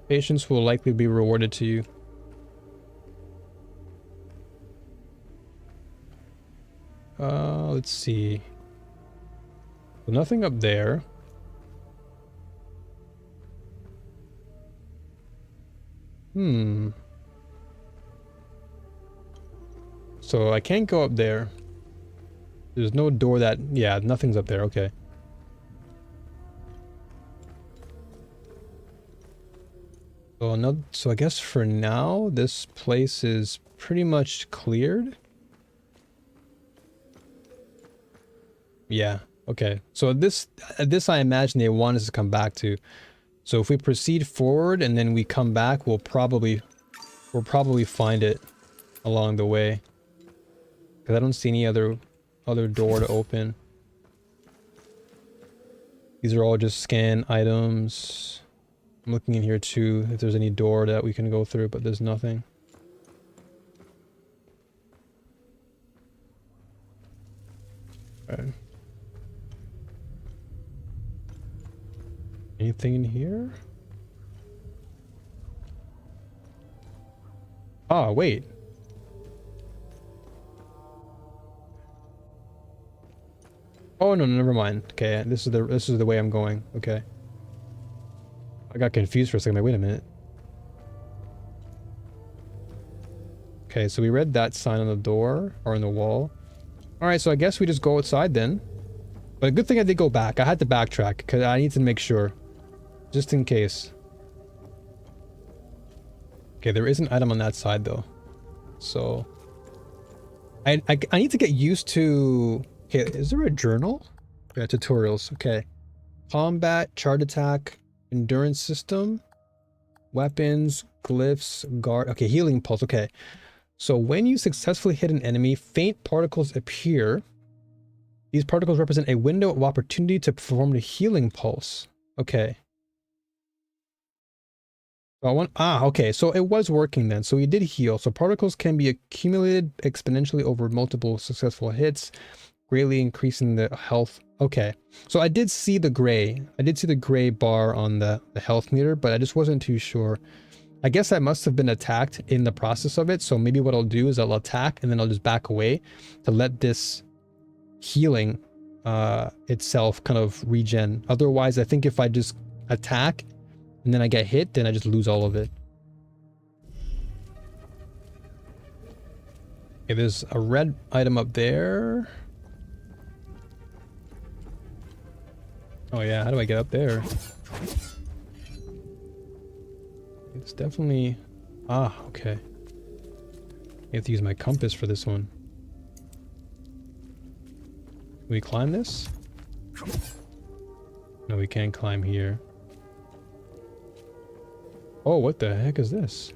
Patience will likely be rewarded to you. Let's see. So nothing up there. So I can't go up there. There's no door that... Yeah, nothing's up there. Okay. So I guess for now, this place is pretty much cleared. Yeah. Okay. So this I imagine they want us to come back to. So if we proceed forward and then we come back, we'll probably find it along the way. Because I don't see any other door to open. These are all just scan items. I'm looking in here too if there's any door that we can go through, but there's nothing. Okay. Anything in here? Ah, wait. Oh no, never mind. Okay, this is the way I'm going. Okay. I got confused for a second. Like, wait a minute. Okay, so we read that sign on the door or on the wall. Alright, so I guess we just go outside then. But a good thing I did go back. I had to backtrack because I need to make sure. Just in case. Okay, there is an item on that side though. So I need to get used to... Okay, is there a journal? Yeah, tutorials. Okay. Combat, chart attack, endurance system, weapons, glyphs, guard. Okay, healing pulse. Okay. So when you successfully hit an enemy, faint particles appear. These particles represent a window of opportunity to perform the healing pulse. Okay. So okay, so it was working then. So we did heal. So particles can be accumulated exponentially over multiple successful hits, greatly increasing the health. Okay, so I did see the gray. I did see the gray bar on the health meter, but I just wasn't too sure. I guess I must have been attacked in the process of it. So maybe what I'll do is I'll attack and then I'll just back away to let this healing itself kind of regen. Otherwise, I think if I just attack and then I get hit, then I just lose all of it. Okay, there's a red item up there. Oh yeah, how do I get up there? It's definitely... Ah, okay. I have to use my compass for this one. Can we climb this? No, we can't climb here. Oh, what the heck is this?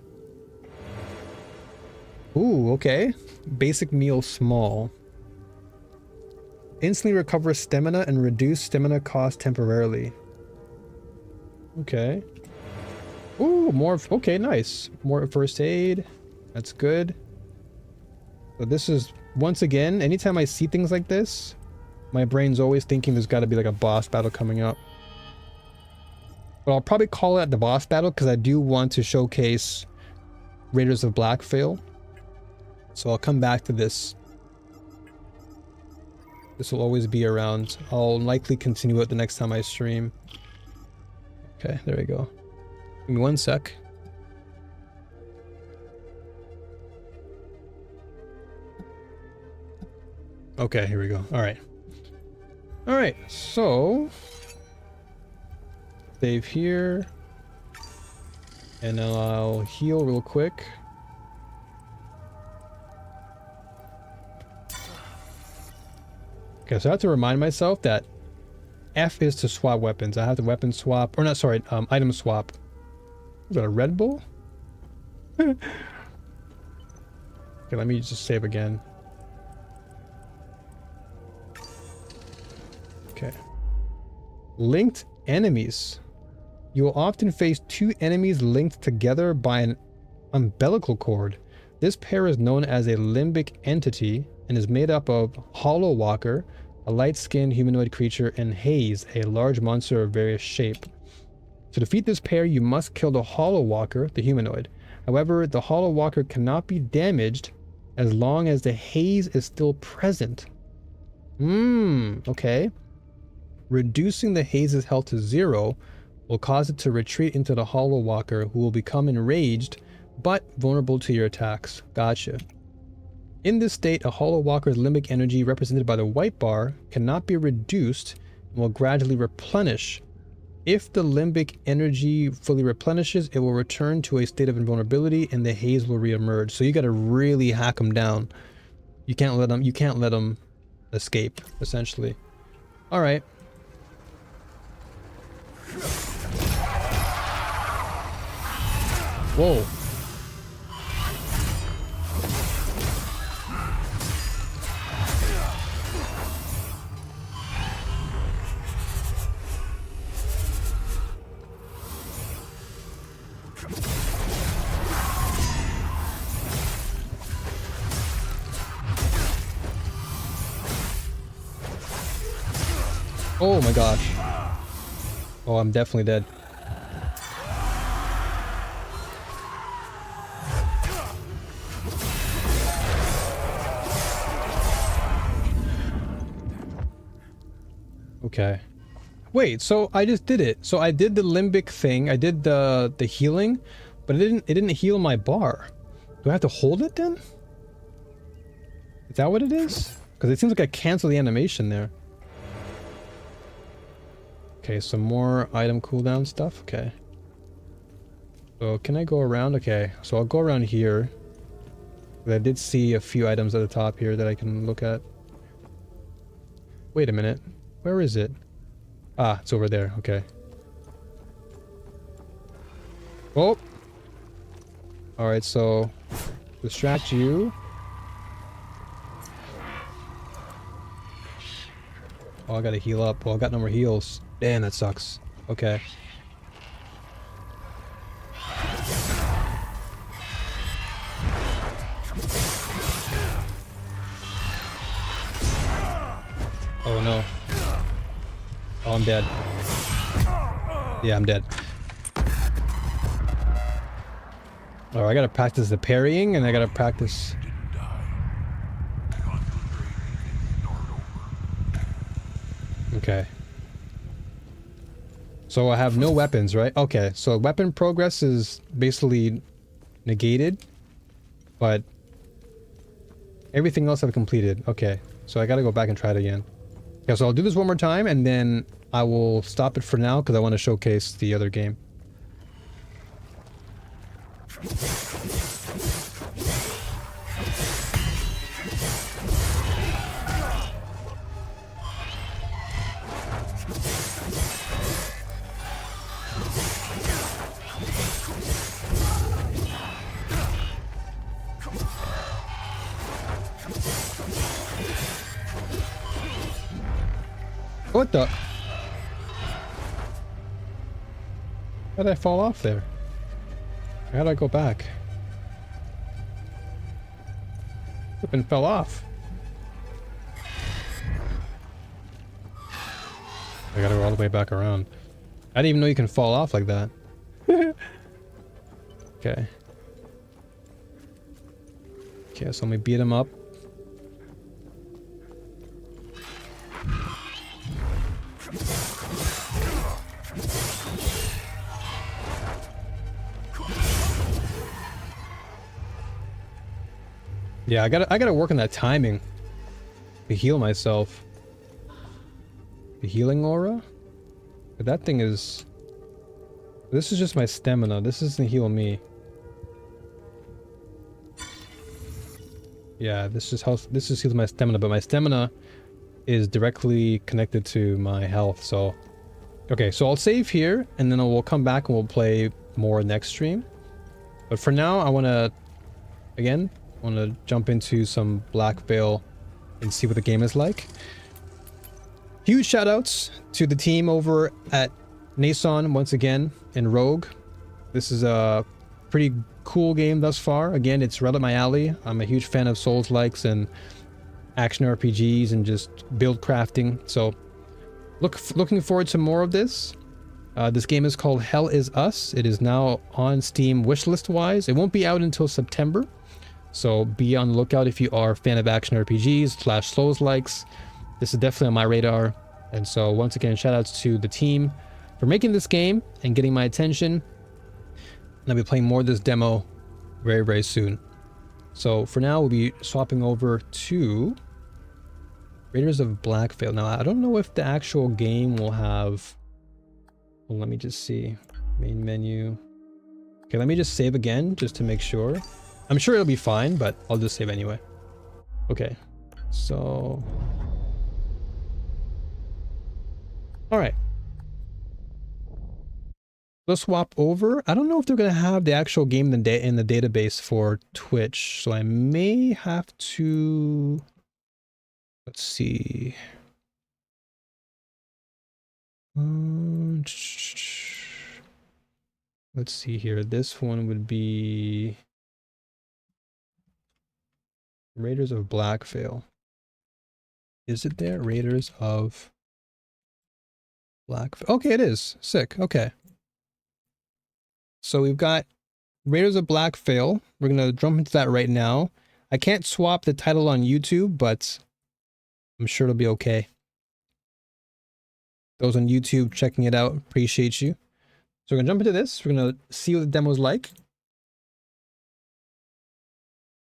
Ooh, okay. Basic meal small. Instantly recover stamina and reduce stamina cost temporarily. Okay. Ooh, more. Okay, nice. More first aid. That's good. So this is, once again, anytime I see things like this, my brain's always thinking there's got to be like a boss battle coming up. But I'll probably call it the boss battle because I do want to showcase Raiders of Blackveil. So I'll come back to this. This will always be around. I'll likely continue it the next time I stream. Okay, there we go. Give me one sec. Okay, here we go. Alright. Alright, so... save here. And then I'll heal real quick. Okay, so I have to remind myself that F is to swap weapons. I have to weapon swap, or not, sorry, item swap. Is that a Red Bull? Okay, let me just save again. Okay. Linked enemies. You will often face two enemies linked together by an umbilical cord. This pair is known as a limbic entity and is made up of Hollow Walker, a light-skinned humanoid creature, and Haze, a large monster of various shape. To defeat this pair, you must kill the Hollow Walker, the humanoid. However, the Hollow Walker cannot be damaged as long as the Haze is still present. Okay. Reducing the Haze's health to 0 will cause it to retreat into the Hollow Walker, who will become enraged, but vulnerable to your attacks. Gotcha. In this state, a Hollow Walker's limbic energy, represented by the white bar, cannot be reduced and will gradually replenish. If the limbic energy fully replenishes, it will return to a state of invulnerability and the haze will reemerge. So you gotta really hack them down. You can't let them escape, essentially. Alright. Whoa. Oh my gosh. Oh, I'm definitely dead. Okay. Wait, so I just did it. So I did the limbic thing. I did the healing, but it didn't heal my bar. Do I have to hold it then? Is that what it is? Because it seems like I canceled the animation there. Okay, some more item cooldown stuff. Okay. So can I go around? Okay, so I'll go around here. I did see a few items at the top here that I can look at. Wait a minute. Where is it? Ah, it's over there. Okay. Oh! Alright, so distract you. Oh, I gotta heal up. Well, I got no more heals. Damn, that sucks. Okay. Oh no. Oh, I'm dead. Yeah, I'm dead. Oh, I gotta practice the parrying, and I gotta practice... Okay. So I have no weapons, right? Okay, so weapon progress is basically negated, but everything else I've completed. Okay, so I gotta go back and try it again. Yeah, so I'll do this one more time, and then I will stop it for now, because I want to showcase the other game. What the? How did I fall off there? How did I go back? Flippin' fell off. I gotta go all the way back around. I didn't even know you can fall off like that. Okay. Okay, so let me beat him up. Yeah, I gotta work on that timing to heal myself. The healing aura? But that thing is... This is just my stamina. This doesn't heal me. Yeah, this just heals my stamina, but my stamina is directly connected to my health, so... Okay, so I'll save here, and then we'll come back and we'll play more next stream. But for now, I want to... Again... I want to jump into some Blackveil and see what the game is like. Huge shoutouts to the team over at Nason once again and Rogue. This is a pretty cool game thus far. Again, it's right up my alley. I'm a huge fan of Souls-likes and action RPGs and just build crafting. So looking forward to more of this. This game is called Hell Is Us. It is now on Steam wishlist wise. It won't be out until September. So be on the lookout if you are a fan of action RPGs / Souls-likes. This is definitely on my radar. And so once again, shout outs to the team for making this game and getting my attention. And I'll be playing more of this demo very, very soon. So for now, we'll be swapping over to Raiders of Blackveil. Now, I don't know if the actual game will have... Well, let me just see. Main menu. Okay, let me just save again just to make sure. I'm sure it'll be fine, but I'll just save anyway. Okay, so... Alright. Let's swap over. I don't know if they're going to have the actual game in the database for Twitch, so I may have to... Let's see. Let's see here. This one would be... Raiders of Blackveil. Is it there? Raiders of Blackveil. Okay, it is. Sick. Okay. So we've got Raiders of Blackveil. We're going to jump into that right now. I can't swap the title on YouTube, but I'm sure it'll be okay. Those on YouTube checking it out, appreciate you. So we're going to jump into this. We're going to see what the demo's like.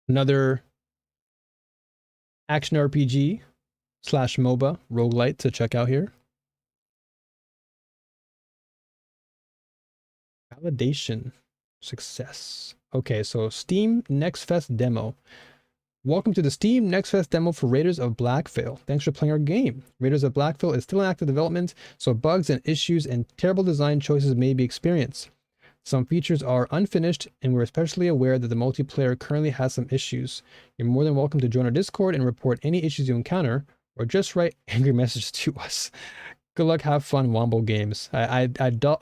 Another action RPG / MOBA roguelite to check out here. Validation. Success. Okay, so Steam Next Fest demo. Welcome to the Steam Next Fest demo for Raiders of Blackveil. Thanks for playing our game. Raiders of Blackveil is still in active development, so bugs and issues and terrible design choices may be experienced. Some features are unfinished, and we're especially aware that the multiplayer currently has some issues. You're more than welcome to join our Discord and report any issues you encounter, or just write angry messages to us. Good luck, have fun, Wombo Games. I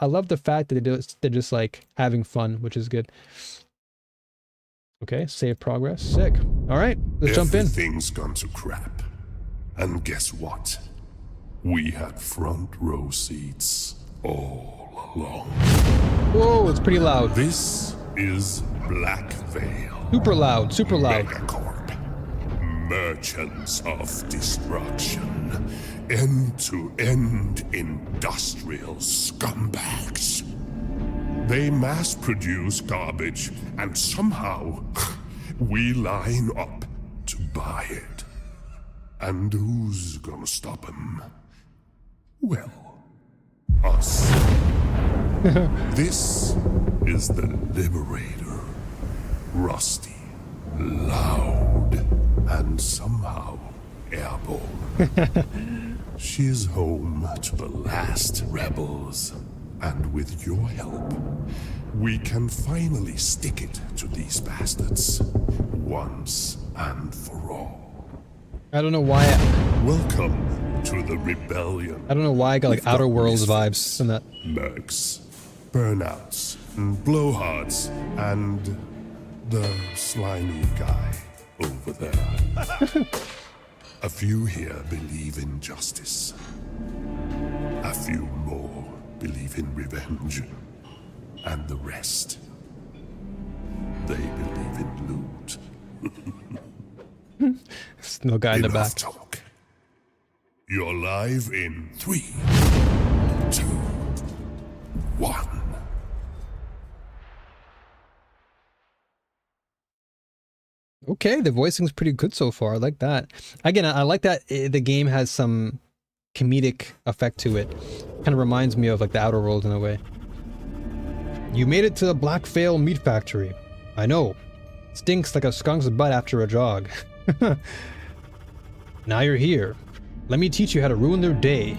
love the fact that they're just like having fun, which is good. Okay, save progress. Sick. All right, let's jump in. Everything's gone to crap. And guess what? We had front row seats all along. Whoa, it's pretty loud. This is Blackveil. Super loud, super loud. Megacorp. Merchants of destruction. End-to-end industrial scumbags. They mass-produce garbage, and somehow we line up to buy it. And who's gonna stop them? Well, us. This is the Liberator. Rusty, loud, and somehow airborne. She's home to the last rebels. And with your help, we can finally stick it to these bastards once and for all. I don't know why. Welcome to the rebellion. I don't know why I got like Outer Worlds vibes from that. Mercs, burnouts, and blowhards, and the slimy guy over there. A few here believe in justice. A few more believe in revenge, and the rest, they believe in loot. There's no guy in the back. Enough talk. You're live in 3, 2, 1. Okay, the voicing's pretty good so far. I like that. Again, I like that the game has some comedic effect to it. Kind of reminds me of like the Outer Worlds in a way. You made it to the Blackveil meat factory. I know. Stinks like a skunk's butt after a jog. Now you're here. Let me teach you how to ruin their day.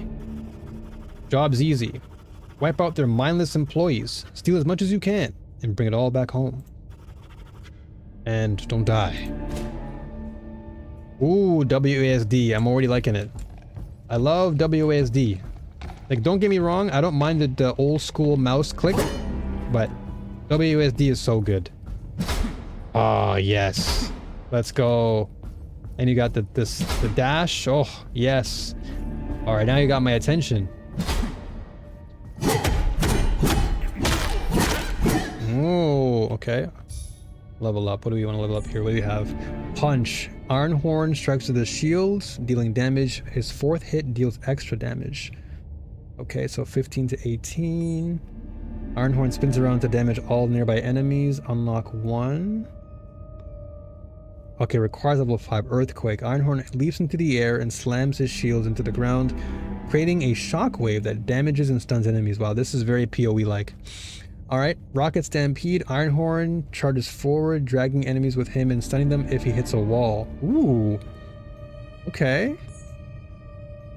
Job's easy. Wipe out their mindless employees. Steal as much as you can and bring it all back home. And don't die. Ooh, WASD. I'm already liking it. I love WASD. Like, don't get me wrong, I don't mind the old school mouse click, but WASD is so good. Oh, yes. Let's go. And you got the dash. Oh, yes. All right, now you got my attention. Oh, okay. Level up. What do we want to level up here? What do we have? Punch. Ironhorn strikes with his shield, dealing damage. His 4th hit deals extra damage. Okay, so 15 to 18. Ironhorn spins around to damage all nearby enemies. Unlock 1. Okay, requires level 5. Earthquake. Ironhorn leaps into the air and slams his shields into the ground, creating a shockwave that damages and stuns enemies. Wow, this is very PoE-like. Alright, Rocket Stampede. Ironhorn charges forward, dragging enemies with him and stunning them if he hits a wall. Ooh. Okay.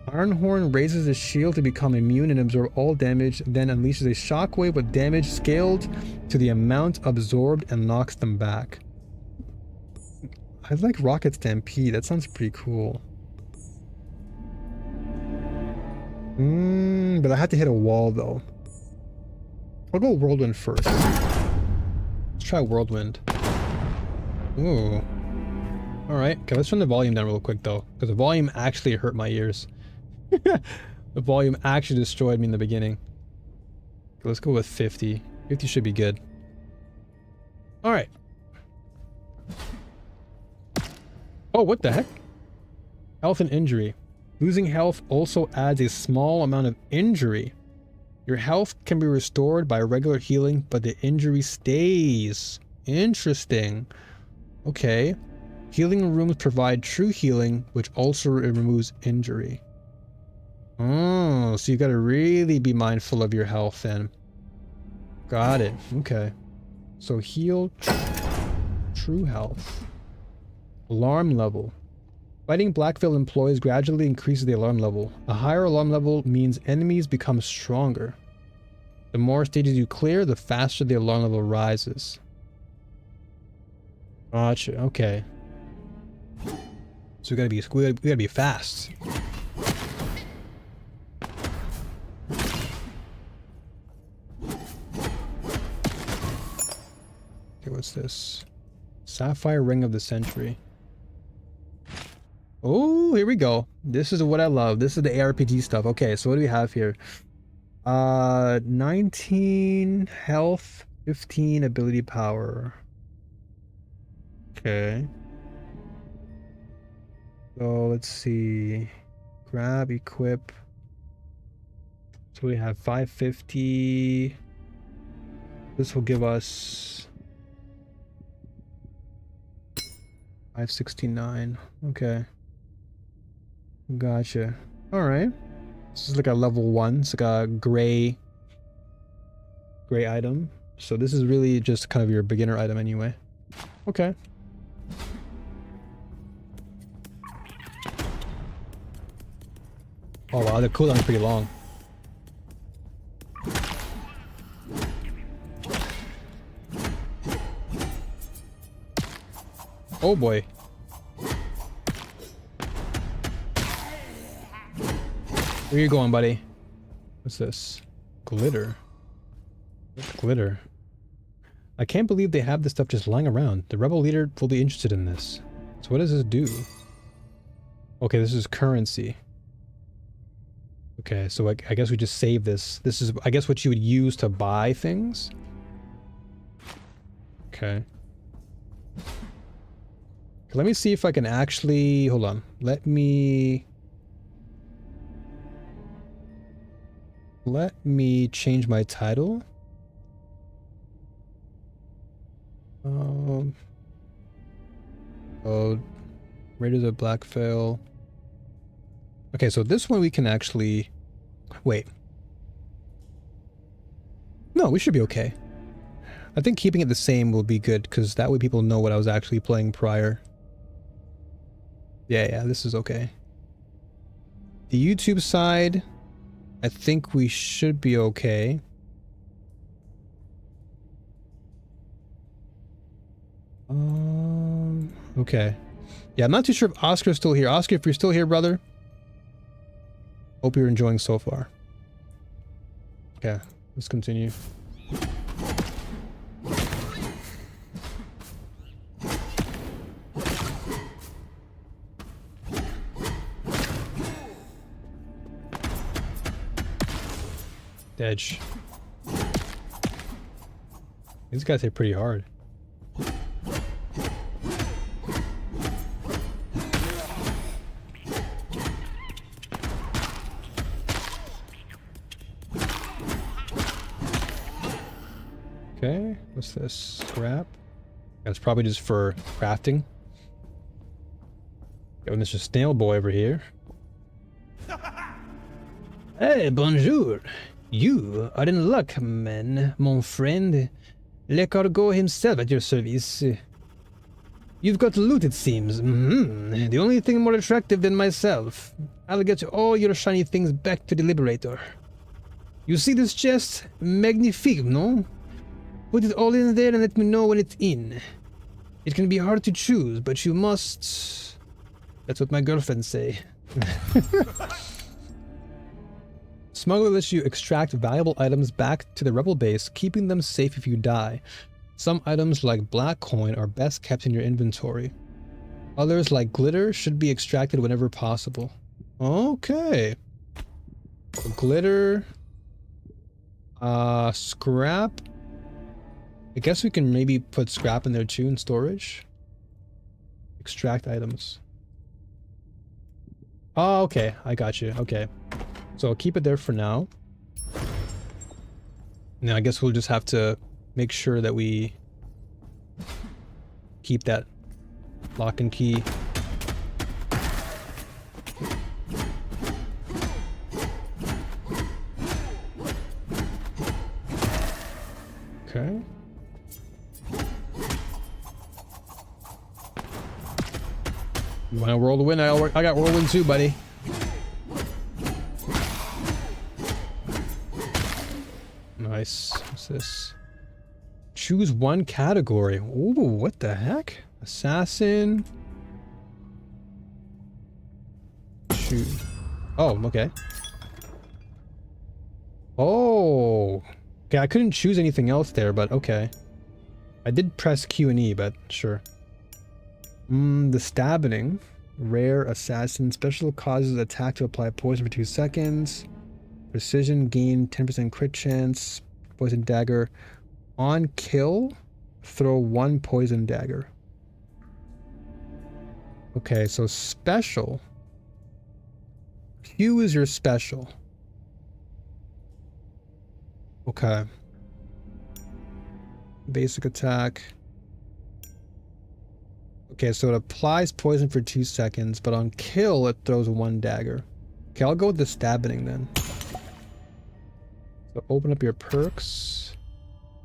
Ironhorn raises his shield to become immune and absorb all damage, then unleashes a shockwave with damage scaled to the amount absorbed and knocks them back. I like Rocket Stampede. That sounds pretty cool. But I had to hit a wall though. I'll go Whirlwind first. Let's try Whirlwind. Ooh. Alright, okay, let's turn the volume down real quick though, because the volume actually hurt my ears. The volume actually destroyed me in the beginning. Okay, let's go with 50. 50 should be good. Alright. Oh, what the heck? Health and injury. Losing health also adds a small amount of injury. Your health can be restored by regular healing, but the injury stays. Interesting. Okay. Healing rooms provide true healing, which also removes injury. Oh, so you gotta really be mindful of your health then. Got it. Okay. So heal true health. Alarm level. Fighting Blackveil employees gradually increases the alarm level. A higher alarm level means enemies become stronger. The more stages you clear, the faster the alarm level rises. Gotcha. Okay. So we gotta be fast. Okay, what's this? Sapphire Ring of the Century. Oh, here we go. This is what I love. This is the ARPG stuff. Okay, so what do we have here? 19 health, 15 ability power. Okay. So let's see. Grab, equip. So we have 550. This will give us 569. Okay. Gotcha. Alright. This is like a level 1. It's like a gray item. So this is really just kind of your beginner item anyway. Okay. Oh wow, the cooldown is pretty long. Oh boy. Where you going, buddy? What's this? Glitter. What's glitter? I can't believe they have this stuff just lying around. The rebel leader will be interested in this. So what does this do? Okay, this is currency. Okay, so I guess we just save this. This is, I guess, what you would use to buy things. Okay. Let me see if I can actually... Hold on. Let me change my title. Oh, Raiders of Blackveil. Okay, so this one we can actually... Wait. No, we should be okay. I think keeping it the same will be good, because that way people know what I was actually playing prior. Yeah, this is okay. The YouTube side, I think we should be okay. Okay. Yeah, I'm not too sure if Oscar's still here. Oscar, if you're still here, brother. Hope you're enjoying so far. Okay, let's continue. Edge. These guys hit pretty hard. Okay, what's this? Scrap? That's probably just for crafting. Got Mr. Snail Boy over here. Hey, bonjour. You are in luck, man, mon friend. Le Cargo himself at your service. You've got loot, it seems. The only thing more attractive than myself. I'll get all your shiny things back to the Liberator. You see this chest? Magnifique, no? Put it all in there and let me know when it's in. It can be hard to choose, but you must... That's what my girlfriends say. Smuggler lets you extract valuable items back to the rebel base, keeping them safe if you die. Some items like black coin are best kept in your inventory. Others like glitter should be extracted whenever possible. Okay. So glitter. Scrap. I guess we can maybe put scrap in there too in storage. Extract items. Oh, okay. I got you. Okay. So I'll keep it there for now. Now I guess we'll just have to make sure that we keep that Lock and key. Okay. You want to roll the wind? I got whirlwind too, buddy. Nice. What's this? Choose one category. Ooh, what the heck? Assassin. Shoot. Oh, okay. Oh. Okay, I couldn't choose anything else there, but okay. I did press Q and E, but sure. The stabbing. Rare assassin. Special causes attack to apply poison for 2 seconds. Precision gain 10% crit chance. Poison dagger. On kill, throw 1 poison dagger. Okay, so special. Q is your special. Okay. Basic attack. Okay, so it applies poison for 2 seconds, but on kill, it throws 1 dagger. Okay, I'll go with the stabbing then. So open up your perks.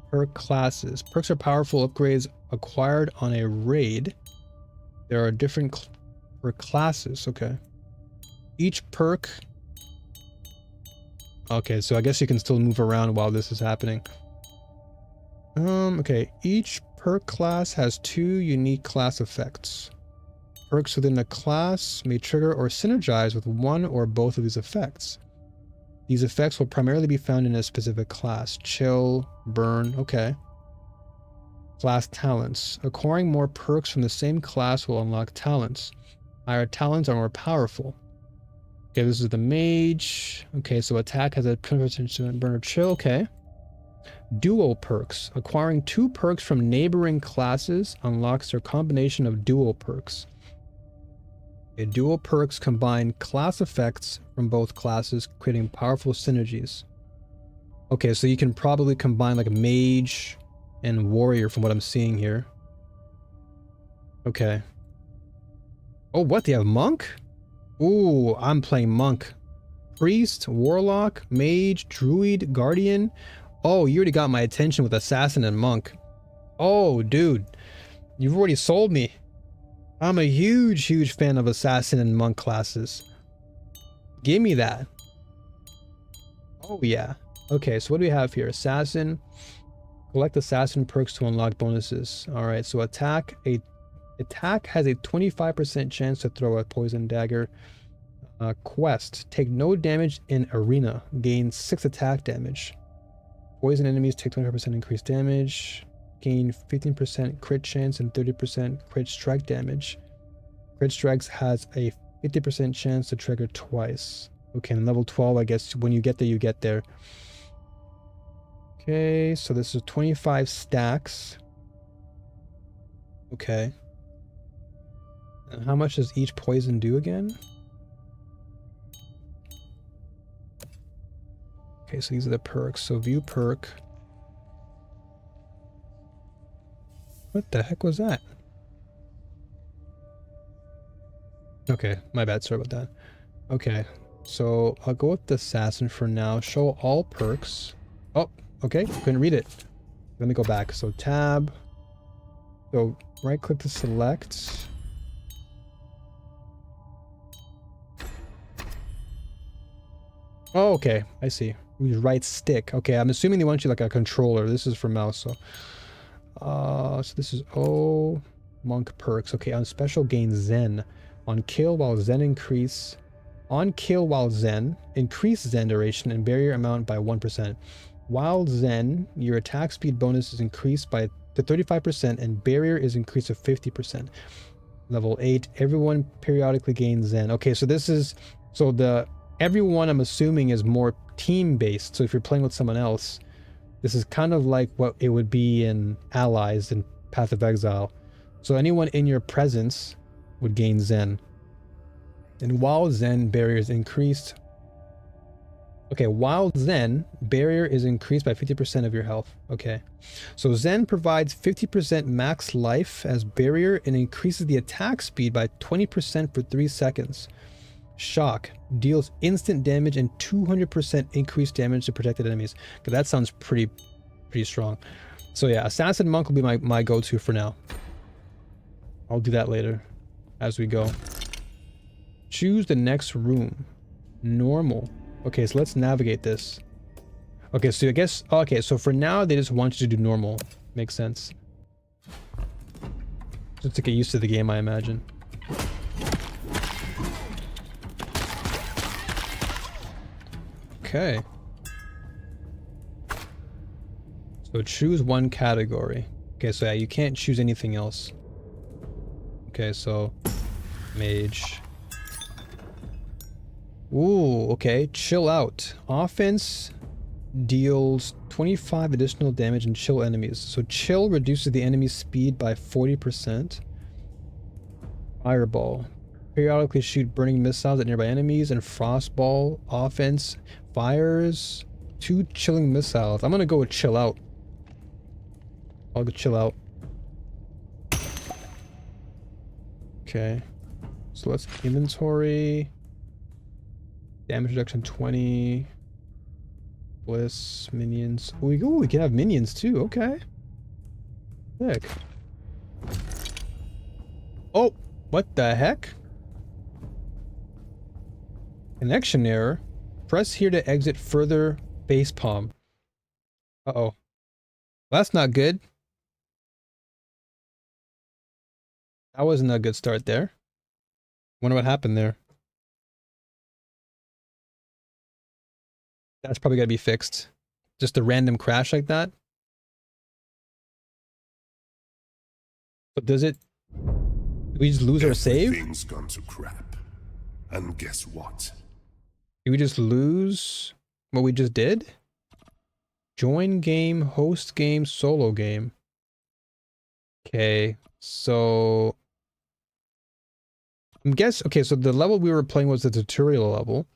Perk classes. Perks are powerful upgrades acquired on a raid. There are different perk classes. Okay. Each perk. Okay, so I guess you can still move around while this is happening. Okay. Each perk class has 2 unique class effects. Perks within a class may trigger or synergize with one or both of these effects. These effects will primarily be found in a specific class. Chill, burn, okay. Class talents. Acquiring more perks from the same class will unlock talents. Higher talents are more powerful. Okay, this is the mage. Okay, so attack has a 20% burn or chill, okay. Duo perks. Acquiring 2 perks from neighboring classes unlocks their combination of dual perks. Dual perks combine class effects from both classes, creating powerful synergies. Okay, so you can probably combine like mage and warrior from what I'm seeing here. Okay. Oh, what? They have monk? Ooh, I'm playing monk. Priest, warlock, mage, druid, guardian. Oh, you already got my attention with assassin and monk. Oh, dude. You've already sold me. I'm a huge fan of assassin and monk classes. Give me that. Oh yeah. Okay, so what do we have here? Assassin. Collect assassin perks to unlock bonuses. Alright, so attack has a 25% chance to throw a poison dagger. Quest. Take no damage in arena. Gain 6 attack damage. Poison enemies take 25% increased damage. Gain 15% crit chance and 30% crit strike damage. Crit strikes has a 50% chance to trigger twice. Okay, and level 12, I guess when you get there, you get there. Okay, so this is 25 stacks. Okay. And how much does each poison do again? Okay, so these are the perks. So view perk. What the heck was that? Okay, my bad. Sorry about that. Okay, so I'll go with the assassin for now. Show all perks. Oh, okay. Couldn't read it. Let me go back. So tab. So right click to select. Oh, okay. I see. Use right stick. Okay, I'm assuming they want you like a controller. This is for mouse, so. So this is monk perks. Okay, on special gain Zen. On kill while Zen increase. On kill while Zen, increase Zen duration and barrier amount by 1%. While Zen, your attack speed bonus is increased to 35% and barrier is increased to 50%. Level 8, everyone periodically gains Zen. Okay, so this is, everyone I'm assuming is more team based. So if you're playing with someone else, this is kind of like what it would be in Allies in Path of Exile. So anyone in your presence would gain Zen. And while Zen barrier is increased, Okay, while Zen, barrier is increased by 50% of your health. Okay. So Zen provides 50% max life as barrier and increases the attack speed by 20% for 3 seconds. Shock deals instant damage and 200% increased damage to protected enemies. Okay, that sounds pretty strong. So yeah, Assassin Monk will be my go-to for now. I'll do that later as we go. Choose the next room. Normal. Okay, so let's navigate this. Okay, so I guess... Okay, so for now, they just want you to do normal. Makes sense. Just to get used to the game, I imagine. Okay. So choose one category. Okay, so yeah, you can't choose anything else. Okay, so... Mage... Ooh, okay. Chill out. Offense deals 25 additional damage and chill enemies. So chill reduces the enemy's speed by 40%. Fireball. Periodically shoot burning missiles at nearby enemies. And frostball. Offense fires 2 chilling missiles. I'm gonna go with chill out. I'll go chill out. Okay. So let's inventory. Damage reduction 20. Bliss, minions. Oh, we can have minions too. Okay. Sick. Oh, what the heck? Connection error. Press here to exit further facepalm. Uh-oh. That's not good. That wasn't a good start there. Wonder what happened there. That's probably gotta be fixed. Just a random crash like that. But does it... Did we just lose our save? Everything's gone to crap. And guess what? Did we just lose what we just did? Join game, host game, solo game. Okay, so... I'm guess... Okay, so the level we were playing was the tutorial level.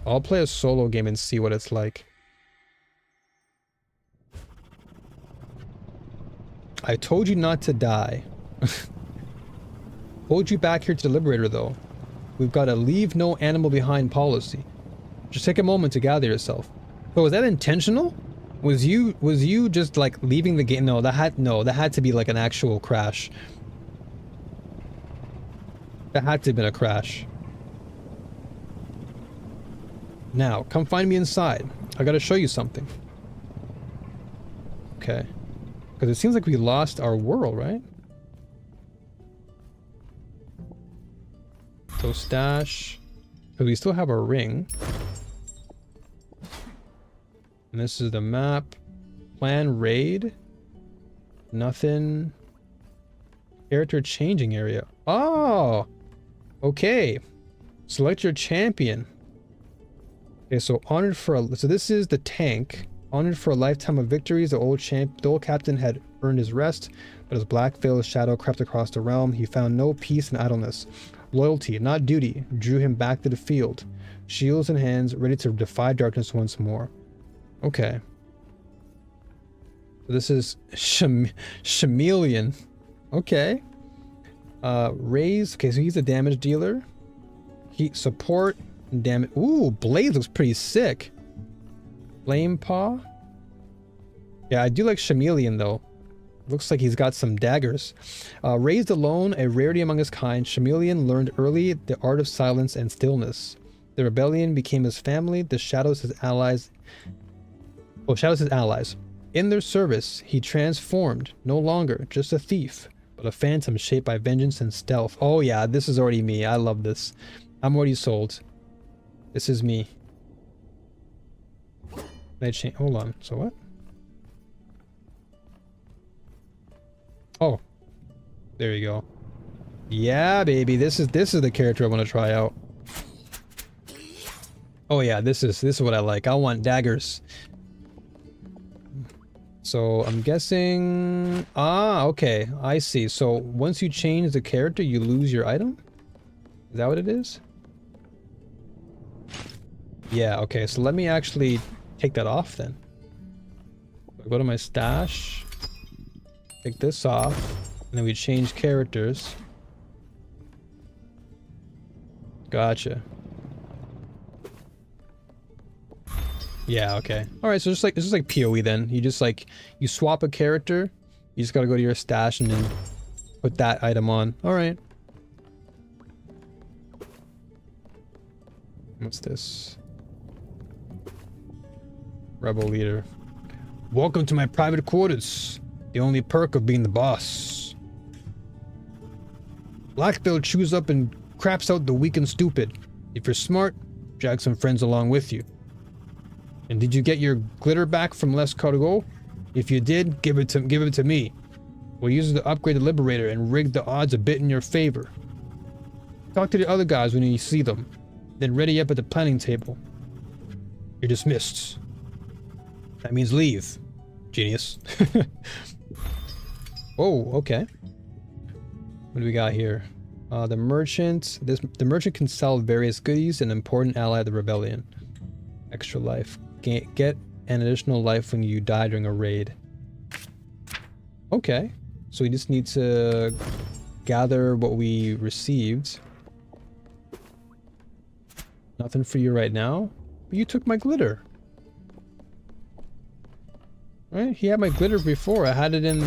I'll play a solo game and see what it's like. I told you not to die. Hold you back here to the Liberator, though. We've got a leave no animal behind policy. Just take a moment to gather yourself. So was that intentional? Was you just like leaving the game? No, that had to be like an actual crash. That had to have been a crash. Now, come find me inside. I gotta show you something. Okay. Because it seems like we lost our world, right? So stash. Because we still have our ring. And this is the map. Plan raid. Nothing. Character changing area. Oh! Okay. Select your champion. Okay, so honored for a... So this is the tank. Honored for a lifetime of victories, the old captain had earned his rest, but as Blackveil's shadow crept across the realm, he found no peace in idleness. Loyalty, not duty, drew him back to the field. Shields in hands, ready to defy darkness once more. Okay. So this is Chameleon. Okay. Raise. Okay, so he's a damage dealer. Heat support. Damn it. Ooh, Blade looks pretty sick. Flame Paw. Yeah, I do like Chameleon though. Looks like he's got some daggers. Raised alone, a rarity among his kind, Chameleon learned early the art of silence and stillness. The rebellion became his family, the shadows his allies. Oh, shadows his allies. In their service, he transformed, no longer just a thief, but a phantom shaped by vengeance and stealth. Oh yeah, this is already me. I love this. I'm already sold. This is me. Can I change? Hold on. So what? Oh, there you go. Yeah, baby. This is the character I want to try out. Oh yeah, this is what I like. I want daggers. So I'm guessing. Ah, okay. I see. So once you change the character, you lose your item. Is that what it is? Yeah, okay, so let me actually take that off then. Go to my stash, take this off, and then we change characters. Gotcha. Yeah, okay. Alright, so it's just like PoE then. You just like, you swap a character, you just gotta go to your stash and then put that item on. Alright. What's this? Rebel leader. Welcome to my private quarters. The only perk of being the boss. Blackveil chews up and craps out the weak and stupid. If you're smart, drag some friends along with you. And did you get your glitter back from Les Cargo? If you did, give it to me. We'll use it to upgrade the Liberator and rig the odds a bit in your favor. Talk to the other guys when you see them. Then ready up at the planning table. You're dismissed. That means leave. Genius. Oh, okay. What do we got here? The merchant. The merchant can sell various goodies, an important ally of the rebellion. Extra life. Get an additional life when you die during a raid. Okay. So we just need to gather what we received. Nothing for you right now. But you took my glitter. Right? He had my glitter before. I had it in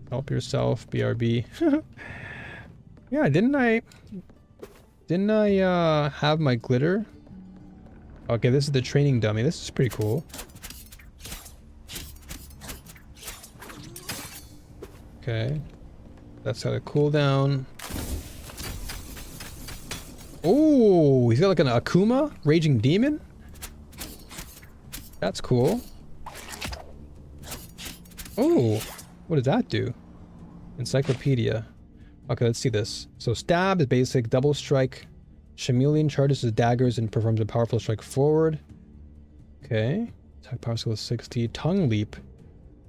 help yourself, BRB. Yeah, didn't I have my glitter? Okay, this is the training dummy. This is pretty cool. Okay. That's got a cooldown. Oh, he's got like an Akuma? Raging Demon? That's cool. Oh, what does that do? Encyclopedia. Okay, let's see this. So stab is basic, double strike. Chameleon charges his daggers and performs a powerful strike forward. Okay. Attack power skill is 60. Tongue leap.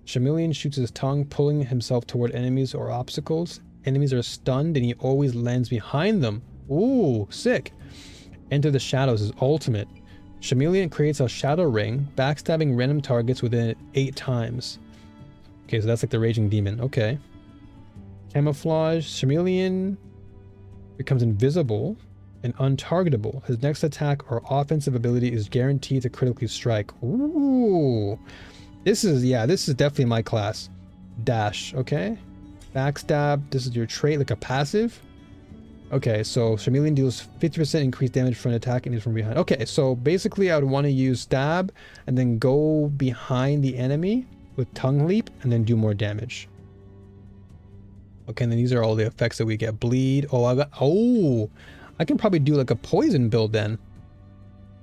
Chameleon shoots his tongue, pulling himself toward enemies or obstacles. Enemies are stunned and he always lands behind them. Ooh, sick. Enter the shadows is ultimate. Chameleon creates a shadow ring, backstabbing random targets within it 8 times. Okay, so that's like the Raging Demon. Okay. Camouflage. Chameleon becomes invisible and untargetable. His next attack or offensive ability is guaranteed to critically strike. Ooh. This is definitely my class. Dash, okay. Backstab. This is your trait, like a passive. Okay, so Chameleon deals 50% increased damage for an attack and is from behind. Okay, so basically I would want to use stab and then go behind the enemy with tongue leap and then do more damage. Okay, and then these are all the effects that we get. Bleed. I can probably do like a poison build then.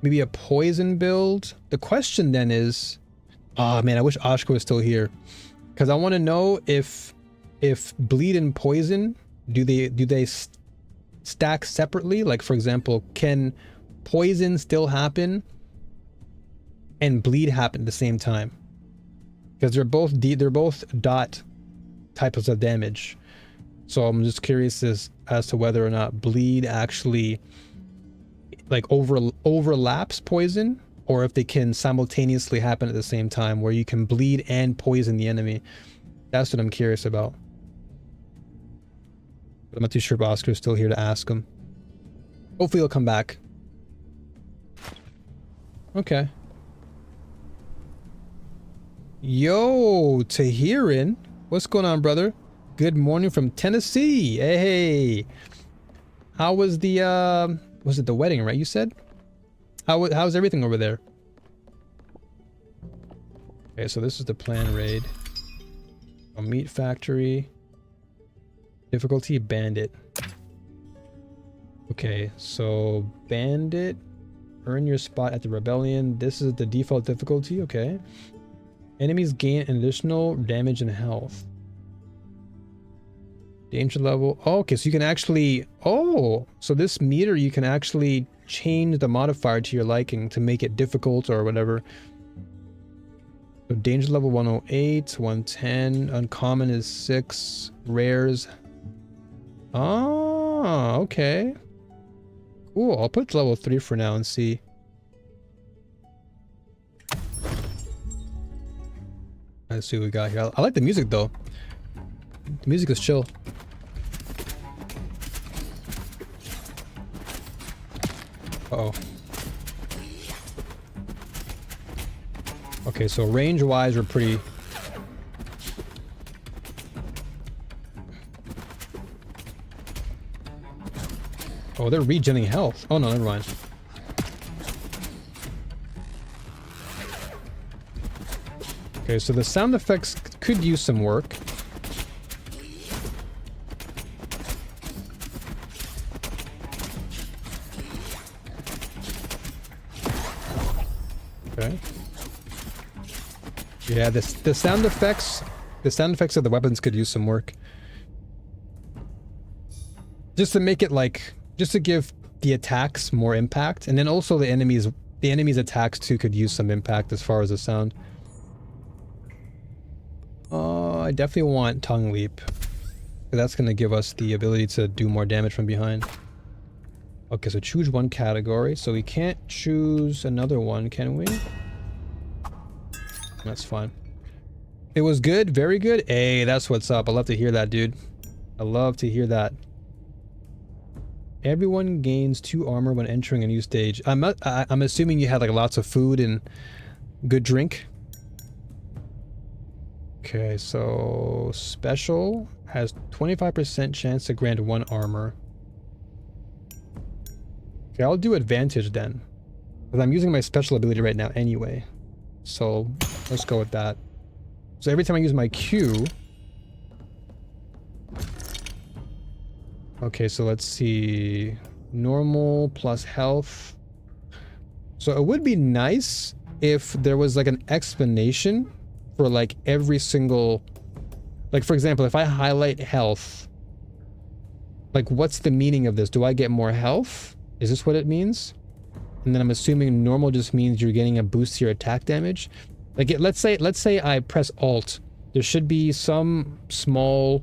Maybe a poison build. The question then is, oh man, I wish Ashka was still here. Because I want to know if bleed and poison, do they stack separately? Like for example, can poison still happen and bleed happen at the same time? Because they're both dot types of damage. So I'm just curious as to whether or not bleed actually like overlaps poison, or if they can simultaneously happen at the same time where you can bleed and poison the enemy. That's what I'm curious about. But I'm not too sure if Oscar's still here to ask him. Hopefully he'll come back. Okay. Yo, Tahirin. What's going on, brother? Good morning from Tennessee. Hey. How was the was it the wedding, right? You said? How's everything over there? Okay, so this is the plan raid. A meat factory. Difficulty bandit. Okay, so bandit. Earn your spot at the rebellion. This is the default difficulty. Okay. Enemies gain an additional damage and health. Danger level. Oh, okay, so you can actually... Oh, so this meter, you can actually change the modifier to your liking to make it difficult or whatever. So danger level 108, 110. Uncommon is 6. Rares. Oh, okay. Ooh, I'll put level 3 for now and see. Let's see what we got here. I like the music though. The music is chill. Uh-oh. Okay, so range-wise, we're pretty... Oh, they're regenerating health. Oh no, never mind. Okay, so the sound effects could use some work. Okay. Yeah, the sound effects of the weapons could use some work. Just to make it like, just to give the attacks more impact, and then also the enemies' attacks too could use some impact as far as the sound. I definitely want Tongue Leap. That's going to give us the ability to do more damage from behind. Okay, so choose one category. So we can't choose another one, can we? That's fine. It was good, very good. Hey, that's what's up. I love to hear that, dude. I love to hear that. Everyone gains 2 armor when entering a new stage. I'm assuming you had like lots of food and good drink. Okay, so special has 25% chance to grant 1 armor. Okay, I'll do advantage then, because I'm using my special ability right now anyway. So let's go with that. So every time I use my Q... Okay, so let's see. Normal plus health. So it would be nice if there was like an explanation for like every single... Like for example, if I highlight health, like what's the meaning of this? Do I get more health? Is this what it means? And then I'm assuming normal just means you're getting a boost to your attack damage. Like let's say I press Alt. There should be some small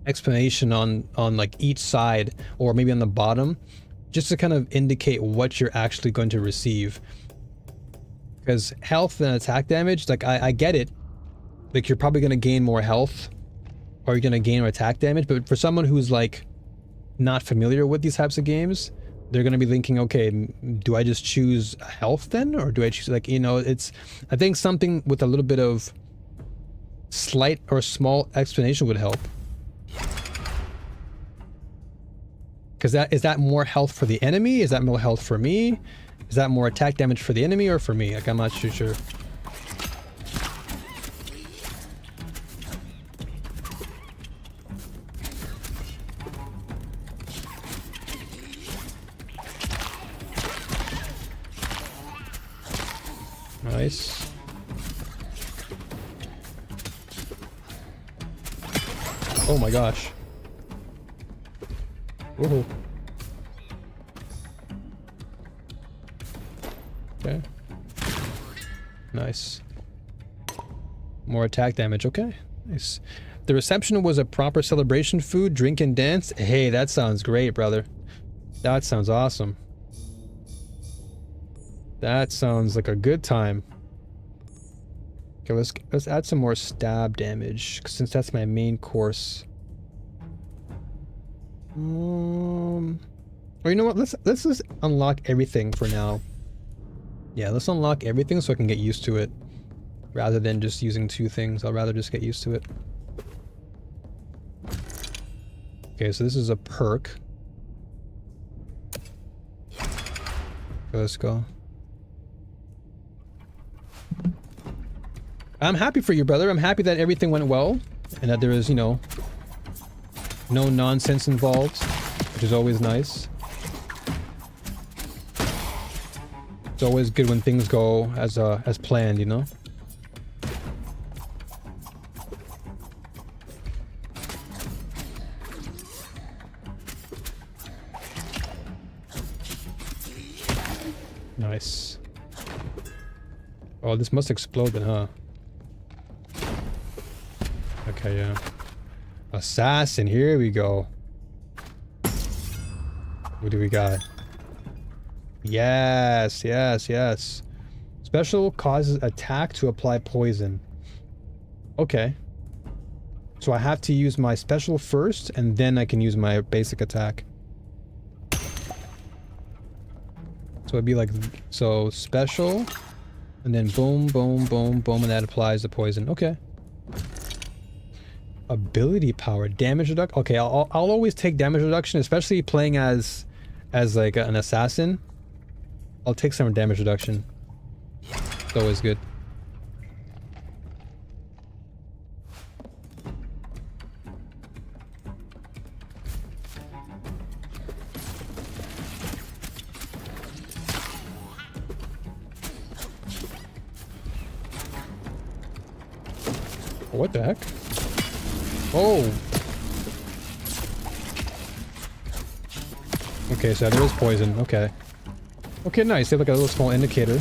explanation on like each side, or maybe on the bottom, just to kind of indicate what you're actually going to receive. Because health and attack damage, like I get it. Like you're probably going to gain more health, or you're going to gain more attack damage, but for someone who's like not familiar with these types of games, they're going to be thinking, okay, do I just choose health then? Or do I choose, like, you know, it's, I think something with a little bit of slight or small explanation would help. Because is that more health for the enemy? Is that more health for me? Is that more attack damage for the enemy or for me? Like, I'm not too sure. Nice. Oh my gosh. Woohoo. Okay. Nice. More attack damage. Okay. Nice. The reception was a proper celebration, food, drink, and dance. Hey, that sounds great, brother. That sounds awesome. That sounds like a good time. Okay, let's add some more stab damage, since that's my main course. Or you know what? Let's just unlock everything for now. Yeah, let's unlock everything so I can get used to it, rather than just using 2 things. I'll rather just get used to it. Okay, so this is a perk. Okay, let's go. I'm happy for you, brother. I'm happy that everything went well, and that there is, you know, no nonsense involved, which is always nice. It's always good when things go as planned, you know? Nice. Oh, this must explode then, huh? Okay, yeah. Assassin, here we go. What do we got? Yes, yes, yes. Special causes attack to apply poison. Okay. So I have to use my special first, and then I can use my basic attack. So it'd be like, so special, and then boom, boom, boom, boom, and that applies the poison. Okay. Ability power, damage reduction. Okay, I'll always take damage reduction, especially playing as like an assassin. I'll take some damage reduction. It's always good. What the heck? Oh! Okay, so there is poison. Okay. Okay, nice. They have like a little small indicator.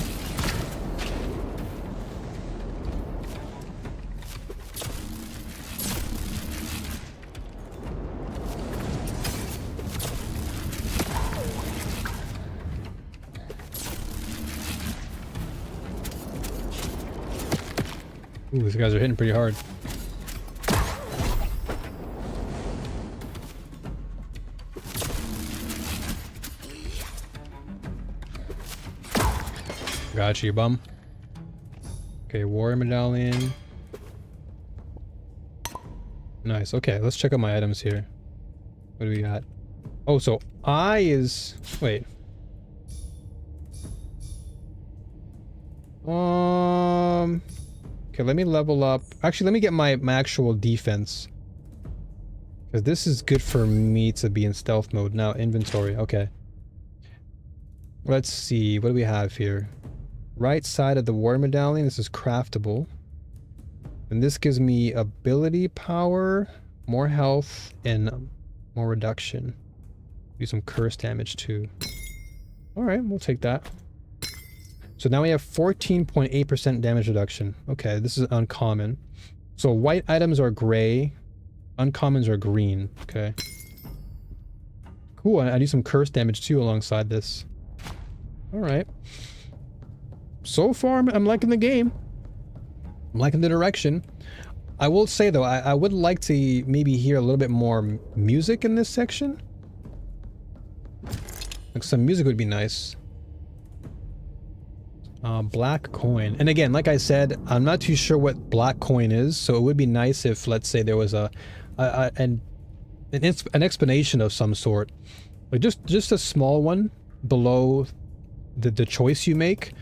Ooh, these guys are hitting pretty hard. Got you, bum. Okay, warrior medallion. Nice. Okay, let's check out my items here. What do we got? Oh, so I is... Wait. Okay, let me level up. Actually, let me get my actual defense. Because this is good for me to be in stealth mode. Now, inventory. Okay. Let's see. What do we have here? Right side of the war medallion. This is craftable. And this gives me ability power, more health, and more reduction. Do some curse damage too. Alright, we'll take that. So now we have 14.8% damage reduction. Okay, this is uncommon. So white items are gray. Uncommons are green. Okay. Cool, I do some curse damage too alongside this. Alright. So far, I'm liking the game. I'm liking the direction. I will say though, I would like to maybe hear a little bit more music in this section. Like some music would be nice. Black coin. And again, like I said, I'm not too sure what black coin is, so it would be nice if, let's say, there was an explanation of some sort. Like just a small one below the choice you make.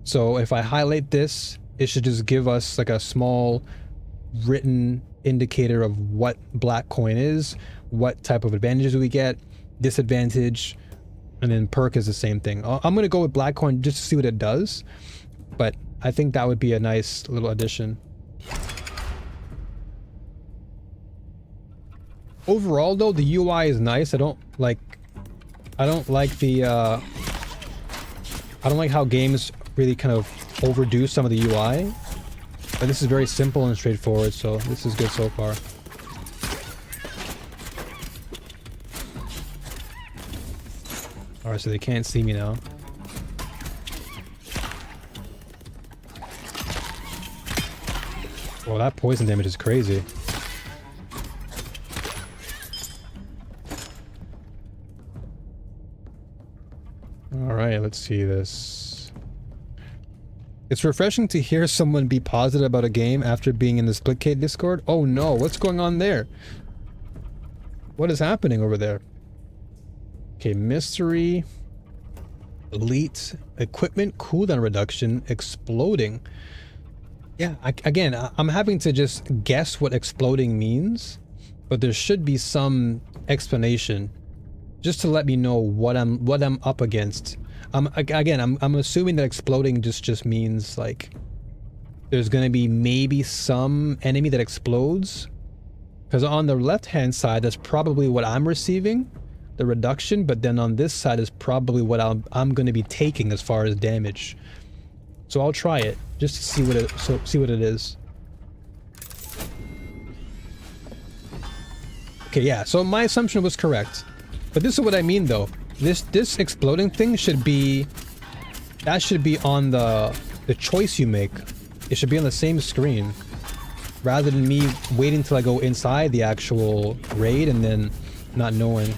So if I highlight this, it should just give us like a small written indicator of what black coin is, what type of advantages we get, disadvantage, and then perk is the same thing. I'm gonna go with black coin just to see what it does, but I think that would be a nice little addition. Overall though, the UI is nice. I don't like the I don't like how games really kind of overdo some of the UI, but this is very simple and straightforward, so this is good so far. Alright, so they can't see me now. Well, that poison damage is crazy. Alright, let's see this. It's refreshing to hear someone be positive about a game after being in the Splitgate Discord. Oh no, what's going on there? What is happening over there? Okay, mystery, elite, equipment, cooldown reduction, exploding. Yeah, again, I'm having to just guess what exploding means, but there should be some explanation just to let me know what I'm up against. Again, I'm assuming that exploding just means like there's gonna be maybe some enemy that explodes, because on the left hand side that's probably what I'm receiving, the reduction, but then on this side is probably what I'm going to be taking as far as damage. So I'll try it just to see what it is. Okay, yeah, so my assumption was correct. But this is what I mean though. This exploding thing should be... That should be on the choice you make. It should be on the same screen. Rather than me waiting till I go inside the actual raid and then not knowing.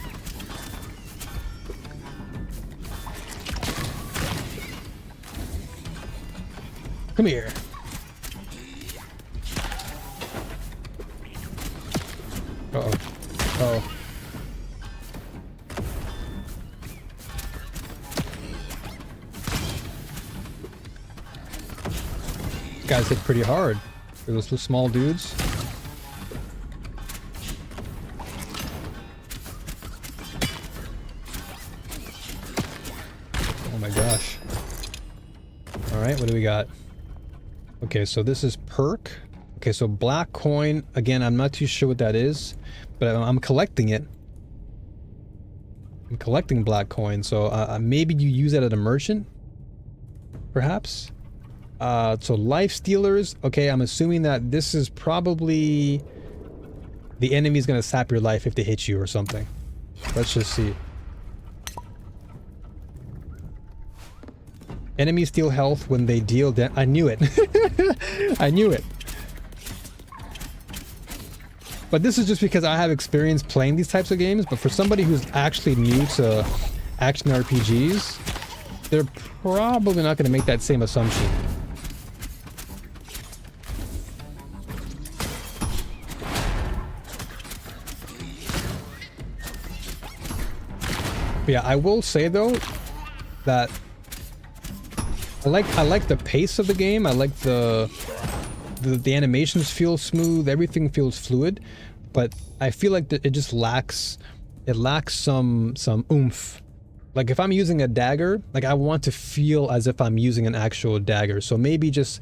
Come here. Uh-oh. Uh-oh. These guys hit pretty hard. For those small dudes. Oh my gosh. Alright, what do we got? Okay, so this is perk. Okay, so black coin. Again, I'm not too sure what that is, but I'm collecting it. I'm collecting black coin, so maybe you use that at a merchant? Perhaps? So life stealers. Okay, I'm assuming that this is probably... The enemy's gonna sap your life if they hit you or something. Let's just see. Enemies steal health when they deal I knew it. I knew it. But this is just because I have experience playing these types of games, but for somebody who's actually new to action RPGs, they're probably not going to make that same assumption. But yeah, I will say though that I like the pace of the game. I like the animations feel smooth. Everything feels fluid, but I feel like it just lacks. It lacks some oomph. Like if I'm using a dagger, like I want to feel as if I'm using an actual dagger. So maybe just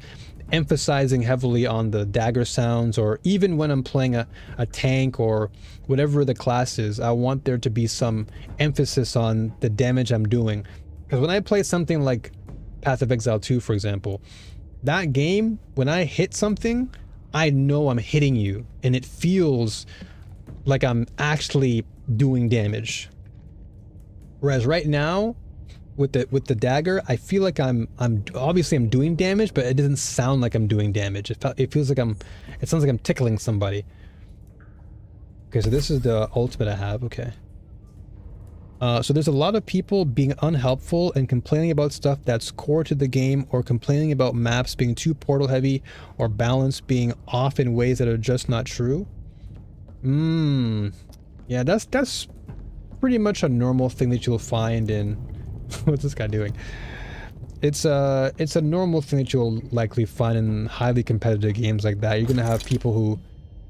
emphasizing heavily on the dagger sounds, or even when I'm playing a tank or whatever the class is, I want there to be some emphasis on the damage I'm doing. Because when I play something like Path of Exile 2, for example, that game, when I hit something, I know I'm hitting you, and it feels like I'm actually doing damage. Whereas right now, with the dagger, I feel like I'm obviously I'm doing damage, but it doesn't sound like I'm doing damage. It feels like it sounds like I'm tickling somebody. Okay, so this is the ultimate I have. Okay. So there's a lot of people being unhelpful and complaining about stuff that's core to the game, or complaining about maps being too portal heavy or balance being off in ways that are just not true. Yeah, that's pretty much a normal thing that you'll find in... What's this guy doing? It's a normal thing that you'll likely find in highly competitive games like that. You're gonna have people who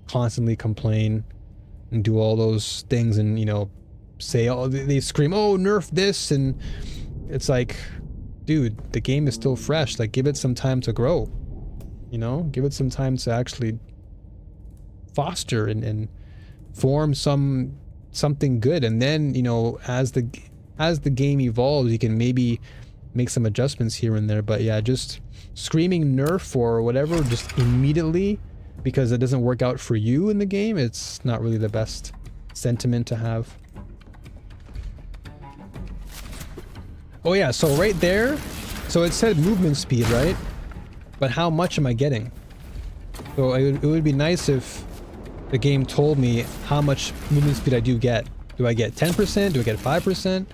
constantly complain and do all those things, and you know, say, oh, they scream, oh, nerf this, and it's like, dude, the game is still fresh. Like, give it some time to grow, you know, give it some time to actually foster and form something good. And then, you know, as the game evolves, you can maybe make some adjustments here and there. But yeah, just screaming nerf or whatever just immediately because it doesn't work out for you in the game, it's not really the best sentiment to have. Oh yeah, so right there, so it said movement speed, right? But how much am I getting? So it would be nice if the game told me how much movement speed I do get. Do I get 10%? Do I get 5%?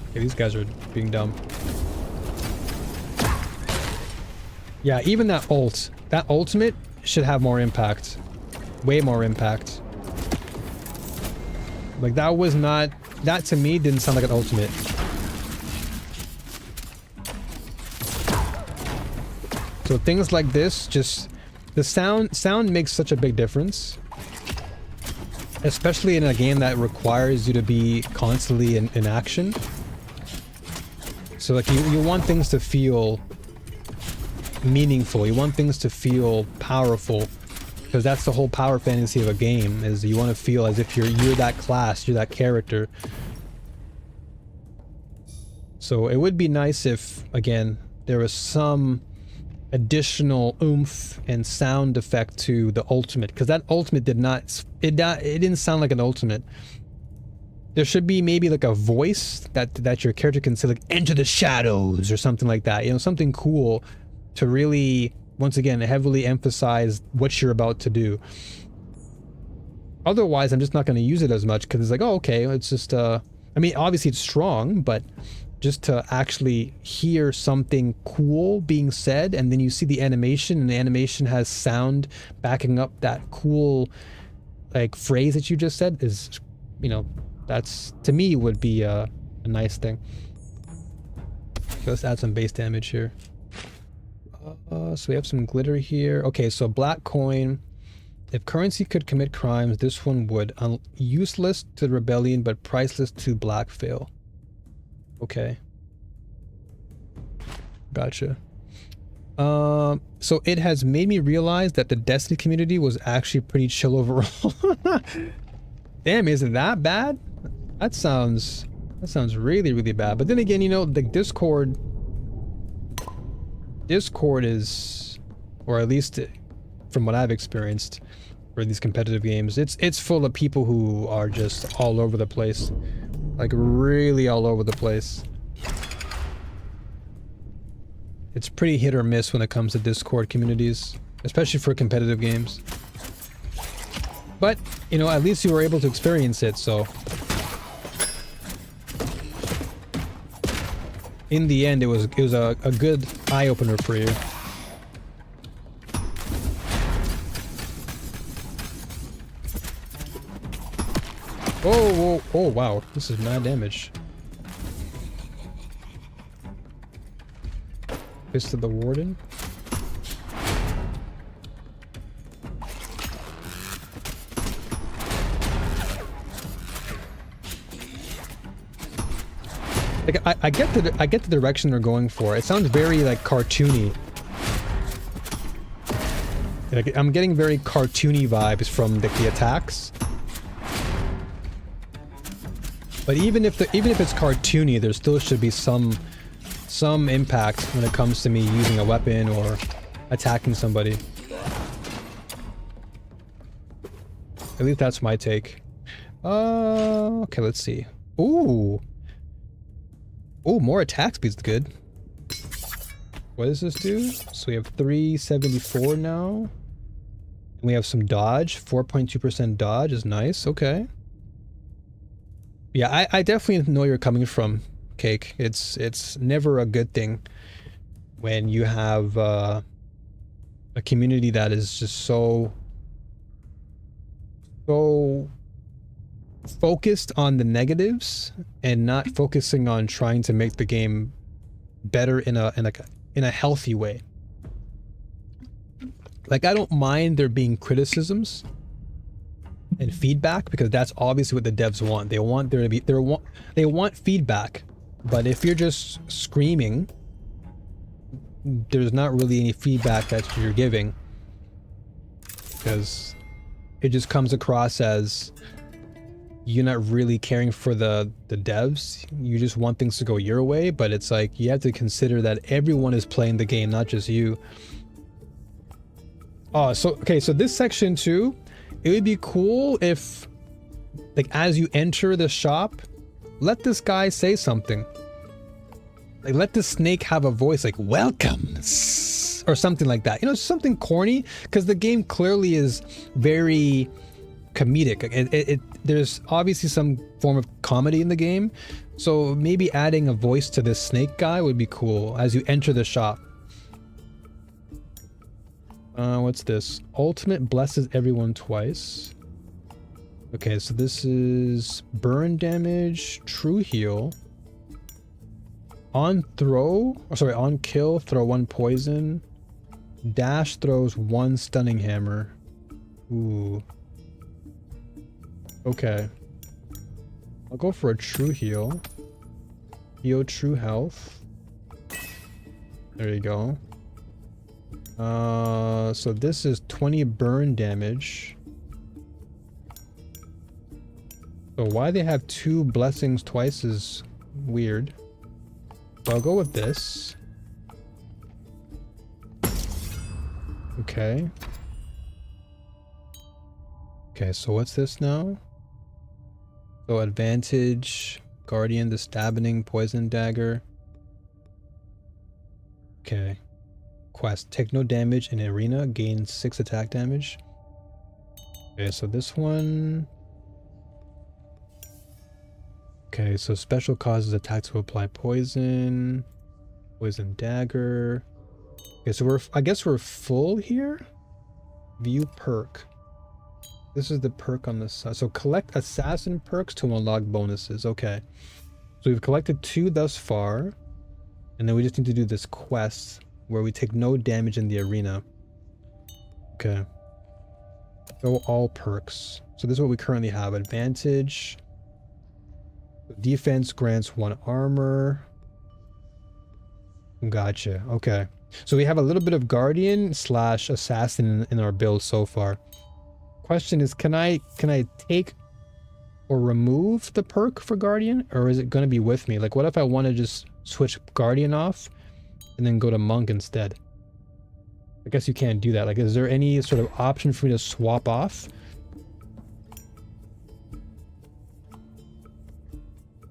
Okay, these guys are being dumb. Yeah, even that ultimate should have more impact. Way more impact. Like, that was not... That, to me, didn't sound like an ultimate. So things like this, just... The sound makes such a big difference. Especially in a game that requires you to be constantly in action. So, like, you want things to feel meaningful. You want things to feel powerful. Because that's the whole power fantasy of a game, is you want to feel as if you're that class, you're that character. So it would be nice if, again, there was some additional oomph and sound effect to the ultimate, because that ultimate it didn't sound like an ultimate. There should be maybe like a voice that your character can say, like, enter the shadows or something like that, you know, something cool to really, once again, heavily emphasize what you're about to do. Otherwise, I'm just not going to use it as much, because it's like, oh, okay, it's just I mean, obviously it's strong, but just to actually hear something cool being said, and then you see the animation, and the animation has sound backing up that cool, like, phrase that you just said, is, you know, that's, to me, would be a nice thing. So let's add some base damage here. So we have some glitter here. Okay, so black coin. If currency could commit crimes, this one would. Useless to the rebellion, but priceless to Blackveil. Okay. Gotcha. So it has made me realize that the Destiny community was actually pretty chill overall. Damn, is it that bad? That sounds really, really bad. But then again, you know, the Discord is, or at least from what I've experienced for these competitive games, it's full of people who are just all over the place. Like, really all over the place. It's pretty hit or miss when it comes to Discord communities, especially for competitive games. But, you know, at least you were able to experience it, so. In the end, it was a good eye-opener for you. Oh, whoa, oh, wow. This is mad damage. Fist of the Warden. Like, I get the direction they're going for. It sounds very, like, cartoony. Like, I'm getting very cartoony vibes from the attacks. But even if it's cartoony, there still should be some impact when it comes to me using a weapon or attacking somebody. At least that's my take. Okay, let's see. Ooh. Oh, more attack speed's good. What does this do? So we have 374 now. And we have some dodge. 4.2% dodge is nice. Okay. Yeah, I definitely know where you're coming from, Cake. It's never a good thing when you have a community that is just so focused on the negatives and not focusing on trying to make the game better in a healthy way. Like, I don't mind there being criticisms and feedback, because that's obviously what the devs want. They want there to be they want feedback. But if you're just screaming, there's not really any feedback that you're giving, because it just comes across as you're not really caring for the devs. You just want things to go your way, but it's like you have to consider that everyone is playing the game, not just you. Oh, so okay, so this section too, it would be cool if, like, as you enter the shop, let this guy say something. Like, let the snake have a voice, like, welcome, or something like that. You know, something corny, because the game clearly is very comedic. There's obviously some form of comedy in the game, so maybe adding a voice to this snake guy would be cool as you enter the shop. What's this? Ultimate blesses everyone twice. Okay, so this is burn damage, true heal. On kill, throw 1 poison. Dash throws 1 stunning hammer. Ooh. Okay. I'll go for a true heal. Heal true health. There you go. So this is 20 burn damage. So why they have 2 blessings twice is weird. So I'll go with this. Okay. Okay, so what's this now? So advantage, guardian, the stabbing, poison dagger. Okay. Quest, take no damage in arena, gain 6 attack damage. Okay, so this one... Okay, so special causes attack to apply poison. Poison dagger. Okay, so I guess we're full here? View perk. This is the perk on the side. So collect assassin perks to unlock bonuses. Okay. So we've collected 2 thus far. And then we just need to do this quest where we take no damage in the arena. Okay. So all perks. So this is what we currently have. Advantage. Defense grants 1 armor. Gotcha. Okay. So we have a little bit of guardian / assassin in our build so far. Question is, can I take or remove the perk for guardian, or is it going to be with me? Like, what if I want to just switch guardian off and then go to monk instead? I guess you can't do that. Like, is there any sort of option for me to swap off?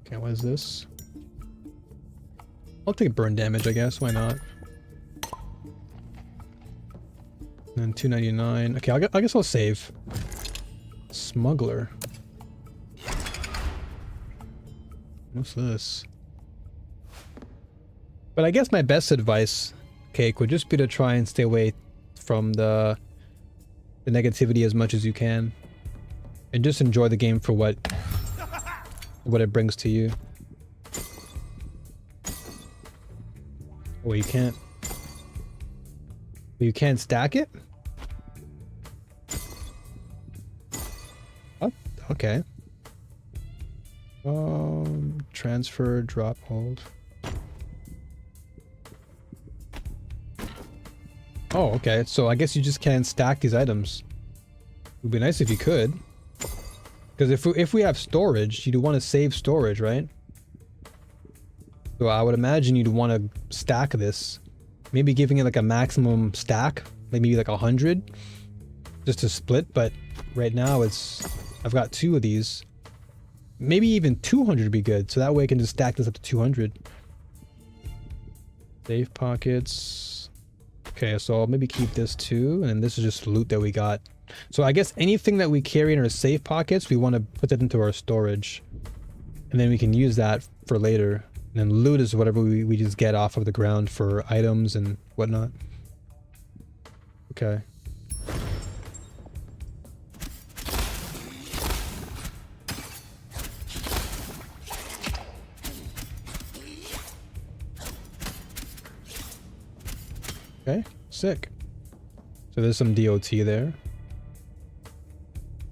Okay, what is this? I'll take burn damage, I guess. Why not? And then 299. Okay, I guess I'll save. Smuggler. What's this? But I guess my best advice, Cake, would just be to try and stay away from the negativity as much as you can. And just enjoy the game for what it brings to you. Oh, you can't... You can't stack it? Oh, okay. Transfer, drop, hold. Oh, okay. So I guess you just can't stack these items. It would be nice if you could. Because if we have storage, you'd want to save storage, right? So I would imagine you'd want to stack this. Maybe giving it like a maximum stack, like maybe like 100, just to split. But right now I've got 2 of these. Maybe even 200 would be good. So that way I can just stack this up to 200. Save pockets. Okay, so I'll maybe keep this too. And this is just loot that we got. So I guess anything that we carry in our safe pockets, we want to put that into our storage. And then we can use that for later. And then loot is whatever we just get off of the ground for items and whatnot. Okay. Okay, sick. So there's some DOT there.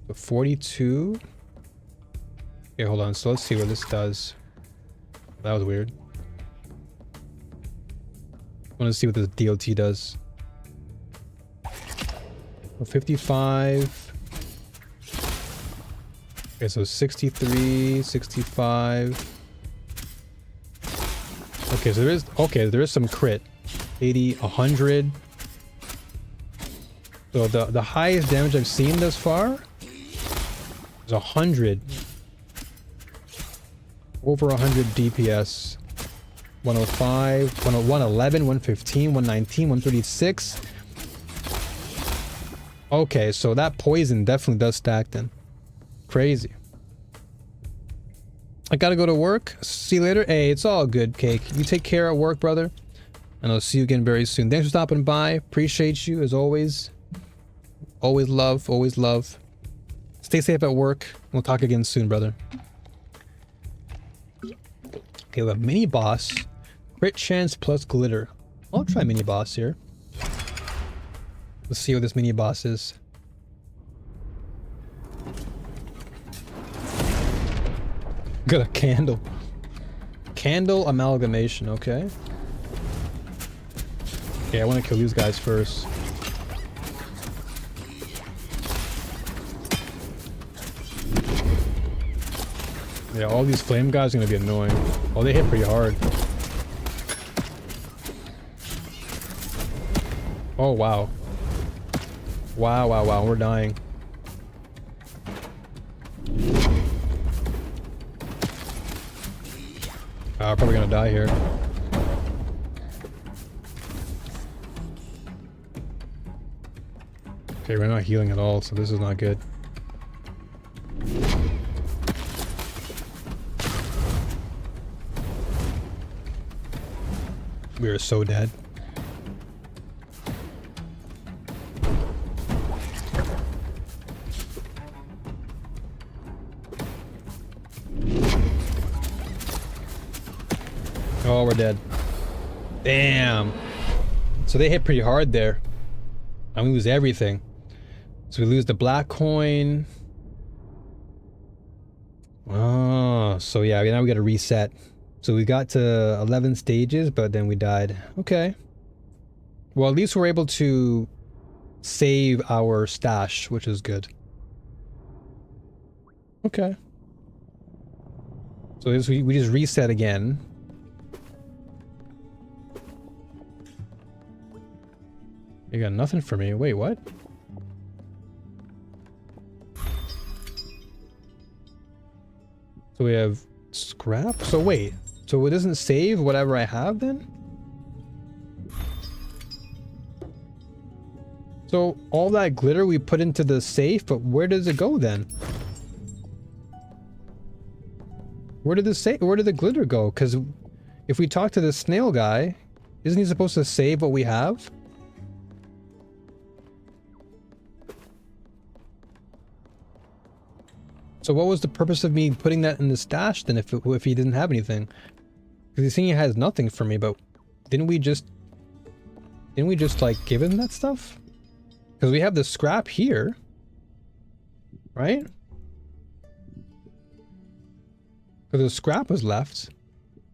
So 42. Okay, hold on. So let's see what this does. That was weird. I want to see what this DOT does. Oh, 55. Okay, so 63, 65. Okay, so there is some crit. 80, 100. So the highest damage I've seen thus far is 100. Over 100 DPS. 105, 111, 115, 119, 136. Okay, so that poison definitely does stack then. Crazy. I gotta go to work. See you later. Hey, it's all good, Cake. You take care at work, brother. And I'll see you again very soon. Thanks for stopping by. Appreciate you as always. Always love, always love. Stay safe at work. We'll talk again soon, brother. Okay, we have mini boss. Crit chance plus glitter. I'll try mini boss here. Let's see what this mini boss is. Got a candle. Candle amalgamation, okay. Okay, I want to kill these guys first. Yeah, all these flame guys are going to be annoying. Oh, they hit pretty hard. Oh, wow. Wow, wow, wow, we're dying. We're probably gonna die here. Okay, we're not healing at all, so this is not good. We are so dead. Oh, we're dead. Damn. So they hit pretty hard there. And we lose everything. So we lose the black coin. Oh, so yeah, now we gotta reset. So we got to 11 stages, but then we died. Okay. Well, at least we're able to save our stash, which is good. Okay. So this, we just reset again. You got nothing for me. Wait, what? So we have scrap? So wait. So it doesn't save whatever I have then? So all that glitter we put into the safe, but where does it go then? Where did the glitter go? Because if we talk to the snail guy, isn't he supposed to save what we have? So what was the purpose of me putting that in the stash then if he didn't have anything? Because he's saying he has nothing for me, but didn't we just like give him that stuff? Because we have the scrap here, right? Because the scrap was left.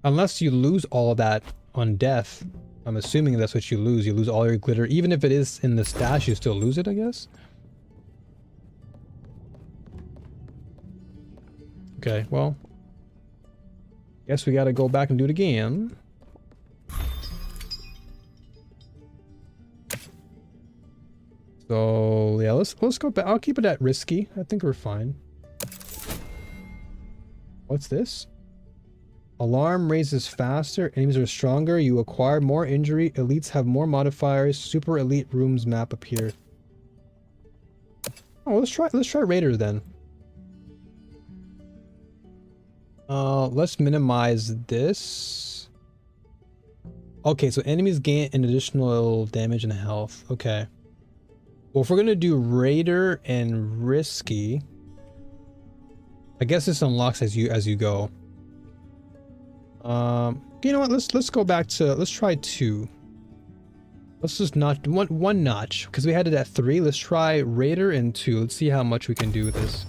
Unless you lose all of that on death. I'm assuming that's what you lose. You lose all your glitter. Even if it is in the stash, you still lose it, I guess. Okay, well, guess we gotta go back and do it again. So yeah, let's go back. I'll keep it at risky. I think we're fine. What's this? Alarm raises faster. Enemies are stronger. You acquire more injury. Elites have more modifiers. Super elite rooms map appear. Oh, let's try Raiders then. Let's minimize this. Okay, so enemies gain an additional damage and health. Okay. Well, if we're gonna do Raider and Risky, I guess this unlocks as you go. You know what? Let's go back to, let's try 2. Let's just not one notch because we had it at 3. Let's try Raider and 2. Let's see how much we can do with this.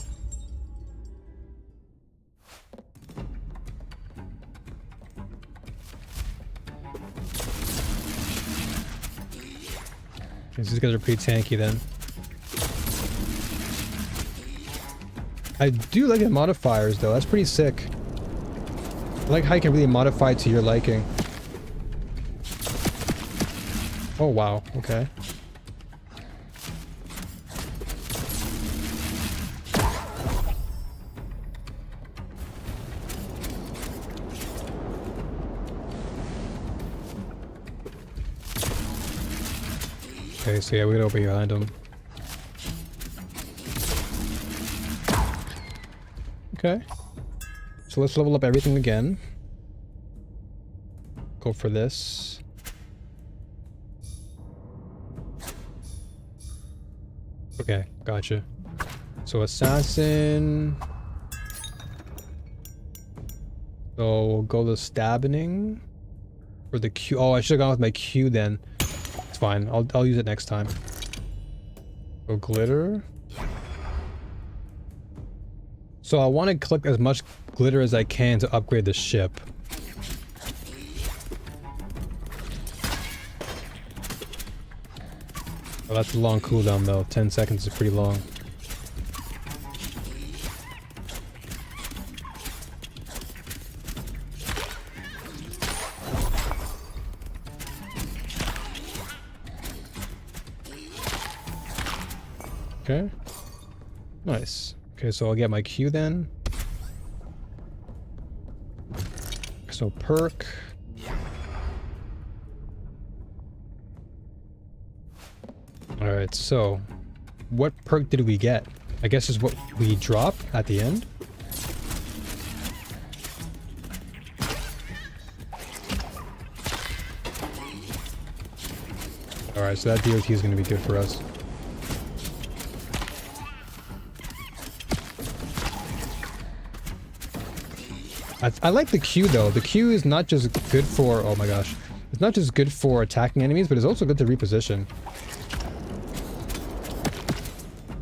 These guys are pretty tanky then. I do like the modifiers though, that's pretty sick. I like how you can really modify to your liking. Oh wow, okay. Okay, so yeah, we gotta go behind him. Okay. So let's level up everything again. Go for this. Okay, gotcha. So assassin. So we'll go the stabbing. Or the Q. Oh, I should have gone with my Q then. It's fine. I'll use it next time. Go glitter. So I want to collect as much glitter as I can to upgrade the ship. Oh, that's a long cooldown though. 10 seconds is pretty long. Okay. Nice. Okay, so I'll get my Q then. So perk. Alright, so what perk did we get? I guess is what we drop at the end. Alright, so that DOT is going to be good for us. I like the Q though. The Q is not just good for... Oh my gosh. It's not just good for attacking enemies, but it's also good to reposition.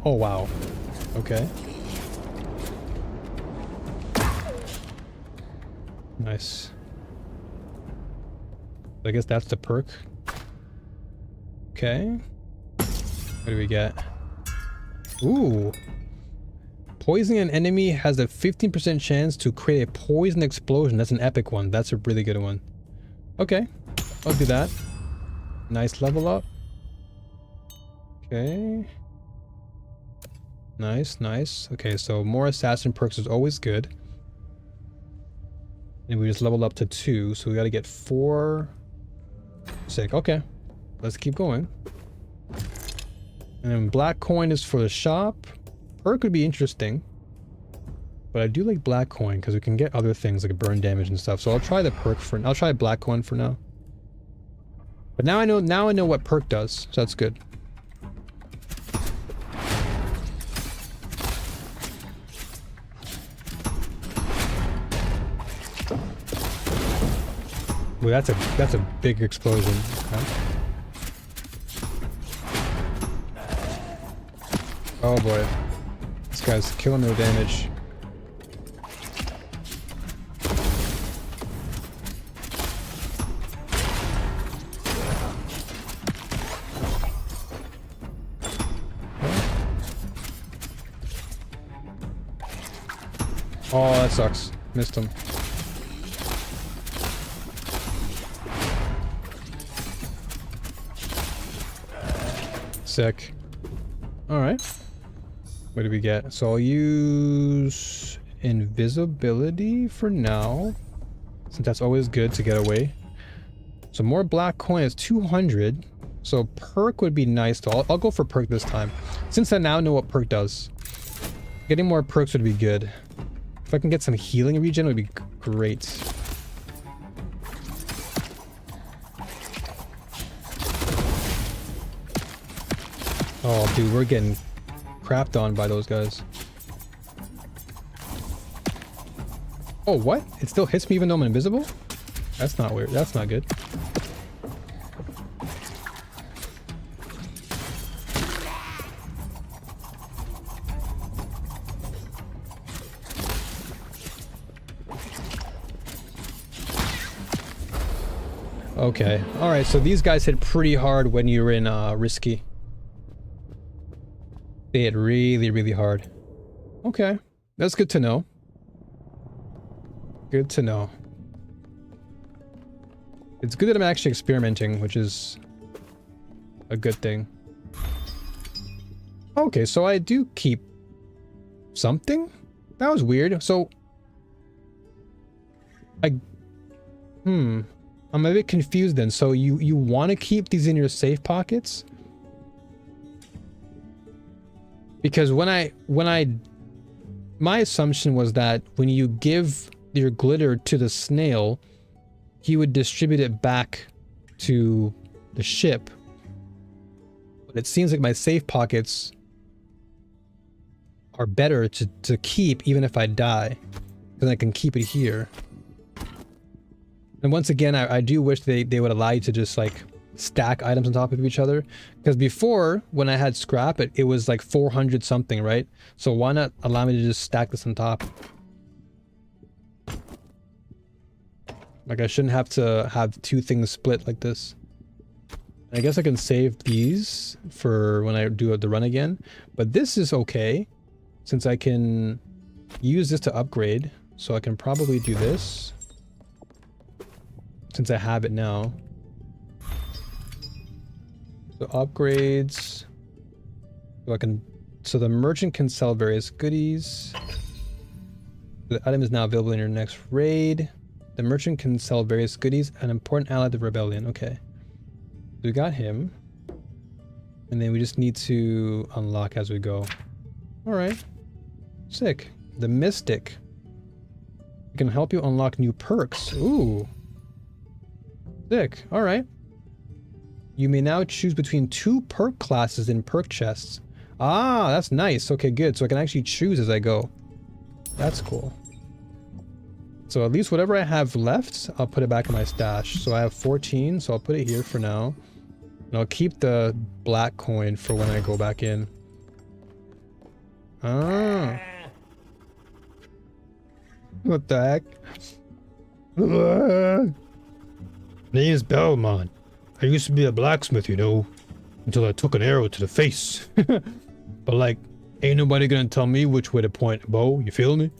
Oh wow. Okay. Nice. I guess that's the perk. Okay. What do we get? Ooh. Poisoning an enemy has a 15% chance to create a poison explosion. That's an epic one. That's a really good one. Okay. I'll do that. Nice level up. Okay. Nice, nice. Okay, so more assassin perks is always good. And we just leveled up to 2, so we gotta get 4. Sick. Okay. Let's keep going. And then black coin is for the shop. Perk would be interesting. But I do like black coin because we can get other things like burn damage and stuff. So I'll try the perk for... I'll try black coin for now. But now I know what perk does. So that's good. Well, that's a big explosion. Okay. Oh boy. This guy's killing no damage. Oh, that sucks. Missed him. Sick. Alright. What do we get? So I'll use invisibility for now, since that's always good to get away. So more black coin is 200. So perk would be nice though. I'll go for perk this time, since I now know what perk does. Getting more perks would be good. If I can get some healing regen, it would be great. Oh, dude, we're getting crapped on by those guys. Oh, what? It still hits me even though I'm invisible? That's not weird. That's not good. Okay. Alright, so these guys hit pretty hard when you're in risky. They hit really, really hard. Okay. That's good to know. Good to know. It's good that I'm actually experimenting, which is a good thing. Okay, so I do keep something? That was weird. So... I'm a bit confused then. So you want to keep these in your safe pockets? Because my assumption was that when you give your glitter to the snail, he would distribute it back to the ship. But it seems like my safe pockets are better to keep even if I die, because I can keep it here. And once again, I do wish they would allow you to just like stack items on top of each other, because before when I had scrap it was like 400 something, right? So why not allow me to just stack this on top? Like I shouldn't have to have two things split like this. I guess I can save these for when I do the run again, but this is okay since I can use this to upgrade, so I can probably do this since I have it now. So upgrades, so I can So the merchant can sell various goodies. The item is now available in your next raid. The merchant can sell various goodies, an important ally of the rebellion. Okay. We got him. And then we just need to unlock as we go. Alright. Sick. The Mystic. It can help you unlock new perks. Ooh. Sick. Alright. You may now choose between 2 perk classes in perk chests. Ah, that's nice. Okay, good. So I can actually choose as I go. That's cool. So at least whatever I have left, I'll put it back in my stash. So I have 14, so I'll put it here for now. And I'll keep the black coin for when I go back in. Ah. What the heck? Name's Belmont. I used to be a blacksmith, you know, until I took an arrow to the face. But like, ain't nobody gonna tell me which way to point a bow, you feel me?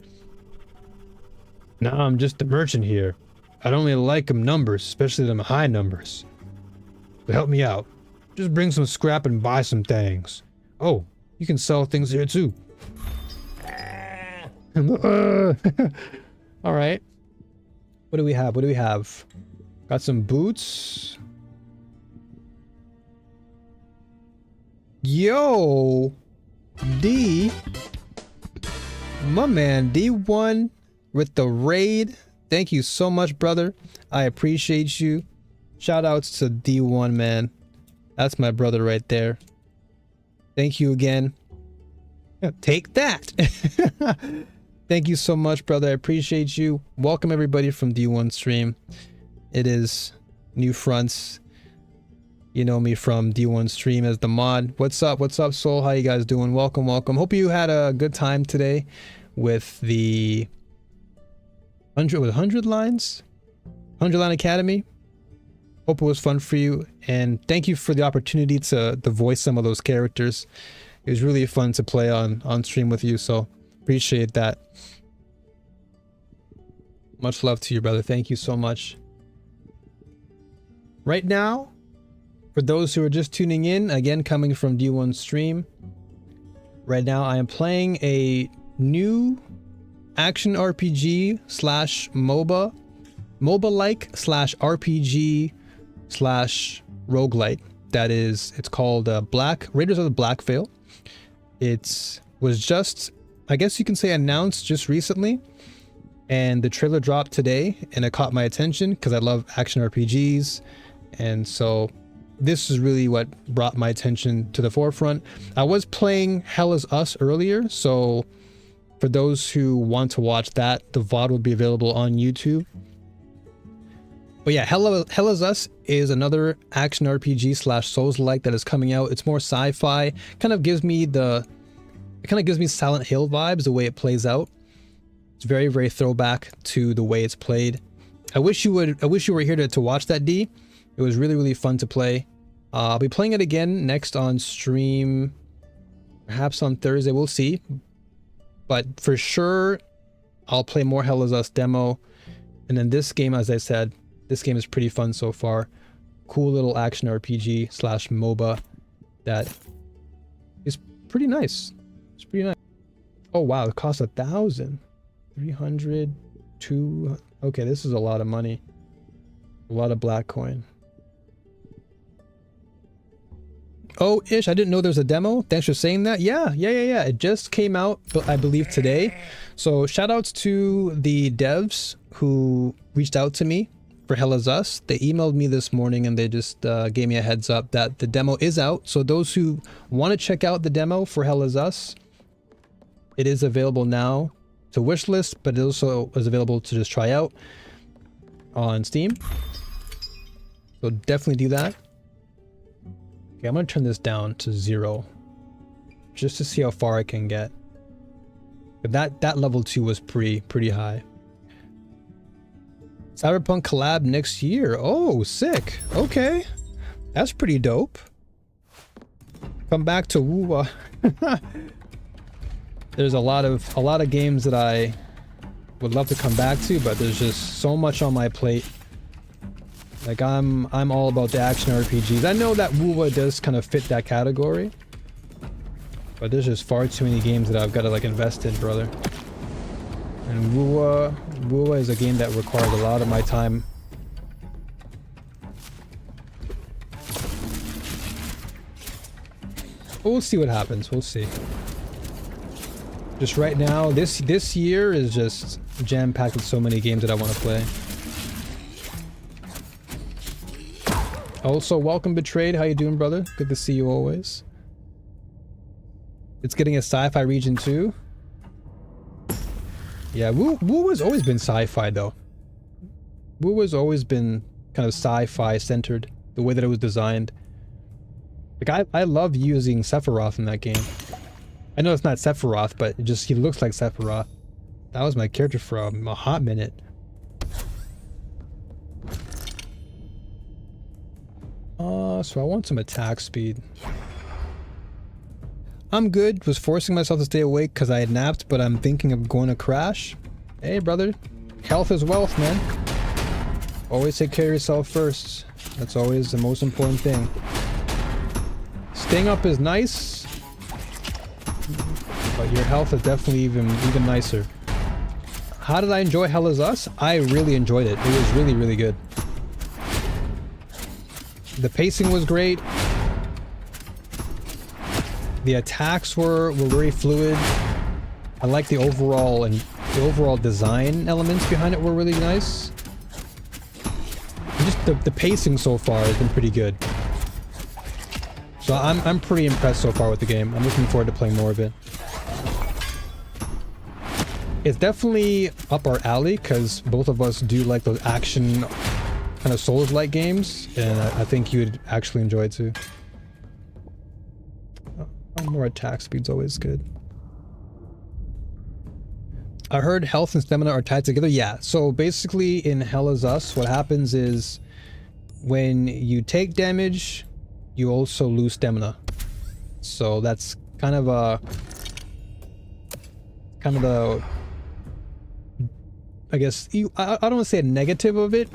Now I'm just a merchant here. I don't really like them numbers, especially them high numbers. So help me out. Just bring some scrap and buy some things. Oh, you can sell things here too. All right. What do we have? What do we have? Got some boots. Yo, D. My man D1 with the raid. Thank you so much, brother. I appreciate you. Shout outs to D1, man. That's my brother right there. Thank you again. Take that. Thank you so much, brother. I appreciate you. Welcome everybody from D1 stream. It is New Fronts. You know me from D1 stream as the mod. What's up? What's up, Soul? How you guys doing? Welcome, welcome. Hope you had a good time today with the 100 lines? 100 Line Academy. Hope it was fun for you. And thank you for the opportunity to voice some of those characters. It was really fun to play on stream with you. So appreciate that. Much love to you, brother. Thank you so much. Right now, for those who are just tuning in, again, coming from D1 stream, right now I am playing a new action RPG slash MOBA, MOBA-like slash RPG slash roguelite. That is, it's called Raiders of the Blackveil. It was just, I guess you can say, announced just recently, and the trailer dropped today, and it caught my attention because I love action RPGs, and so this is really what brought my attention to the forefront. I was playing Hell Is Us earlier, so for those who want to watch that, the VOD will be available on YouTube. But yeah, Hell Is Us is another action RPG slash Souls-like that is coming out. It's more sci-fi. Kind of gives me Silent Hill vibes, the way it plays out. It's very, very throwback to the way it's played. I wish you were here to watch that, D. It was really, really fun to play. I'll be playing it again next on stream, perhaps on Thursday, we'll see. But for sure, I'll play more Hell Is Us demo. And then this game, as I said, this game is pretty fun so far. Cool little action RPG slash MOBA that is pretty nice. It's pretty nice. Oh wow, it costs 1,000. 300, 2. Okay, this is a lot of money. A lot of black coin. Oh, Ish, I didn't know there's a demo. Thanks for saying that. Yeah. It just came out, I believe, today. So shout outs to the devs who reached out to me for Hell Is Us. They emailed me this morning and they just gave me a heads up that the demo is out. So those who want to check out the demo for Hell Is Us, it is available now to wishlist, but it also is available to just try out on Steam. So definitely do that. Okay, I'm gonna turn this down to 0 just to see how far I can get. But that level 2 was pretty high. Cyberpunk collab next year. Oh, sick. Okay, that's pretty dope. Come back to Woo. There's a lot of games that I would love to come back to, but there's just so much on my plate. Like I'm all about the action RPGs. I know that WoWa does kind of fit that category, But there's just far too many games that I've got to like invest in, brother. And Wua is a game that requires a lot of my time. We'll see what happens. We'll see. Just right now, this year is just jam-packed with so many games that I want to play. Also, welcome Betrayed. How you doing, brother? Good to see you always. It's getting a sci-fi region too. Yeah, Woo has always been sci-fi though. Woo has always been kind of sci-fi centered, the way that it was designed. Like I love using Sephiroth in that game. I know it's not Sephiroth, but it just he looks like Sephiroth. That was my character for a hot minute. So I want some attack speed. I'm good. Was forcing myself to stay awake because I had napped, but I'm thinking of going to crash. Hey, brother. Health is wealth, man. Always take care of yourself first. That's always the most important thing. Staying up is nice, but your health is definitely even nicer. How did I enjoy Hell Is Us? I really enjoyed it. It was really, really good. The pacing was great. The attacks were very fluid. I like the overall design elements behind it were really nice. And just the pacing so far has been pretty good. So I'm pretty impressed so far with the game. I'm looking forward to playing more of it. It's definitely up our alley because both of us do like those action kind of Souls-like games, and I think you would actually enjoy it too. More attack speed's always good. I heard health and stamina are tied together. Yeah, so basically in Hell Is Us, what happens is when you take damage, you also lose stamina. So that's kind of the I guess I don't want to say a negative of it,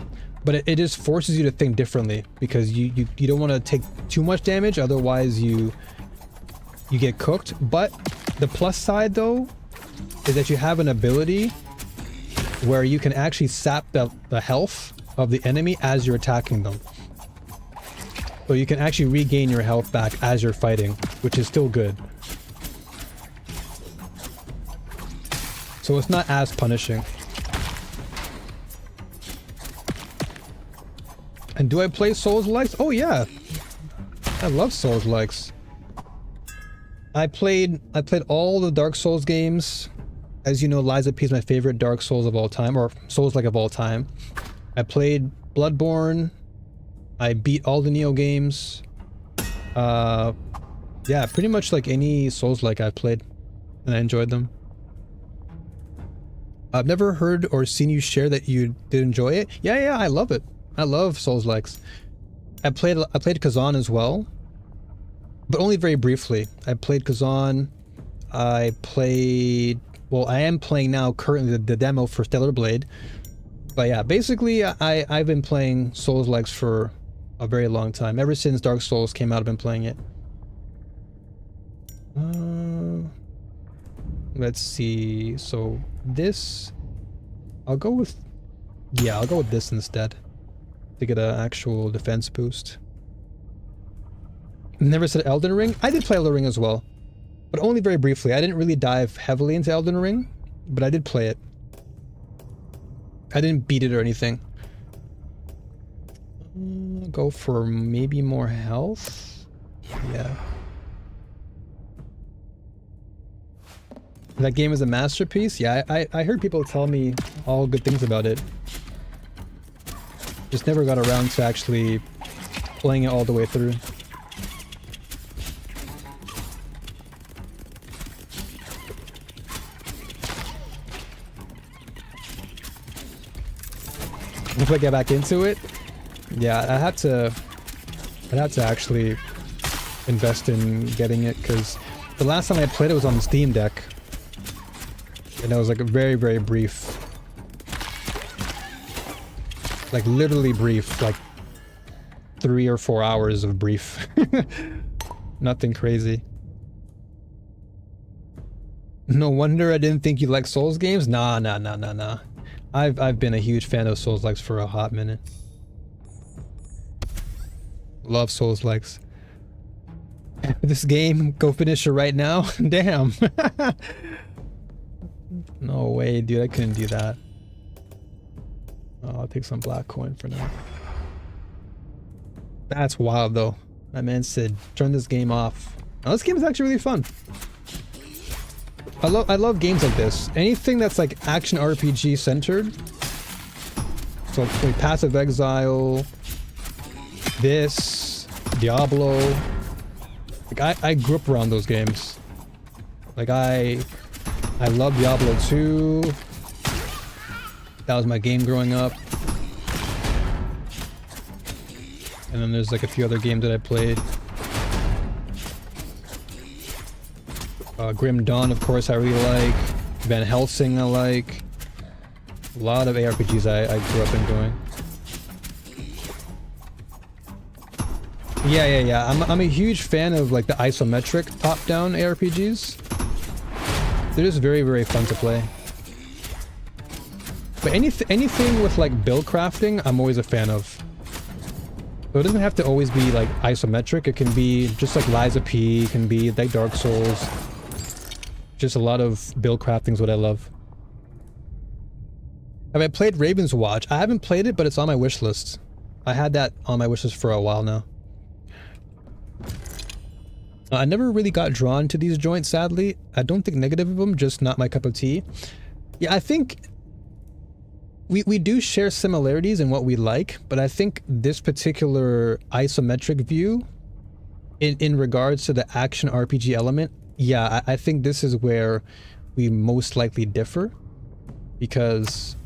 but it just forces you to think differently because you don't want to take too much damage, otherwise you get cooked. But the plus side though is that you have an ability where you can actually sap the health of the enemy as you're attacking them. So you can actually regain your health back as you're fighting, which is still good. So it's not as punishing. And do I play Souls-likes? Oh yeah. I love Souls-likes. I played all the Dark Souls games. As you know, Lies of P is my favorite Dark Souls of all time, or Souls-like of all time. I played Bloodborne. I beat all the Neo games. Yeah, pretty much like any Souls-like I've played, and I enjoyed them. I've never heard or seen you share that you did enjoy it. Yeah, I love it. I love Souls-likes. I played Kazan as well, but only very briefly. I played Kazan. I am playing now currently the demo for Stellar Blade. But yeah, basically I've been playing Souls-likes for a very long time. Ever since Dark Souls came out, I've been playing it. Let's see. So this, I'll go with this instead to get an actual defense boost. Never said Elden Ring. I did play Elden Ring as well, but only very briefly. I didn't really dive heavily into Elden Ring, but I did play it. I didn't beat it or anything. Go for maybe more health. Yeah. That game is a masterpiece. Yeah, I heard people tell me all good things about it. Just never got around to actually playing it all the way through. If I get back into it, yeah, I'd have to actually invest in getting it, because the last time I played it was on the Steam Deck, and it was like a very, very brief, like literally brief, like 3 or 4 hours of brief. Nothing crazy. No wonder I didn't think you liked Souls games. Nah. I've been a huge fan of Souls-likes for a hot minute. Love Souls-likes. This game, go finish it right now. Damn. No way, dude. I couldn't do that. Oh, I'll take some black coin for now. That's wild, though. That man said, turn this game off. Oh, this game is actually really fun. I love games like this. Anything that's like action RPG centered. So like Passive Exile, this, Diablo. Like I grew up around those games. Like I love Diablo 2. That was my game growing up. And then there's like a few other games that I played. Grim Dawn, of course, I really like. Van Helsing, I like. A lot of ARPGs I grew up enjoying. Yeah. I'm a huge fan of like the isometric top-down ARPGs. They're just very, very fun to play. But anything with like build crafting, I'm always a fan of. So it doesn't have to always be like isometric. It can be just like Lies of P, it can be like Dark Souls. Just a lot of build crafting is what I love. Have I played Raven's Watch? I haven't played it, but it's on my wish list. I had that on my wish list for a while now. I never really got drawn to these joints, sadly. I don't think negative of them, just not my cup of tea. Yeah, I think we do share similarities in what we like, but I think this particular isometric view, in regards to the action RPG element, yeah, I think this is where we most likely differ. Because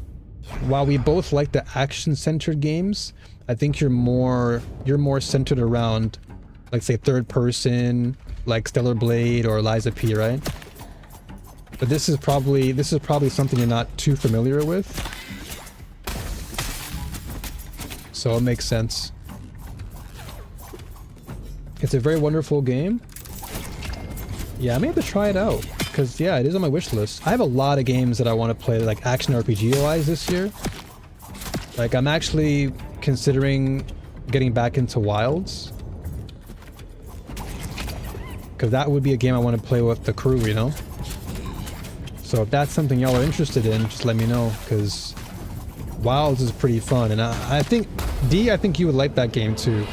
while we both like the action-centered games, I think you're more centered around, like, say, third person, like Stellar Blade or Lies of P, right? But this is probably something you're not too familiar with. So it makes sense. It's a very wonderful game. Yeah, I may have to try it out. Because, yeah, it is on my wish list. I have a lot of games that I want to play, like, action RPG-wise this year. Like, I'm actually considering getting back into Wilds. Because that would be a game I want to play with the crew, you know? So if that's something y'all are interested in, just let me know. Because Wilds is pretty fun. And I think, D, I think you would like that game, too.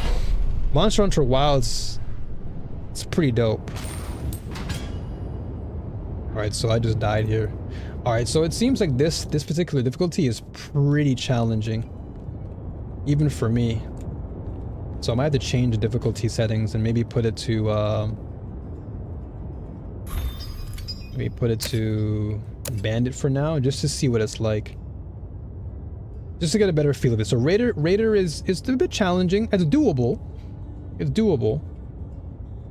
Monster Hunter Wilds, it's pretty dope. Alright, so I just died here. Alright, so it seems like this particular difficulty is pretty challenging. Even for me. So I might have to change the difficulty settings and maybe put it to, maybe put it to Bandit for now, just to see what it's like. Just to get a better feel of it. So Raider is a bit challenging. It's doable. It's doable.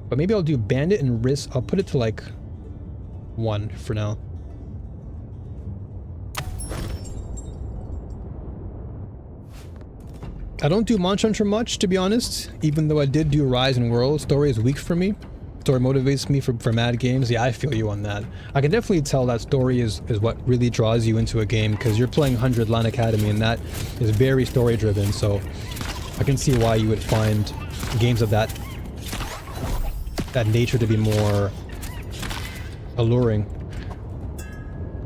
But maybe I'll do Bandit and Risk. I'll put it to like 1 for now. I don't do Monster Hunter much, to be honest, even though I did do Rise and World. Story is weak for me. Story motivates me for mad games. Yeah, I feel you on that. I can definitely tell that story is what really draws you into a game, because you're playing 100 Line Academy and that is very story driven, so I can see why you would find games of that nature to be more alluring.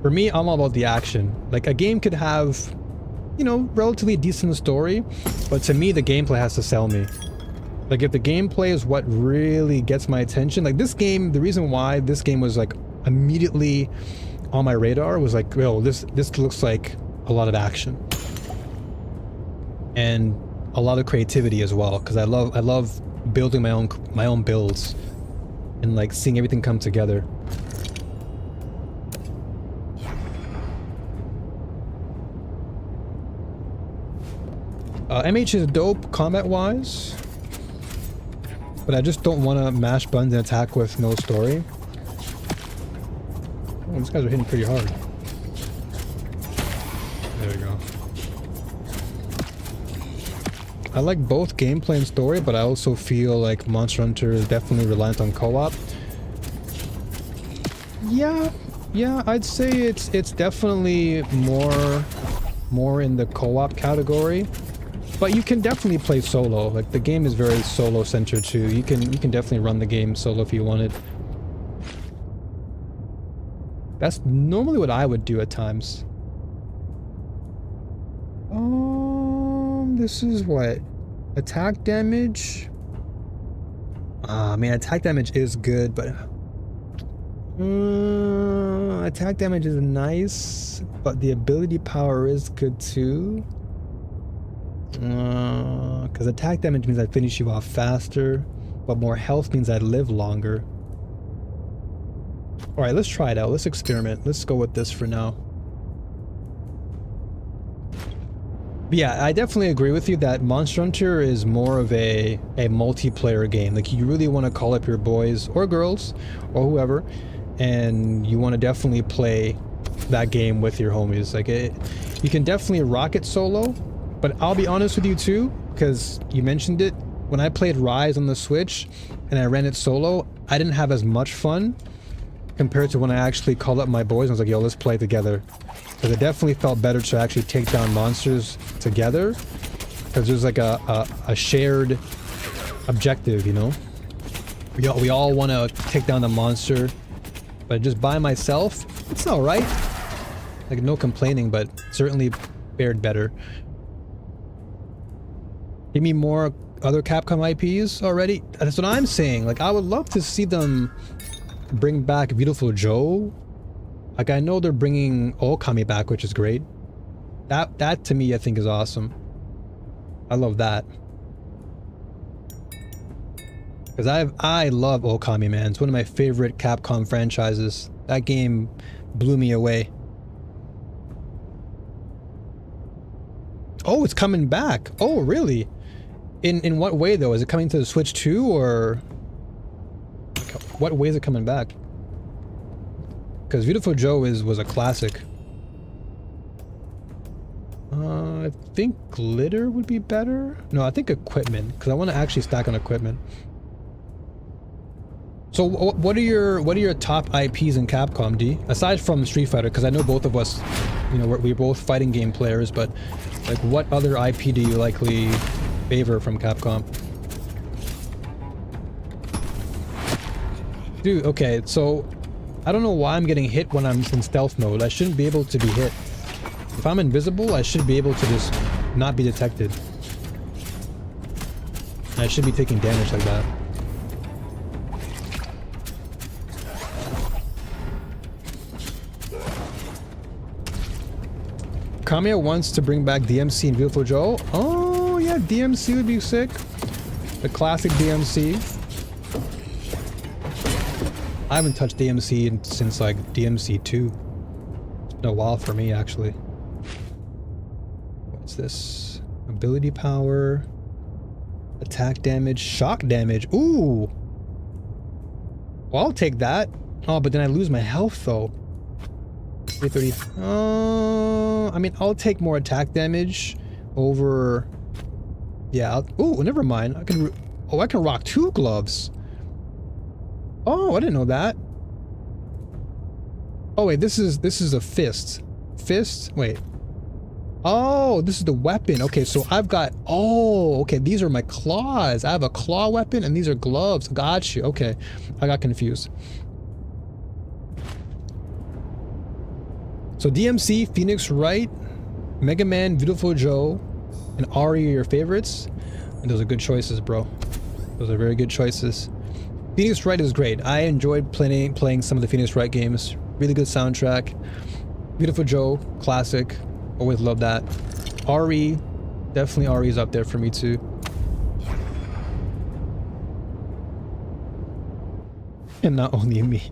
For me, I'm all about the action. Like, a game could have, you know, relatively decent story, but to me the gameplay has to sell me. Like, if the gameplay is what really gets my attention, like this game, the reason why this game was like immediately on my radar was like, oh, this looks like a lot of action and a lot of creativity as well, because I love building my own builds and like seeing everything come together. MH is dope combat-wise, but I just don't want to mash buttons and attack with no story. Oh, these guys are hitting pretty hard. There we go. I like both gameplay and story, but I also feel like Monster Hunter is definitely reliant on co-op. Yeah, Yeah, I'd say it's definitely more in the co-op category. But you can definitely play solo. Like, the game is very solo centered too. You can definitely run the game solo if you wanted. That's normally what I would do at times. This is what? Attack damage? I mean, attack damage is good, but attack damage is nice, but the ability power is good too. Because attack damage means I finish you off faster, but more health means I live longer. Alright, let's try it out. Let's experiment. Let's go with this for now. But yeah, I definitely agree with you that Monster Hunter is more of a multiplayer game. Like, you really want to call up your boys or girls or whoever, and you want to definitely play that game with your homies. Like, you can definitely rock it solo, but I'll be honest with you too, because you mentioned it. When I played Rise on the Switch and I ran it solo, I didn't have as much fun compared to when I actually called up my boys and was like, yo, let's play together. Because it definitely felt better to actually take down monsters together, because there's like a shared objective, you know? We all want to take down the monster, but just by myself, it's alright. Like, no complaining, but certainly fared better. Give me more other Capcom IPs already? That's what I'm saying. Like, I would love to see them bring back Beautiful Joe. Like, I know they're bringing Okami back, which is great. That to me, I think is awesome. I love that. Because I love Okami, man. It's one of my favorite Capcom franchises. That game blew me away. Oh, it's coming back. Oh, really? In what way, though? Is it coming to the Switch too, or what way is it coming back? Because Beautiful Joe was a classic. I think glitter would be better. No, I think equipment, because I want to actually stack on equipment. So what are your top IPs in Capcom, D? Aside from Street Fighter, because I know both of us, you know, we're both fighting game players, but like, what other IP do you likely favor from Capcom? Dude, okay, so I don't know why I'm getting hit when I'm in stealth mode. I shouldn't be able to be hit. If I'm invisible, I should be able to just not be detected. I should be taking damage like that. Kamiya wants to bring back DMC and Beautiful Joe. Oh yeah, DMC would be sick. The classic DMC. I haven't touched DMC since like DMC 2. It's been a while for me, actually. What's this? Ability power, attack damage, shock damage. Ooh. Well, I'll take that. Oh, but then I lose my health though. 330. I mean, I'll take more attack damage over. Yeah. Oh, never mind. I can rock 2 gloves. Oh, I didn't know that. Oh wait, this is a fist. Fist? Wait. Oh, this is the weapon. Okay, so I've got. Oh, okay. These are my claws. I have a claw weapon, and these are gloves. Got you. Okay, I got confused. So DMC, Phoenix Wright, Mega Man, Beautiful Joe, and Ari are your favorites. And those are good choices, bro. Those are very good choices. Phoenix Wright is great. I enjoyed playing some of the Phoenix Wright games. Really good soundtrack. Beautiful Joe, classic. Always love that. Ari, definitely Ari is up there for me too. And not only me.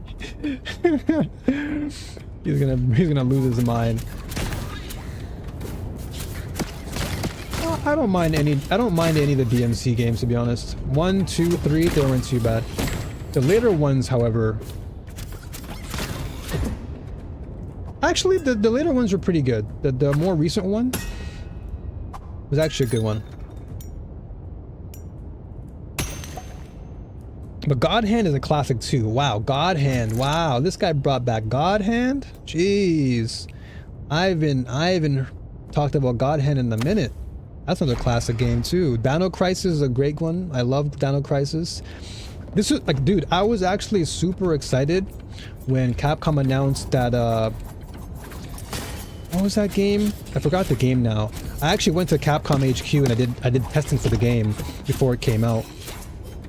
He's gonna lose his mind. I don't mind any of the DMC games, to be honest. 1, 2, 3, they weren't too bad. The later ones, however, actually the later ones were pretty good. The more recent one was actually a good one. But God Hand is a classic too. Wow, God Hand. Wow, this guy brought back God Hand. Jeez, I haven't talked about God Hand in a minute. That's another classic game too. Dino Crisis is a great one. I love Dino Crisis. This is like, dude, I was actually super excited when Capcom announced that what was that game? I forgot the game now. I actually went to Capcom HQ and I did testing for the game before it came out.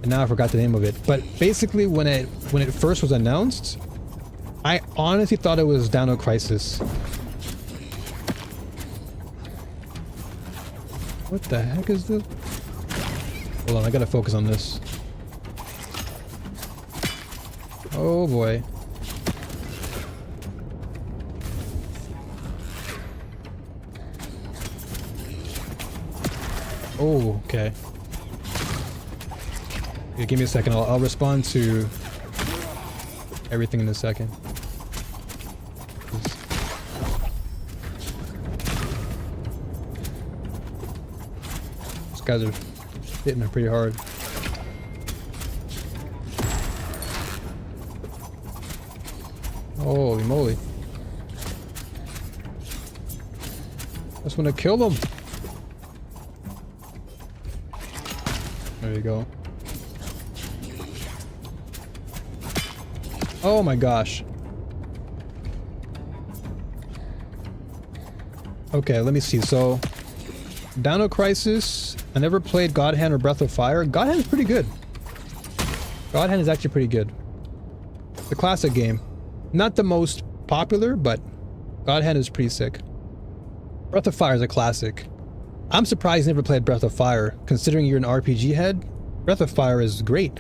And now I forgot the name of it. But basically when it first was announced, I honestly thought it was Dino Crisis. What the heck is this? Hold on, I gotta focus on this. Oh boy. Oh, okay. Yeah, give me a second. I'll respond to everything in a second. These guys are hitting it pretty hard. Holy moly. Just want to kill them. There you go. Oh my gosh. Okay, let me see. So, Dino Crisis. I never played God Hand or Breath of Fire. God Hand is pretty good. God Hand is actually pretty good. It's a classic game. Not the most popular, but God Hand is pretty sick. Breath of Fire is a classic. I'm surprised you never played Breath of Fire. Considering you're an RPG head, Breath of Fire is great.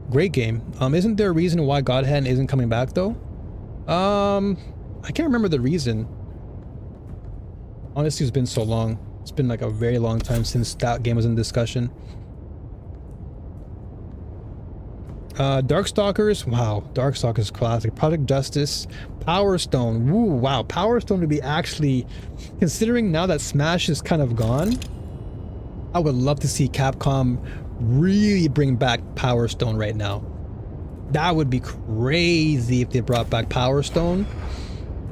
Great game. Isn't there a reason why God Hand isn't coming back though? I can't remember the reason. Honestly, it's been so long. It's been like a very long time since that game was in discussion. Darkstalkers, wow, Darkstalkers classic. Project Justice, Power Stone, woo, wow, Power Stone would be actually, considering now that Smash is kind of gone, I would love to see Capcom really bring back Power Stone right now. That would be crazy if they brought back Power Stone,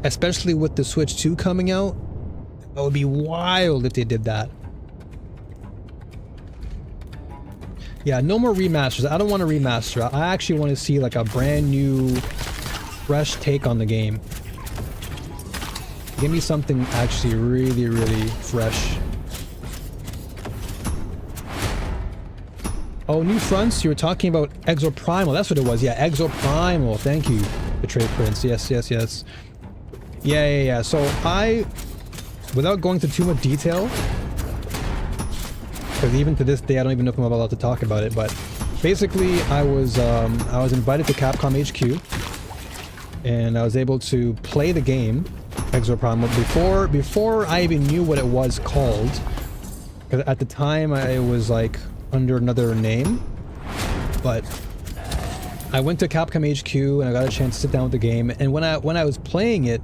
especially with the Switch 2 coming out. That would be wild if they did that. Yeah, no more remasters. I don't want a remaster. I actually want to see like a brand new, fresh take on the game. Give me something actually really, really fresh. Oh, new fronts? You were talking about Exoprimal. That's what it was. Yeah, Exoprimal. Thank you, Betrayed Prince. Yes, yes, yes. Yeah. So without going into too much detail, because even to this day I don't even know if I'm allowed to talk about it, but basically I was invited to Capcom HQ and I was able to play the game Exoprimal before I even knew what it was called, because at the time I was like under another name. But I went to Capcom HQ and I got a chance to sit down with the game, and when I was playing it,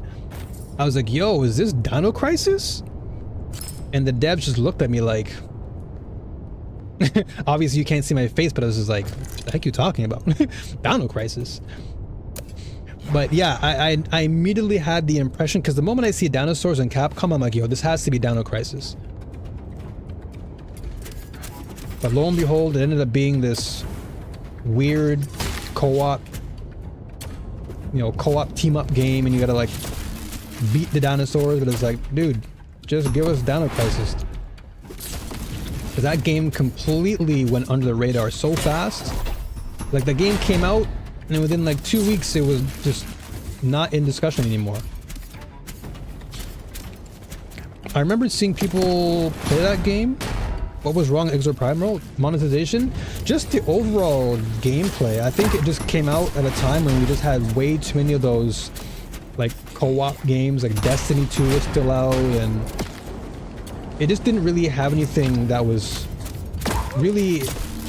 I was like, yo, is this Dino Crisis? And the devs just looked at me like, obviously you can't see my face, but I was just like, what the heck are you talking about? Dino Crisis. But yeah, I immediately had the impression, because the moment I see dinosaurs in Capcom, I'm like, yo, this has to be Dino Crisis. But lo and behold, it ended up being this weird co-op, co-op team-up game, and you gotta like beat the dinosaurs, but it's like, dude, just give us Dino Crisis. Because that game completely went under the radar so fast. Like, the game came out, and within like 2 weeks, it was just not in discussion anymore. I remember seeing people play that game. What was wrong, Exoprimal? Monetization? Just the overall gameplay. I think it just came out at a time when we just had way too many of those like co-op games, like Destiny 2 was still out, and it just didn't really have anything that was really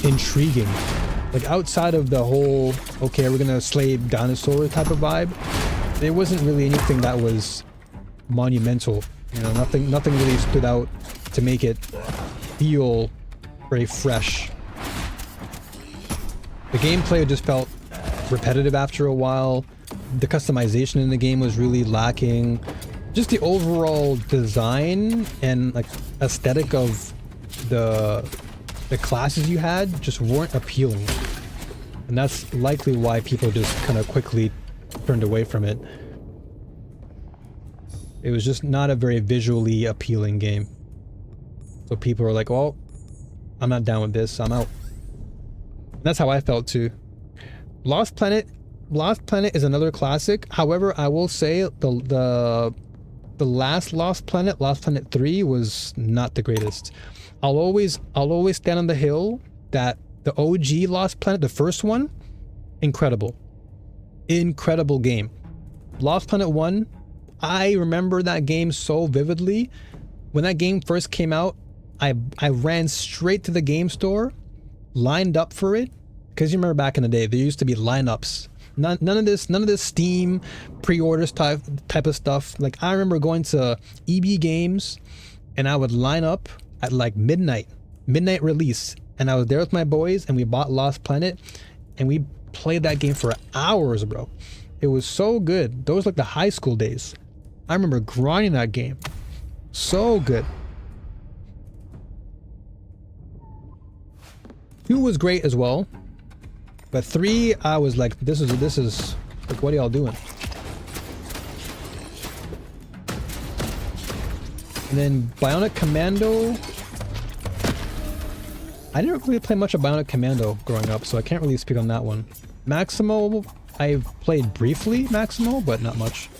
intriguing. Like, outside of the whole, okay, we're gonna slay dinosaurs type of vibe, there wasn't really anything that was monumental. Nothing really stood out to make it feel very fresh. The gameplay just felt repetitive after a while. The customization in the game was really lacking. Just the overall design and like aesthetic of the classes you had just weren't appealing. And that's likely why people just kind of quickly turned away from it. It was just not a very visually appealing game. So people were like, well, I'm not down with this, I'm out. And that's how I felt too. Lost Planet is another classic. However, I will say the last Lost Planet 3, was not the greatest. I'll always stand on the hill that the OG Lost Planet, the first one, incredible game. Lost Planet 1, I remember that game so vividly. When that game first came out, I ran straight to the game store, lined up for it, because you remember back in the day there used to be lineups. None of this Steam pre-orders type of stuff. Like, I remember going to EB Games and I would line up at like midnight release, and I was there with my boys and we bought Lost Planet and we played that game for hours, bro. It was so good. Those were like the high school days. I remember grinding that game. So good. 2 was great as well. But 3, I was like, this is like, what are y'all doing? And then Bionic Commando. I didn't really play much of Bionic Commando growing up, so I can't really speak on that one. Maximo, I played briefly Maximo, but not much.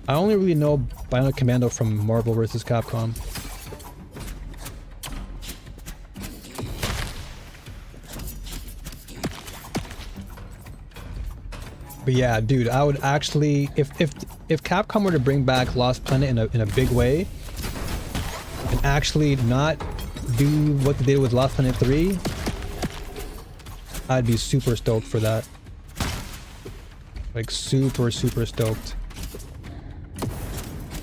I only really know Bionic Commando from Marvel vs. Capcom. But yeah, dude, I would actually, if Capcom were to bring back Lost Planet in a big way, and actually not do what they did with Lost Planet 3, I'd be super stoked for that. Like, super stoked.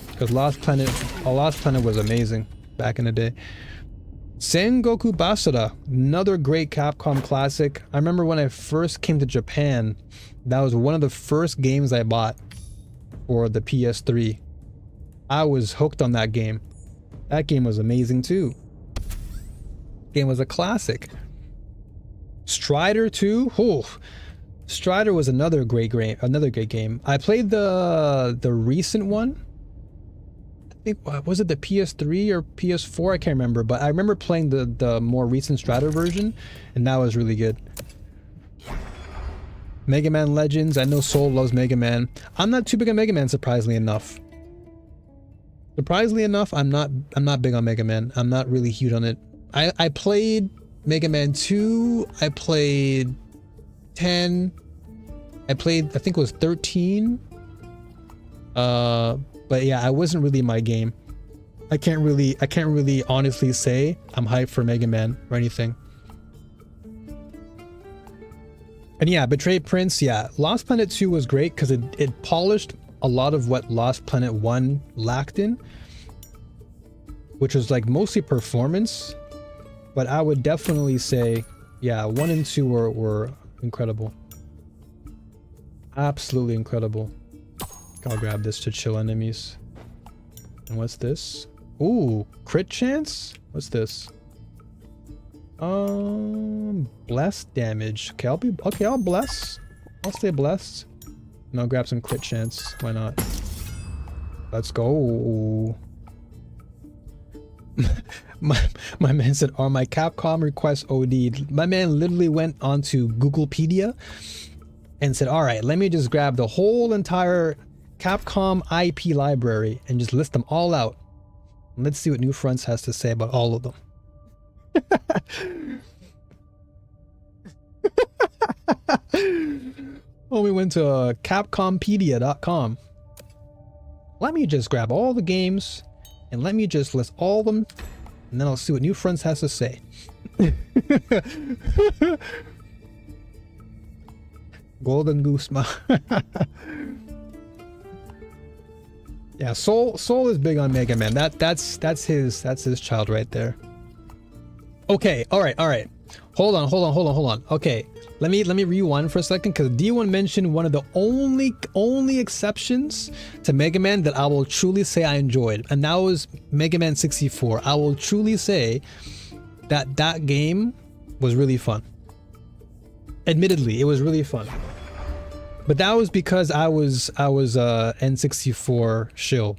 Because Lost Planet was amazing back in the day. Sengoku Basara, another great Capcom classic. I remember when I first came to Japan, that was one of the first games I bought for the PS3. I was hooked on that game. That game was amazing too. Game was a classic. Strider 2, oh, Strider was another great game. I played the recent one. I think, was it the PS3 or PS4? I can't remember, but I remember playing the more recent Strider version, and that was really good. Mega Man Legends. I know Soul loves Mega Man. I'm not too big on Mega Man, surprisingly enough. I'm not big on Mega Man. I'm not really huge on it. I played Mega Man 2. I played 10. I think it was 13. But yeah, I wasn't really my game. I can't really honestly say I'm hyped for Mega Man or anything. And yeah, Betrayed Prince, yeah. Lost Planet 2 was great because it polished a lot of what Lost Planet 1 lacked in, which was like mostly performance. But I would definitely say, yeah, 1 and 2 were incredible. Absolutely incredible. I'll grab this to chill enemies. And what's this? Ooh, crit chance? What's this? Bless damage. Okay, I'll bless. I'll stay blessed. And I'll grab some crit chance. Why not? Let's go. my man said, are my Capcom requests OD'd? My man literally went onto Googlepedia and said, all right, let me just grab the whole entire Capcom IP library and just list them all out. And let's see what New Fronts has to say about all of them. Oh, we went to capcompedia.com. Let me just grab all the games and let me just list all of them, and then I'll see what New Fronts has to say. Golden Goose. Yeah, Soul is big on Mega Man. That's his child right there. Okay, all right. Hold on. Okay, let me rewind for a second, because D1 mentioned one of the only exceptions to Mega Man that I will truly say I enjoyed, and that was Mega Man 64. I will truly say that that game was really fun. Admittedly, it was really fun, but that was because I was N64 shill.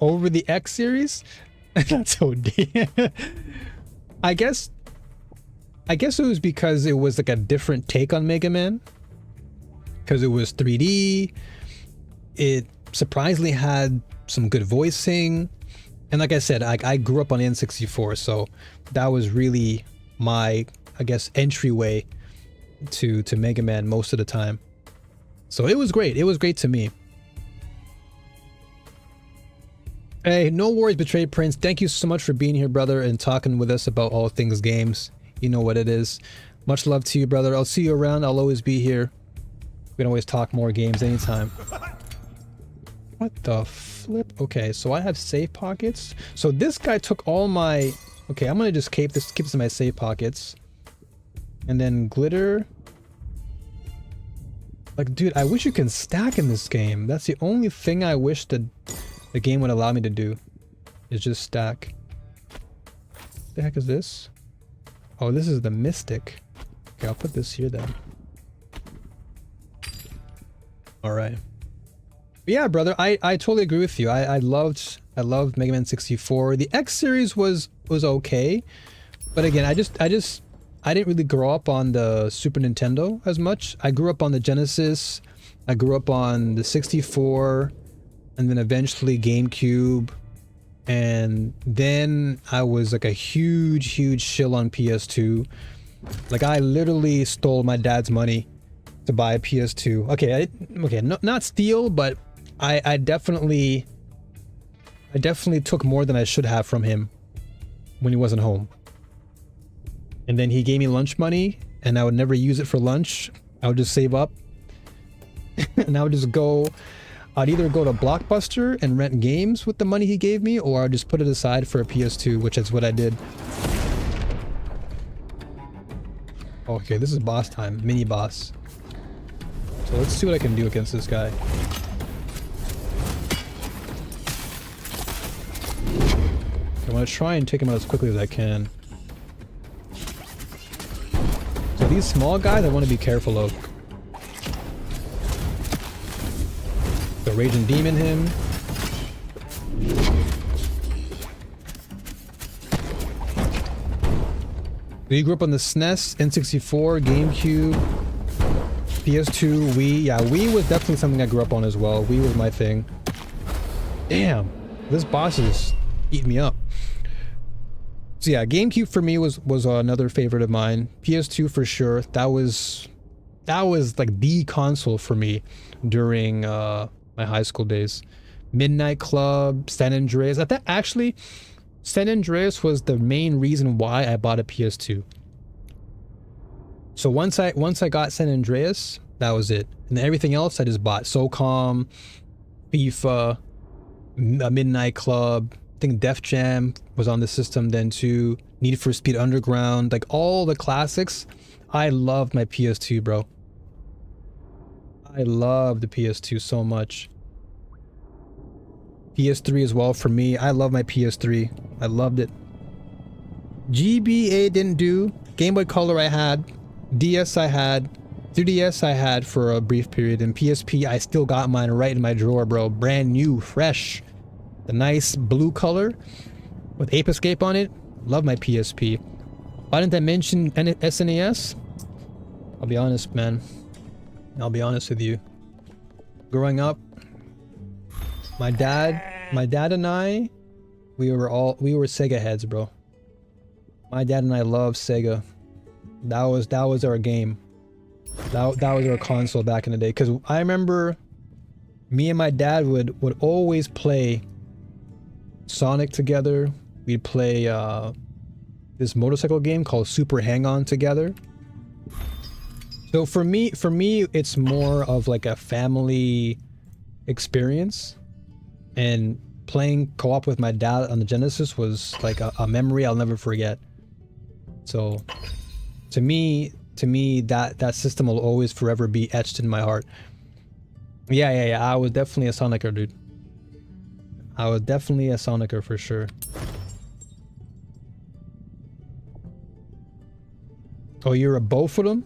Over the X series. That's OD. I guess it was because it was like a different take on Mega Man, because it was 3D. It surprisingly had some good voicing, and like I said, I grew up on N64, so that was really my, I guess, entryway to Mega Man most of the time. So it was great. It was great to me. Hey, no worries, Betrayed Prince. Thank you so much for being here, brother, and talking with us about all things games. You know what it is. Much love to you, brother. I'll see you around. I'll always be here. We can always talk more games anytime. What the flip? Okay, so I have save pockets. So this guy took all my... Okay, I'm gonna just keep this in my save pockets. And then glitter. Like, dude, I wish you can stack in this game. That's the only thing I wish that the game would allow me to do, is just stack. What the heck is this? Oh, this is the Mystic. Okay, I'll put this here then. Alright. Yeah, brother, I totally agree with you. I loved Mega Man 64. The X series was okay, but again, I didn't really grow up on the Super Nintendo as much. I grew up on the Genesis. I grew up on the 64. And then eventually GameCube, and then I was like a huge shill on PS2. Like, I literally stole my dad's money to buy a PS2. Okay, not steal, but I definitely took more than I should have from him when he wasn't home. And then he gave me lunch money, and I would never use it for lunch. I would just save up, and I would just go. I'd either go to Blockbuster and rent games with the money he gave me, or I'd just put it aside for a PS2, which is what I did. Okay, this is boss time. Mini boss. So let's see what I can do against this guy. I'm gonna try and take him out as quickly as I can. So these small guys I want to be careful of. The Raging Demon him. We grew up on the SNES, N64, GameCube, PS2, Wii. Yeah, Wii was definitely something I grew up on as well. Wii was my thing. Damn, this boss is eating me up. So yeah, GameCube for me was another favorite of mine. PS2 for sure. That was like the console for me during my high school days. Midnight Club, San Andreas. I think actually San Andreas was the main reason why I bought a PS2. So once I got San Andreas, that was it. And then everything else I just bought. SOCOM, FIFA, Midnight Club. I think Def Jam was on the system then too. Need for Speed Underground, like all the classics. I loved my PS2, bro. I love the PS2 so much. PS3 as well for me. I love my PS3. I loved it. GBA didn't do. Game Boy Color I had. DS I had. 3DS I had for a brief period. And PSP, I still got mine right in my drawer, bro. Brand new, fresh. The nice blue color with Ape Escape on it. Love my PSP. Why didn't I mention SNES? I'll be honest, man. I'll be honest with you. Growing up, my dad and I, we were Sega heads, bro. My dad and I loved Sega. That was our game. That was our console back in the day. Cause I remember me and my dad would always play Sonic together. We'd play this motorcycle game called Super Hang-On together. So for me, it's more of like a family experience. And playing co-op with my dad on the Genesis was like a memory I'll never forget. So to me that system will always forever be etched in my heart. Yeah, I was definitely a Sonicer, dude. I was definitely a Sonicer for sure. Oh, you're a Bofodum?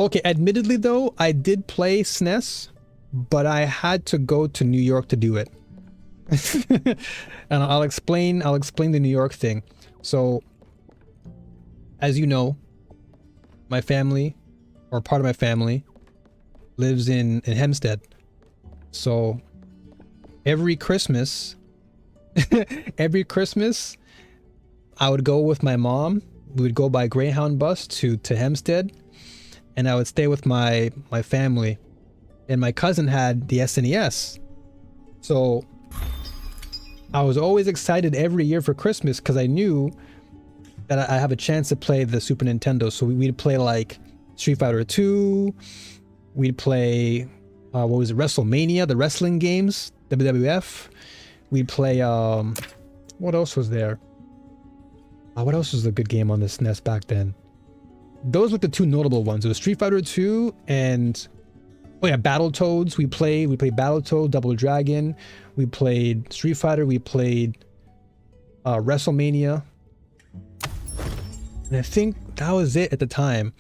Okay, admittedly though, I did play SNES, but I had to go to New York to do it. And I'll explain the New York thing. So, as you know, my family, or part of my family, lives in Hempstead. So, every Christmas, I would go with my mom. We would go by Greyhound bus to Hempstead, and I would stay with my family. And my cousin had the SNES. So I was always excited every year for Christmas because I knew that I have a chance to play the Super Nintendo. So we'd play like Street Fighter 2. We'd play, what was it, WrestleMania, the wrestling games, WWF. We'd play, what else was there? What else was a good game on the SNES back then? Those were the two notable ones. It was Street Fighter 2 and, oh yeah, Battletoads. We played Battletoads, Double Dragon. We played Street Fighter. We played WrestleMania. And I think that was it at the time.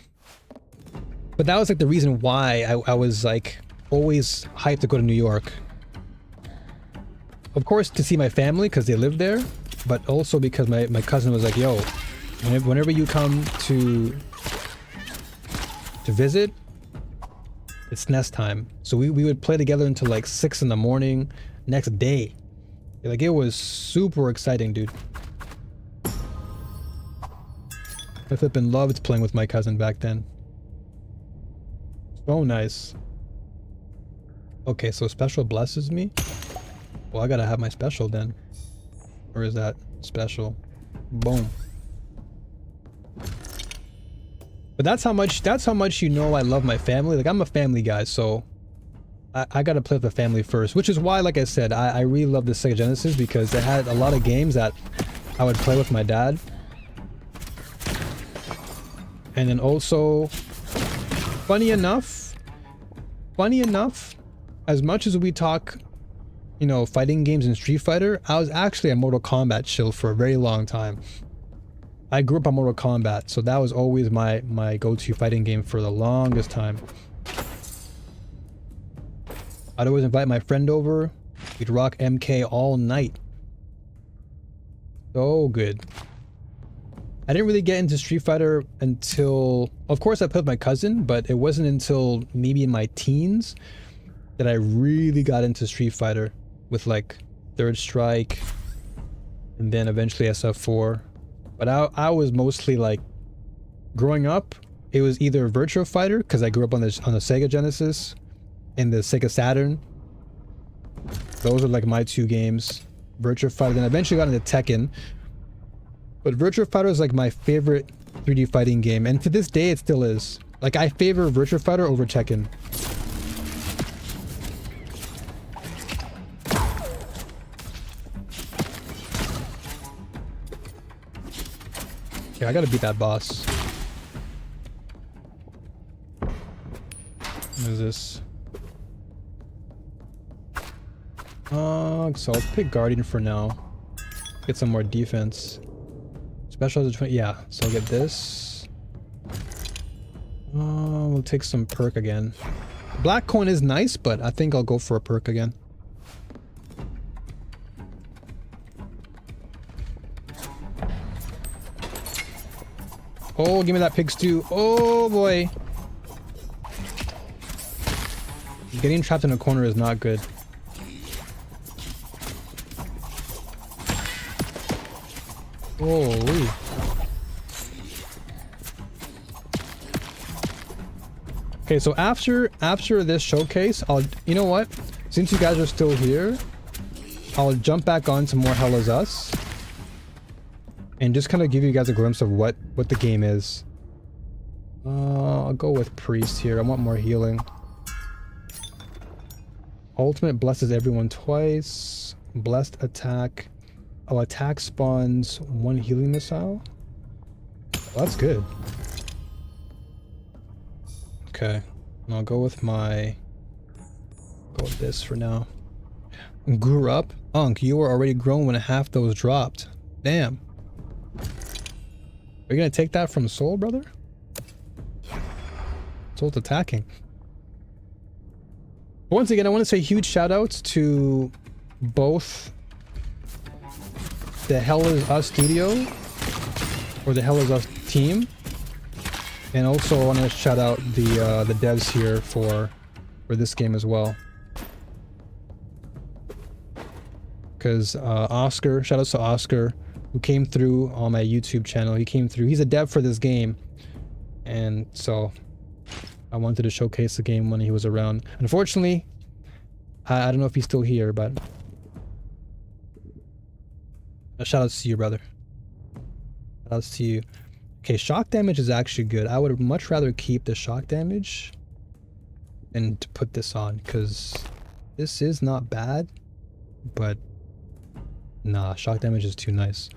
But that was like the reason why I was like always hyped to go to New York. Of course, to see my family because they lived there, but also because my cousin was like, yo, whenever you come to visit, it's SNES time. So we would play together until like 6 in the morning next day. Like, it was super exciting, dude. I flippin' loved playing with my cousin back then. So nice. Okay, so special blesses me? Well, I gotta have my special then. Or is that special? Boom. But that's how much you know I love my family. Like, I'm a family guy, so I gotta play with the family first. Which is why, like I said, I really love the Sega Genesis because it had a lot of games that I would play with my dad. And then also, funny enough, as much as we talk, you know, fighting games in Street Fighter, I was actually a Mortal Kombat shill for a very long time. I grew up on Mortal Kombat, so that was always my go-to fighting game for the longest time. I'd always invite my friend over. We'd rock MK all night. So good. I didn't really get into Street Fighter until... Of course, I played with my cousin, but it wasn't until maybe in my teens that I really got into Street Fighter with, like, Third Strike and then eventually SF4. But I was mostly, like... Growing up, it was either Virtua Fighter, because I grew up on the Sega Genesis and the Sega Saturn. Those are, like, my two games. Virtua Fighter, then I eventually got into Tekken. But Virtua Fighter is like my favorite 3D fighting game, and to this day it still is. Like, I favor Virtua Fighter over Tekken. Okay, I gotta beat that boss. What is this? So I'll pick Guardian for now. Get some more defense. Special is 20, yeah, so I'll get this. We'll take some perk again. Black coin is nice, but I think I'll go for a perk again. Oh, give me that pig stew. Oh boy. Getting trapped in a corner is not good. Holy. Okay, so after this showcase, you know what? Since you guys are still here, I'll jump back on some more Hell Is Us and just kind of give you guys a glimpse of what the game is. I'll go with Priest here. I want more healing. Ultimate blesses everyone twice. Blessed attack. Oh, attack spawns 1 healing missile. Well, that's good. Okay, and I'll go with this for now. Grew up? Unk, you were already grown when half those dropped. Damn. Are you gonna take that from Soul, brother? Soul's attacking. Once again, I want to say huge shout outs to both the Hell Is Us studio, or the Hell Is Us team, and also I want to shout out the devs here for this game as well. Because Oscar, shout outs to Oscar, who came through on my YouTube channel. He came through. He's a dev for this game, and so I wanted to showcase the game when he was around. Unfortunately, I don't know if he's still here, but shout outs to you, brother. Shout outs to you. Okay, shock damage is actually good. I would much rather keep the shock damage than to put this on, because this is not bad, but nah, shock damage is too nice.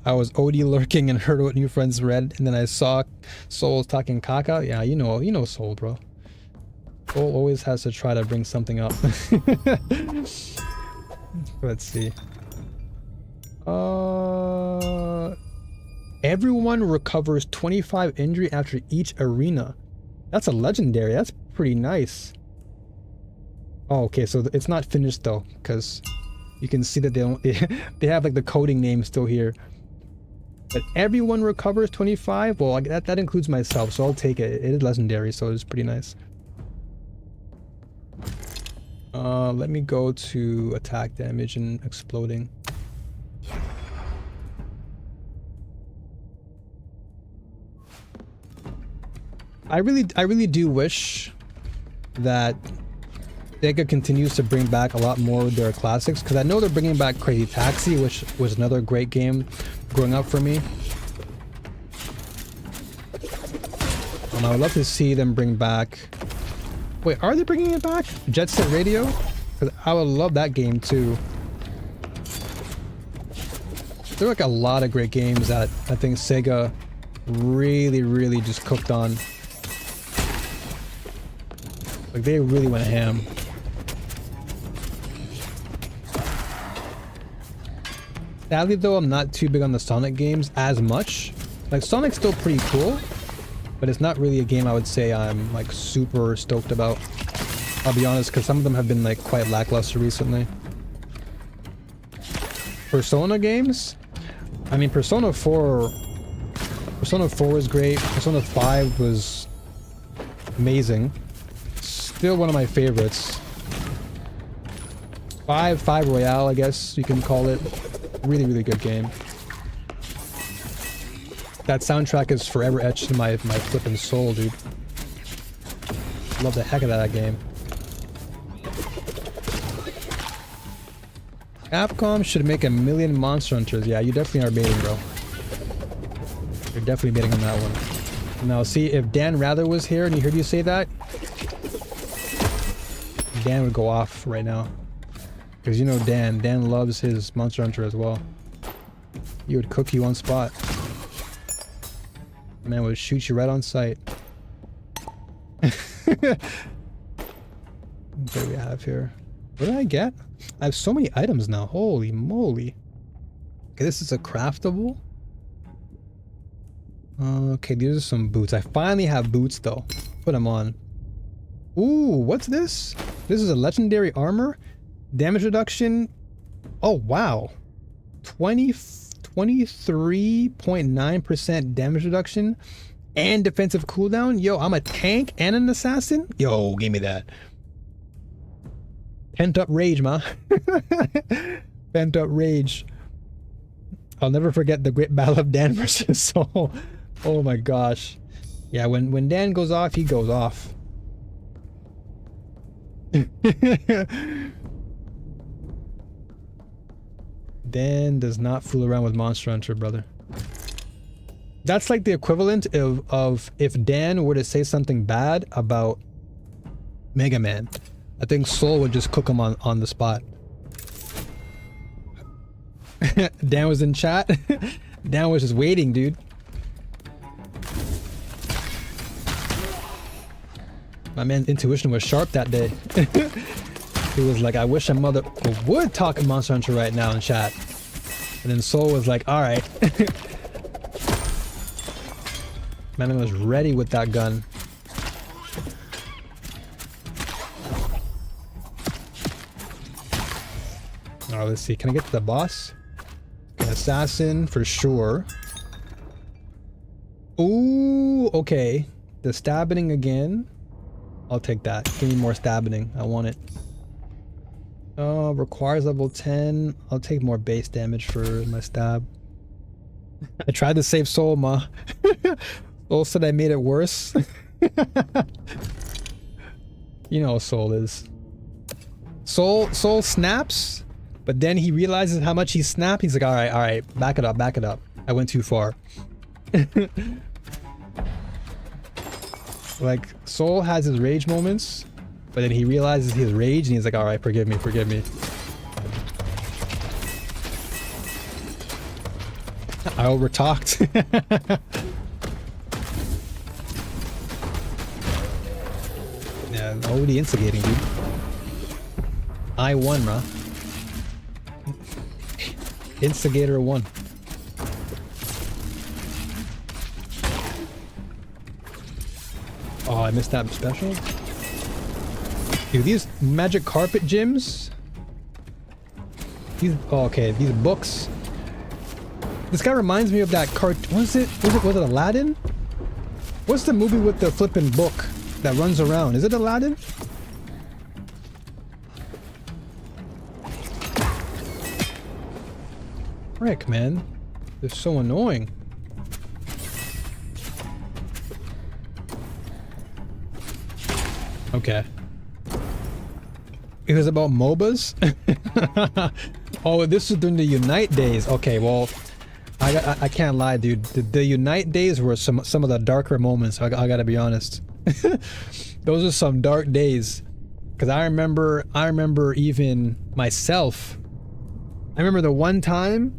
I was OD lurking and heard what new friends read, and then I saw Soul talking caca. Yeah, you know Soul, bro. Soul always has to try to bring something up. Let's see. Everyone recovers 25 injury after each arena. That's a legendary. That's pretty nice. Oh, okay, so it's not finished though, because you can see that they don't. They have like the coding name still here. But everyone recovers 25. Well, that includes myself, so I'll take it. It is legendary, so it's pretty nice. Let me go to attack damage and exploding. I really do wish that Sega continues to bring back a lot more of their classics, because I know they're bringing back Crazy Taxi, which was another great game growing up for me. I would love to see them bring back... Wait, are they bringing it back? Jet Set Radio? Because I would love that game too. There are like a lot of great games that I think Sega really just cooked on. Like, they really went ham. Sadly though, I'm not too big on the Sonic games as much. Like, Sonic's still pretty cool, but it's not really a game I would say I'm like super stoked about. I'll be honest, because some of them have been like quite lackluster recently. Persona games? I mean, Persona 4 was great. Persona 5 was amazing. Still one of my favorites. 5 Royale, I guess you can call it. Really good game. That soundtrack is forever etched in my flippin' soul, dude. Love the heck out of that game. Capcom should make 1 million Monster Hunters. Yeah, you definitely are baiting, bro. You're definitely baiting on that one. Now, see, if Dan Rather was here and he heard you say that, Dan would go off right now. Because you know Dan loves his Monster Hunter as well. He would cook you on spot. Man would shoot you right on sight. What do we have here? What did I get? I have so many items now. Holy moly. Okay, this is a craftable. Okay, these are some boots. I finally have boots though. Put them on. Ooh, what's this? This is a legendary armor. Damage reduction. Oh, wow. 23.9% damage reduction and defensive cooldown. Yo, I'm a tank and an assassin. Yo, give me that. Pent up rage, ma. Pent up rage. I'll never forget the great battle of Dan versus Soul. Oh my gosh. Yeah, when Dan goes off, he goes off. Dan does not fool around with Monster Hunter, brother. That's like the equivalent of if Dan were to say something bad about Mega Man. I think Soul would just cook him on the spot. Dan was in chat. Dan was just waiting, dude. My man's intuition was sharp that day. He was like, I wish a mother would talk Monster Hunter right now in chat. And then Soul was like, alright. Man was ready with that gun. Alright, let's see. Can I get to the boss? An assassin for sure. Ooh, okay. The stabbing again. I'll take that. Give me more stabbing. I want it. Requires level 10. I'll take more base damage for my stab. I tried to save Soul, ma. Soul said I made it worse. You know how Soul is. Soul snaps, but then he realizes how much he snapped. He's like, alright, back it up. I went too far. Like, Soul has his rage moments, but then he realizes his rage and he's like, alright, forgive me. I overtalked. Yeah, already instigating, dude. I won, bruh. Instigator won. Oh, I missed that special. Dude, these magic carpet gyms. These, oh, okay, these books. This guy reminds me of that cart. Was it Aladdin? What's the movie with the flipping book that runs around? Is it Aladdin? Frick, man. They're so annoying. Okay. It was about MOBAs? Oh, this was during the Unite days. Okay, well, I can't lie, dude. The Unite days were some of the darker moments. I gotta be honest. Those are some dark days. Cause I remember even myself. I remember the one time.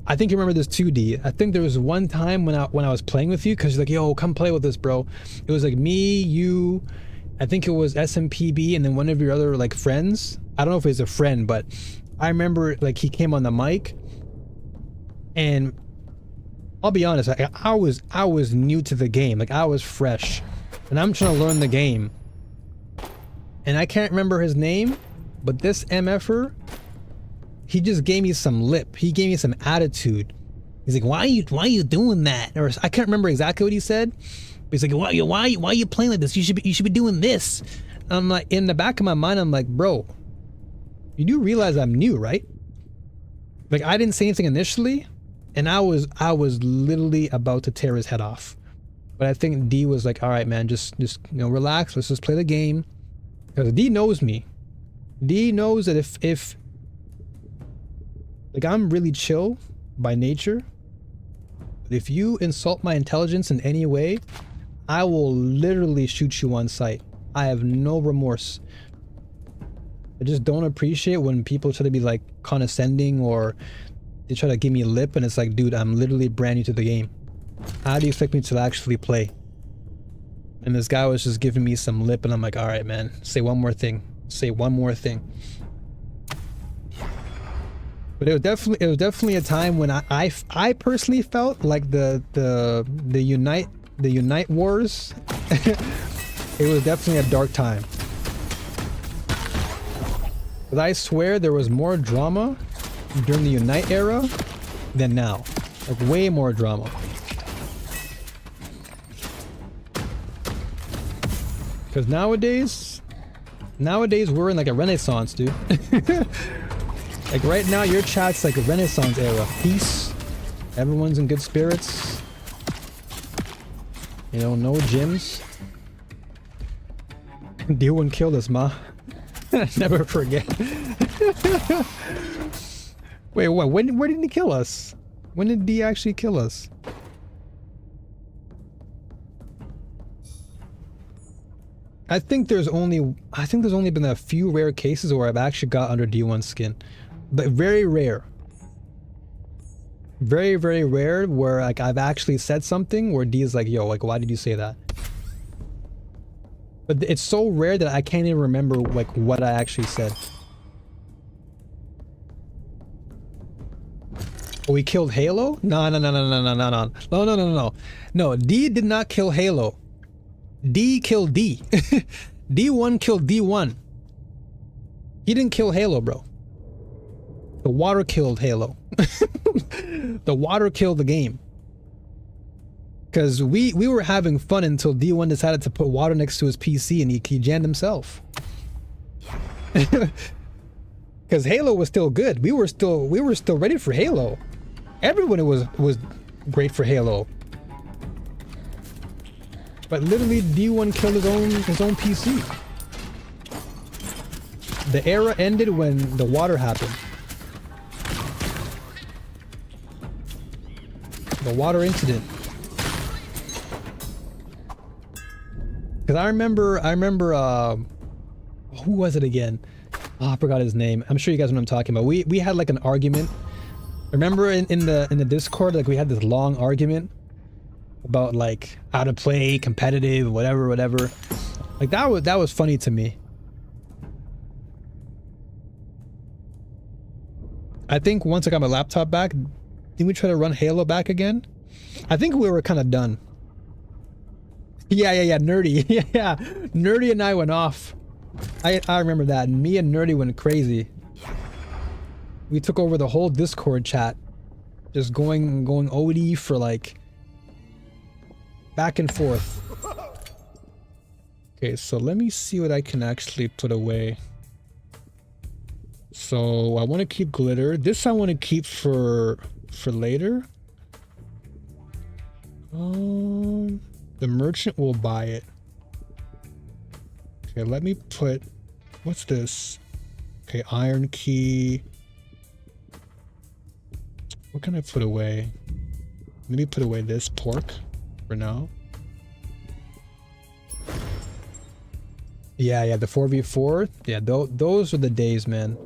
I think you remember this too, D. I think there was one time when I was playing with you, cause you're like, yo, come play with us, bro. It was like me, you. I think it was SMPB, and then one of your other like friends. I don't know if it was a friend, but I remember like he came on the mic. And I'll be honest, I was new to the game. Like, I was fresh, and I'm trying to learn the game. And I can't remember his name, but this MFer, he just gave me some lip. He gave me some attitude. He's like, why are you doing that? Or I can't remember exactly what he said. But he's like, why are you playing like this? You should be doing this. And I'm like, in the back of my mind, I'm like, bro, you do realize I'm new, right? Like, I didn't say anything initially. And I was literally about to tear his head off. But I think D was like, all right, man, just relax. Let's just play the game. Because D knows me. D knows that if like, I'm really chill by nature. But if you insult my intelligence in any way, I will literally shoot you on sight. I have no remorse. I just don't appreciate when people try to be like condescending, or they try to give me a lip, and it's like, dude, I'm literally brand new to the game. How do you expect me to actually play? And this guy was just giving me some lip, and I'm like, all right, man, say one more thing. Say one more thing. But it was definitely a time when I personally felt like the Unite Wars. It was definitely a dark time. But I swear there was more drama during the Unite era than now. Like, way more drama. Because nowadays we're in like a renaissance, dude. Like, right now your chat's like a renaissance era. Peace. Everyone's in good spirits. You know, no gyms. Deal wouldn't kill us, ma. Never forget. Wait, what? Where did he kill us? When did D actually kill us? I think there's only been a few rare cases where I've actually got under D1 skin, but very rare. Very, very rare where like I've actually said something where D is like, yo, like, why did you say that? But it's so rare that I can't even remember like what I actually said. Oh, we killed Halo? No. No, D did not kill Halo. D killed D. D1 killed D1. He didn't kill Halo, bro. The water killed Halo. The water killed the game. Because we were having fun until D1 decided to put water next to his PC and he jammed himself. Because Halo was still good. We were still ready for Halo. Everyone was great for Halo. But literally D1 killed his own PC. The era ended when the water happened. The water incident. Because I remember who was it again? Oh, I forgot his name. I'm sure you guys know what I'm talking about. We had like an argument. Remember in the Discord, like we had this long argument about like how to play competitive, whatever. Like that was funny to me. I think once I got my laptop back, didn't we try to run Halo back again? I think we were kind of done. Yeah, Nerdy. Yeah, Nerdy and I went off. I remember that. Me and Nerdy went crazy. We took over the whole Discord chat. Just going OD for like back and forth. Okay, so let me see what I can actually put away. So I want to keep glitter. This I want to keep for later. The merchant will buy it. Okay, let me put, what's this? Okay, iron key. What can I put away? Maybe put away this pork for now. Yeah, the 4v4. Yeah, those were the days, man.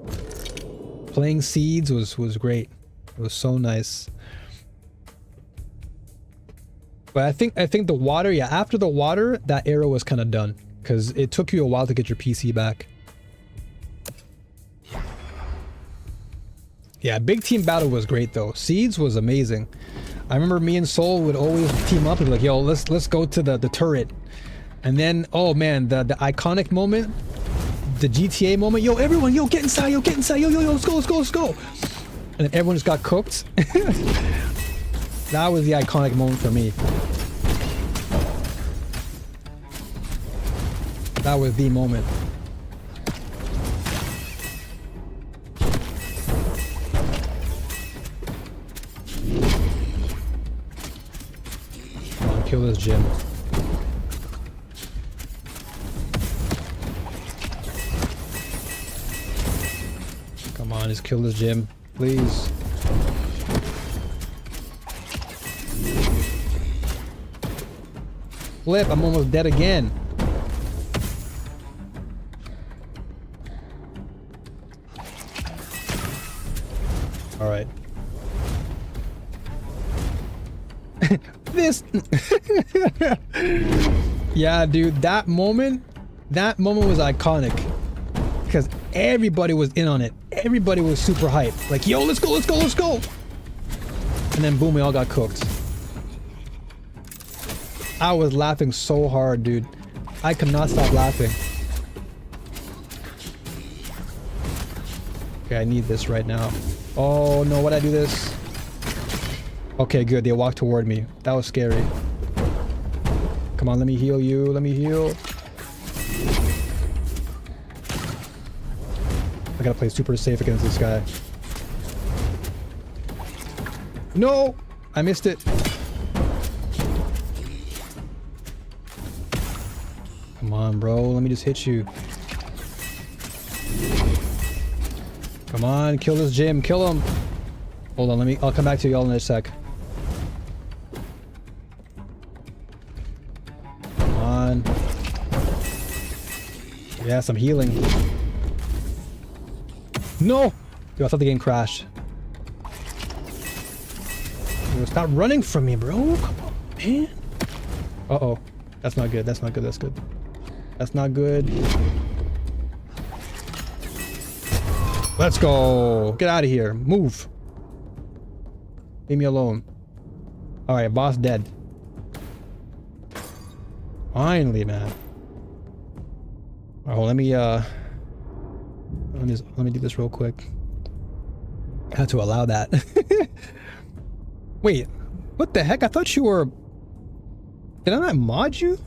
Playing Seeds was great. It was so nice. But I think the water, yeah, after the water, that era was kind of done. Because it took you a while to get your PC back. Yeah, big team battle was great though. Seeds was amazing. I remember me and Soul would always team up and be like, yo, let's go to the turret. And then, oh man, the iconic moment, the GTA moment, yo, everyone, yo, get inside, yo, let's go. And then everyone just got cooked. That was the iconic moment for me. That was the moment. Come on, kill this gym. Come on, just kill this gym, please. Flip, I'm almost dead again. All right. This. Yeah, dude, that moment was iconic because everybody was in on it. Everybody was super hyped. Like, yo, let's go. And then boom, we all got cooked. I was laughing so hard, dude. I could not stop laughing. Okay, I need this right now. Oh no, why'd I do this? Okay, good. They walked toward me. That was scary. Come on, let me heal you. Let me heal. I gotta play super safe against this guy. No! I missed it. Come on, bro. Let me just hit you. Come on, kill this gym. Kill him. Hold on, I'll come back to y'all in a sec. Come on. Yeah, some healing. No! Yo, I thought the game crashed. Yo, stop running from me, bro. Come on, man. Uh-oh. That's not good. That's not good. That's good. That's not good. Let's go. Get out of here. Move. Leave me alone. Alright, boss dead. Finally, man. Oh, let me do this real quick. I had to allow that. Wait, what the heck? I thought you were... Did I not mod you?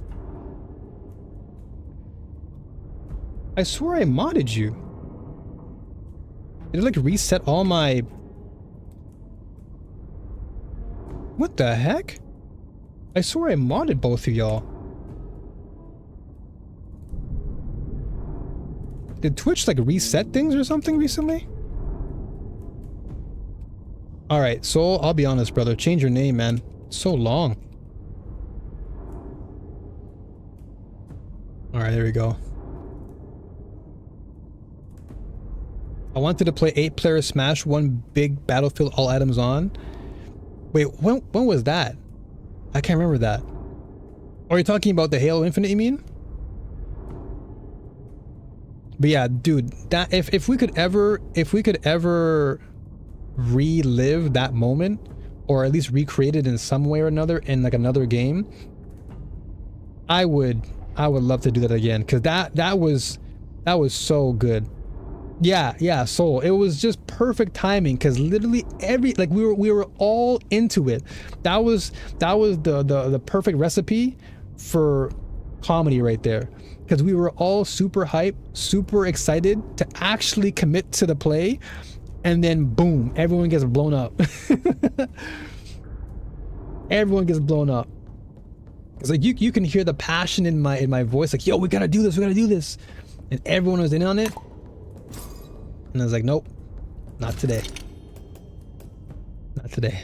I swear I modded you. Did it like reset all my... What the heck? I swear I modded both of y'all. Did Twitch like reset things or something recently? Alright, Soul, I'll be honest, brother. Change your name, man. It's so long. Alright, there we go. I wanted to play 8-player Smash, one big Battlefield, all items on. Wait, when was that? I can't remember that. Are you talking about the Halo Infinite, you mean? But yeah, dude, that if we could ever relive that moment, or at least recreate it in some way or another in like another game, I would love to do that again, because that was so good. Yeah, Soul. It was just perfect timing, because literally we were all into it. That was the perfect recipe for comedy right there. Because we were all super hyped, super excited to actually commit to the play, and then boom, everyone gets blown up. Everyone gets blown up. It's like you can hear the passion in my voice, like, yo, we gotta do this, and everyone was in on it. And I was like, nope, not today. Not today.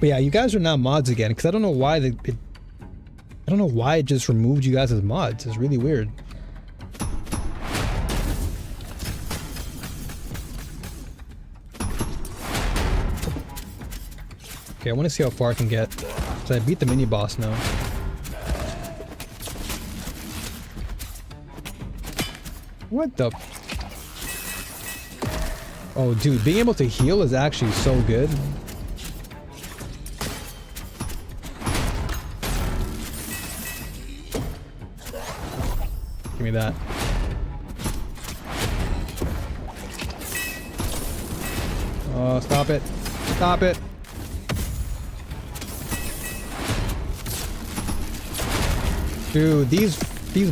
But yeah, you guys are now mods again, because I don't know why I don't know why it just removed you guys as mods. It's really weird. Okay, I want to see how far I can get. So I beat the mini boss now. What the? Oh, dude, being able to heal is actually so good. Give me that. Oh, stop it. Stop it. Dude, these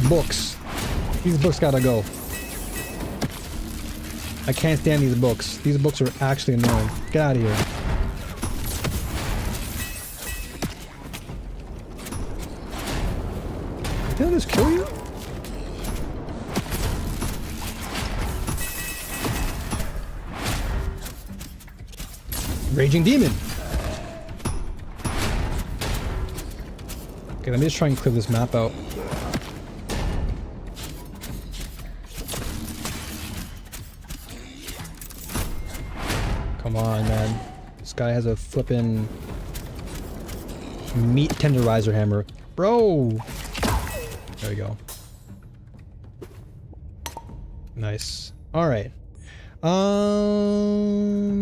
books. These books gotta go. I can't stand these books. These books are actually annoying. Get out of here. Did I just kill you? Raging Demon. Okay, let me just try and clear this map out. Come on, man. This guy has a flippin' meat tenderizer hammer. Bro! There we go. Nice. Alright.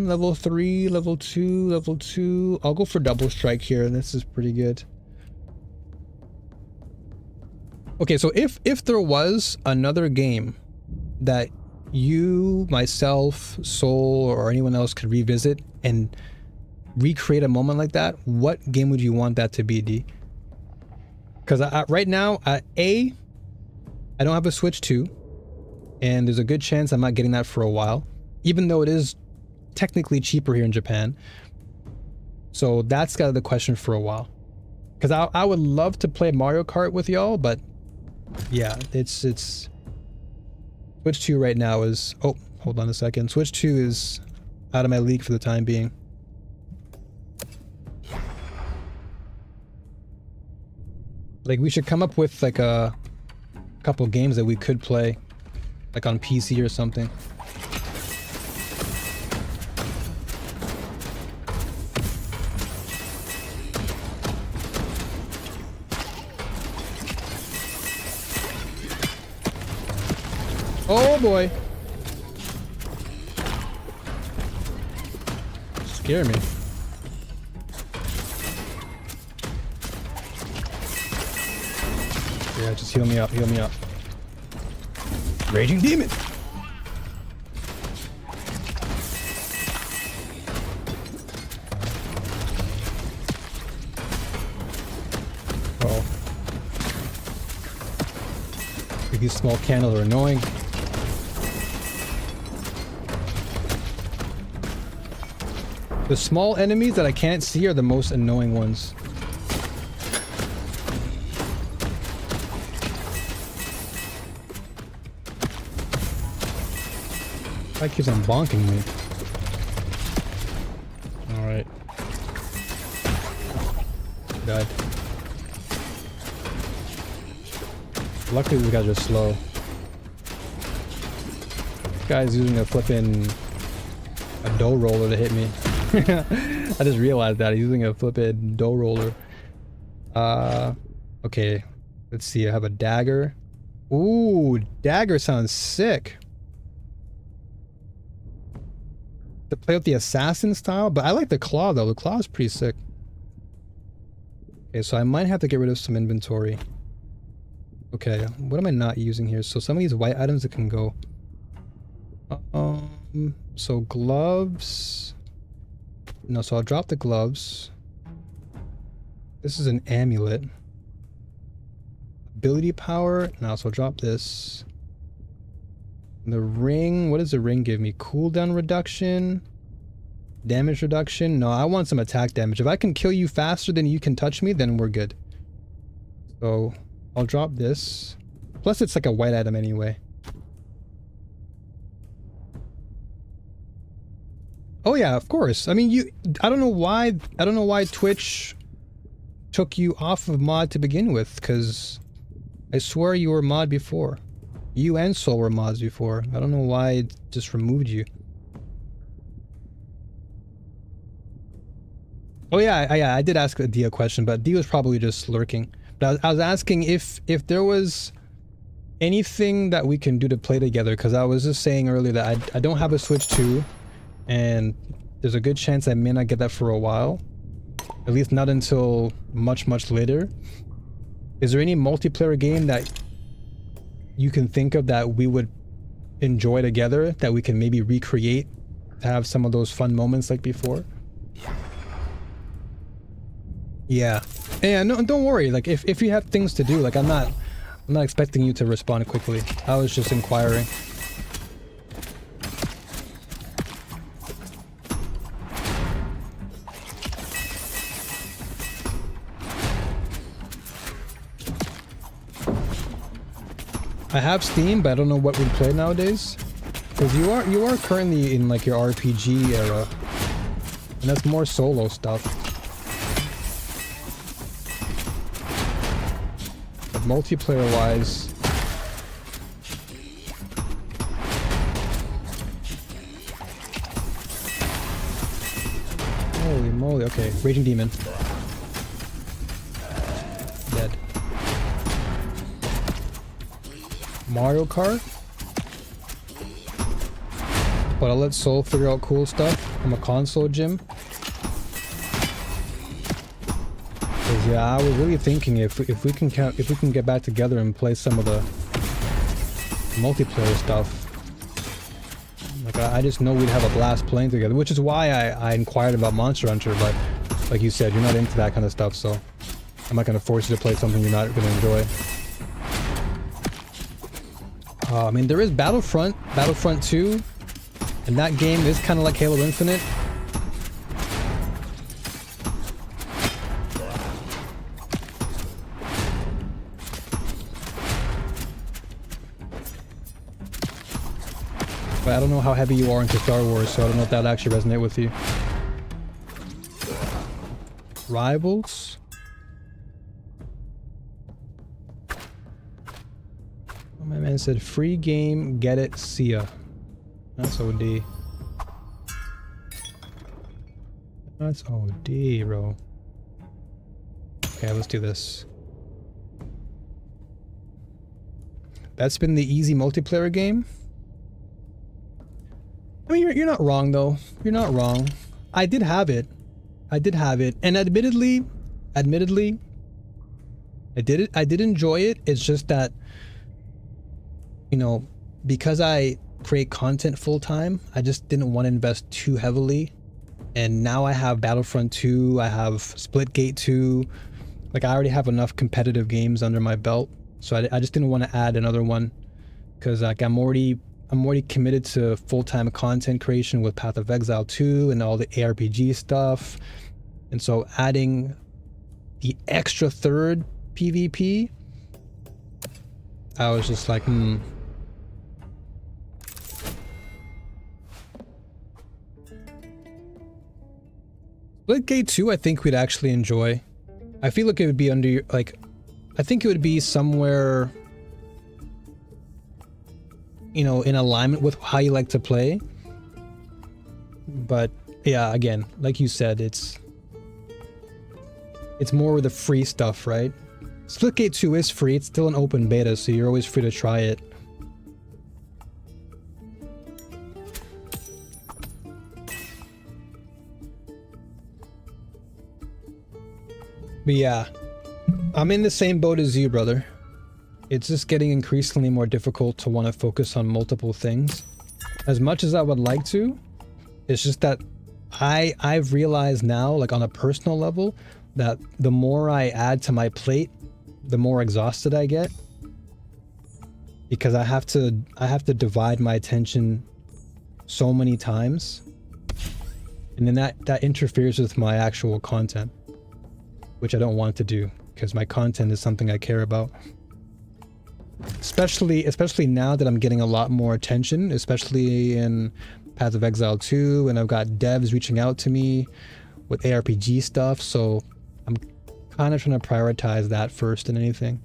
Level 3, level 2, level 2. I'll go for double strike here. This is pretty good. Okay, so if there was another game that you, myself, Soul, or anyone else could revisit and recreate a moment like that, what game would you want that to be, D? Because right now, I don't have a Switch 2, and there's a good chance I'm not getting that for a while, even though it is technically cheaper here in Japan. So that's got the question for a while. Because I would love to play Mario Kart with y'all, but yeah, it's Switch 2 right now is... Oh, hold on a second. Switch 2 is out of my league for the time being. Like, we should come up with like a couple games that we could play, like on PC or something. Oh boy. Scare me. Yeah, just heal me up, heal me up. Raging demon! Oh. These small candles are annoying. The small enemies that I can't see are the most annoying ones. That keeps on bonking me. Alright. Died. Luckily these guys are slow. This guy's using a flippin' dough roller to hit me. I just realized that he's using a flippin' dough roller. Okay. Let's see, I have a dagger. Ooh, dagger sounds sick. To play with the assassin style, but I like the claw though. The claw is pretty sick. Okay, so I might have to get rid of some inventory. Okay, what am I not using here? So some of these white items that can go. So gloves. No, so I'll drop the gloves. This is an amulet. Ability power. No, so I'll drop this. The ring, what does the ring give me? Cooldown reduction? Damage reduction? No, I want some attack damage. If I can kill you faster than you can touch me, then we're good. So, I'll drop this. Plus it's like a white item anyway. Oh yeah, of course. I mean, I don't know why Twitch took you off of mod to begin with, because I swear you were mod before. You and Soul were mods before. I don't know why it just removed you. Oh yeah, I did ask Dia a question, but Dia was probably just lurking. But I was asking if there was anything that we can do to play together, because I was just saying earlier that I don't have a Switch 2, and there's a good chance I may not get that for a while. At least not until much later. Is there any multiplayer game that you can think of that we would enjoy together, that we can maybe recreate to have some of those fun moments like before? Yeah. Yeah, no, don't worry. Like if you have things to do, like I'm not expecting you to respond quickly. I was just inquiring. I have Steam, but I don't know what we play nowadays. Because you are currently in like your RPG era, and that's more solo stuff. But multiplayer wise, holy moly! Okay, Raging Demon. Dead. Mario Kart? But I'll let Soul figure out cool stuff. I'm a console gym. Cause yeah, I was really thinking if we can get back together and play some of the multiplayer stuff. Like I just know we'd have a blast playing together, which is why I inquired about Monster Hunter, but like you said, you're not into that kind of stuff, so I'm not gonna force you to play something you're not gonna enjoy. I mean, there is Battlefront 2, and that game is kind of like Halo Infinite. But I don't know how heavy you are into Star Wars, so I don't know if that actually resonate with you. Rivals? My man said, free game, get it, see ya. That's OD. That's OD, bro. Okay, let's do this. That's been the easy multiplayer game. I mean, you're not wrong though. You're not wrong. I did have it. I did have it, and admittedly, I did enjoy it. It's just that, you know, because I create content full time, I just didn't want to invest too heavily. And now I have Battlefront 2, I have Splitgate 2. Like, I already have enough competitive games under my belt, so I just didn't want to add another one, because like I'm already committed to full-time content creation with Path of Exile 2 and all the ARPG stuff. And so adding the extra third PvP, I was just like, Splitgate 2, I think we'd actually enjoy. I feel like it would be under, like, I think it would be somewhere, you know, in alignment with how you like to play. But yeah, again, like you said, it's more of the free stuff, right? Splitgate 2 is free. It's still an open beta, so you're always free to try it. But yeah, I'm in the same boat as you, brother. It's just getting increasingly more difficult to want to focus on multiple things. As much as I would like to, it's just that I've realized now, like on a personal level, that the more I add to my plate, the more exhausted I get. Because I have to divide my attention so many times. And then that interferes with my actual content, which I don't want to do, because my content is something I care about. Especially now that I'm getting a lot more attention, especially in Path of Exile 2, and I've got devs reaching out to me with ARPG stuff, so I'm kind of trying to prioritize that first than anything.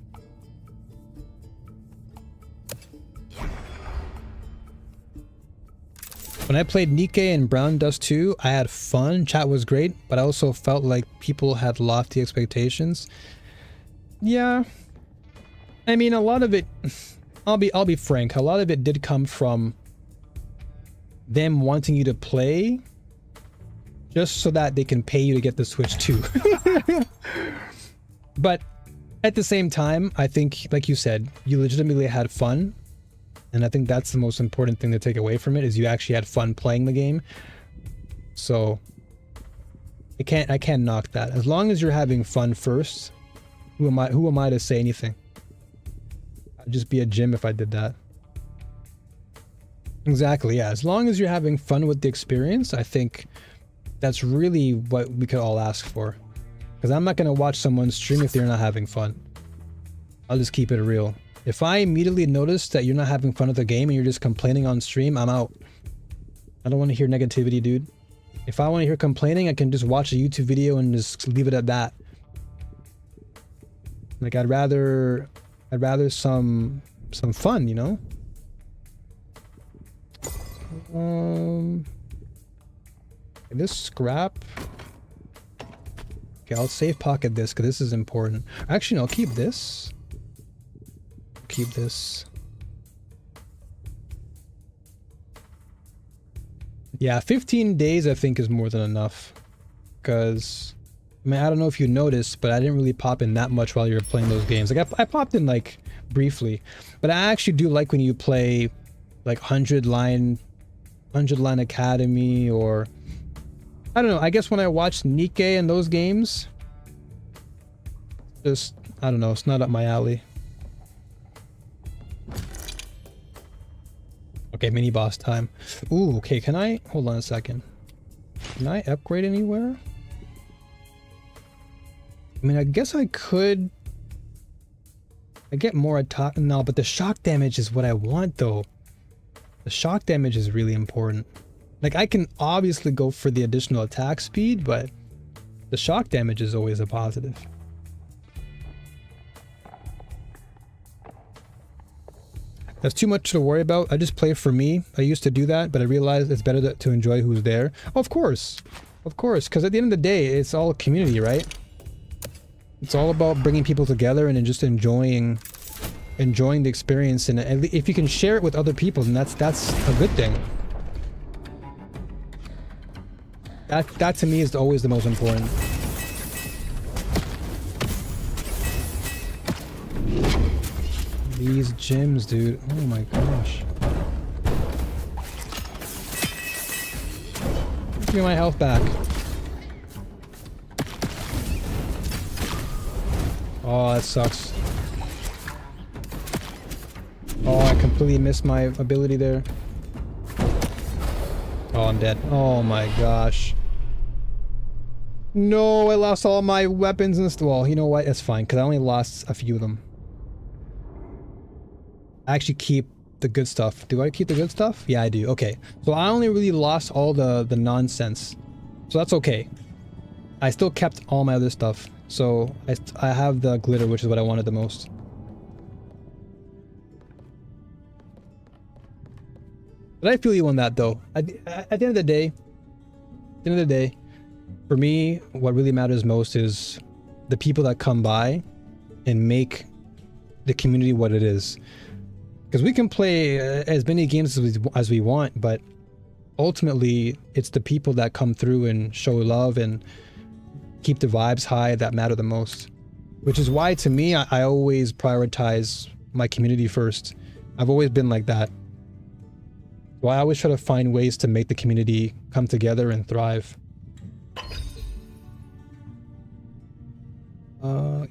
When I played Nikke and Brown Dust 2, I had fun, chat was great, but I also felt like people had lofty expectations. Yeah. I mean, a lot of it, I'll be frank, a lot of it did come from them wanting you to play just so that they can pay you to get the Switch too. But at the same time, I think, like you said, you legitimately had fun. And I think that's the most important thing to take away from it, is you actually had fun playing the game. So I can't knock that. As long as you're having fun first, who am I to say anything? I'd just be a gym if I did that. Exactly, yeah. As long as you're having fun with the experience, I think that's really what we could all ask for. Because I'm not going to watch someone stream if they're not having fun. I'll just keep it real. If I immediately notice that you're not having fun with the game and you're just complaining on stream, I'm out. I don't want to hear negativity, dude. If I want to hear complaining, I can just watch a YouTube video and just leave it at that. Like, I'd rather some fun, you know? This scrap. Okay, I'll save pocket this because this is important. Actually, no, I'll keep this. Keep this. Yeah, 15 days I think is more than enough. Because, I mean, I don't know if you noticed, but I didn't really pop in that much while you were playing those games. Like, I popped in, like, briefly. But I actually do like when you play, like, 100 Line Academy, or... I don't know, I guess when I watched Nikke and those games, just, I don't know, it's not up my alley. Okay, mini boss time. Ooh, okay, can I... Hold on a second. Can I upgrade anywhere? I mean, I guess I could... I get more attack... No, but the shock damage is what I want, though. The shock damage is really important. Like, I can obviously go for the additional attack speed, but the shock damage is always a positive. That's too much to worry about. I just play for me. I used to do that, but I realized it's better to enjoy who's there. Of course, because at the end of the day, it's all community, right? It's all about bringing people together and just enjoying the experience. And if you can share it with other people, then that's a good thing. That to me is always the most important. These gyms, dude. Oh my gosh. Give me my health back. Oh, that sucks. Oh, I completely missed my ability there. Oh, I'm dead. Oh my gosh. No, I lost all my weapons and stuff. Well, you know what? It's fine, because I only lost a few of them. I actually keep the good stuff. Do I keep the good stuff? Yeah, I do. Okay. So I only really lost all the nonsense. So that's okay. I still kept all my other stuff. So I have the glitter, which is what I wanted the most. But I feel you on that, though. At the end of the day, for me, what really matters most is the people that come by and make the community what it is. Because we can play as many games as we want, but ultimately, it's the people that come through and show love and keep the vibes high that matter the most. Which is why, to me, I always prioritize my community first. I've always been like that. So I always try to find ways to make the community come together and thrive.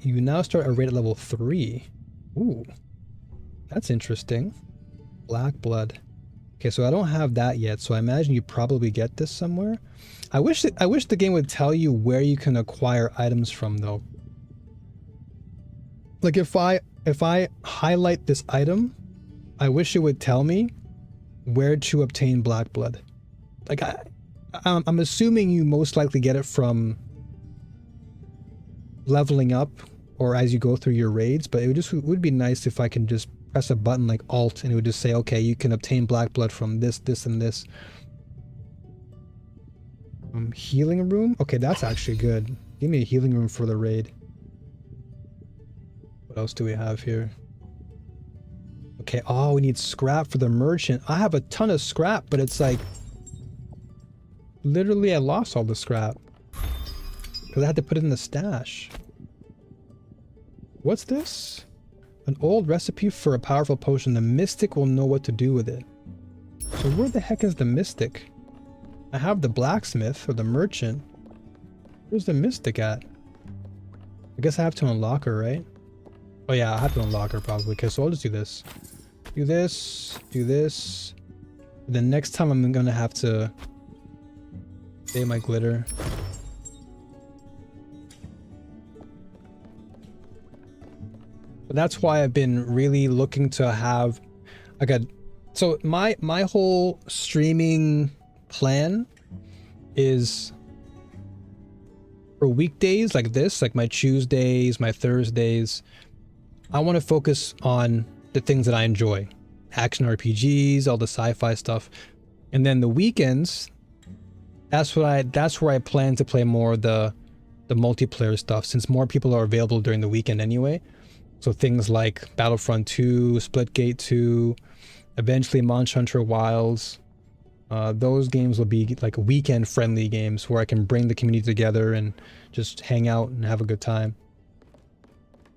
You now start a raid at level 3. Ooh. That's interesting. Black blood. Okay, so I don't have that yet, so I imagine you probably get this somewhere. I wish the game would tell you where you can acquire items from, though. Like if I highlight this item, I wish it would tell me where to obtain black blood. Like I'm assuming you most likely get it from leveling up or as you go through your raids, but it would be nice if I can just press a button like Alt and it would just say, okay, you can obtain black blood from this, this, and this. Healing room? Okay, that's actually good. Give me a healing room for the raid. What else do we have here? Okay, oh, we need scrap for the merchant. I have a ton of scrap, but it's like... literally, I lost all the scrap. Because I had to put it in the stash. What's this? An old recipe for a powerful potion. The mystic will know what to do with it. So where the heck is the mystic? I have the blacksmith or the merchant. Where's the mystic at? I guess I have to unlock her, right? Oh yeah, I have to unlock her probably. Okay, so I'll just do this. Do this. Do this. The next time I'm gonna have to save my glitter. But that's why I've been really looking to have like a... So my whole streaming plan is for weekdays like this, like my Tuesdays, my Thursdays, I want to focus on the things that I enjoy. Action RPGs, all the sci-fi stuff. And then the weekends, that's where I plan to play more of the multiplayer stuff, since more people are available during the weekend anyway. So things like Battlefront 2, Splitgate 2, eventually Monster Hunter Wilds. Those games will be like weekend friendly games where I can bring the community together and just hang out and have a good time.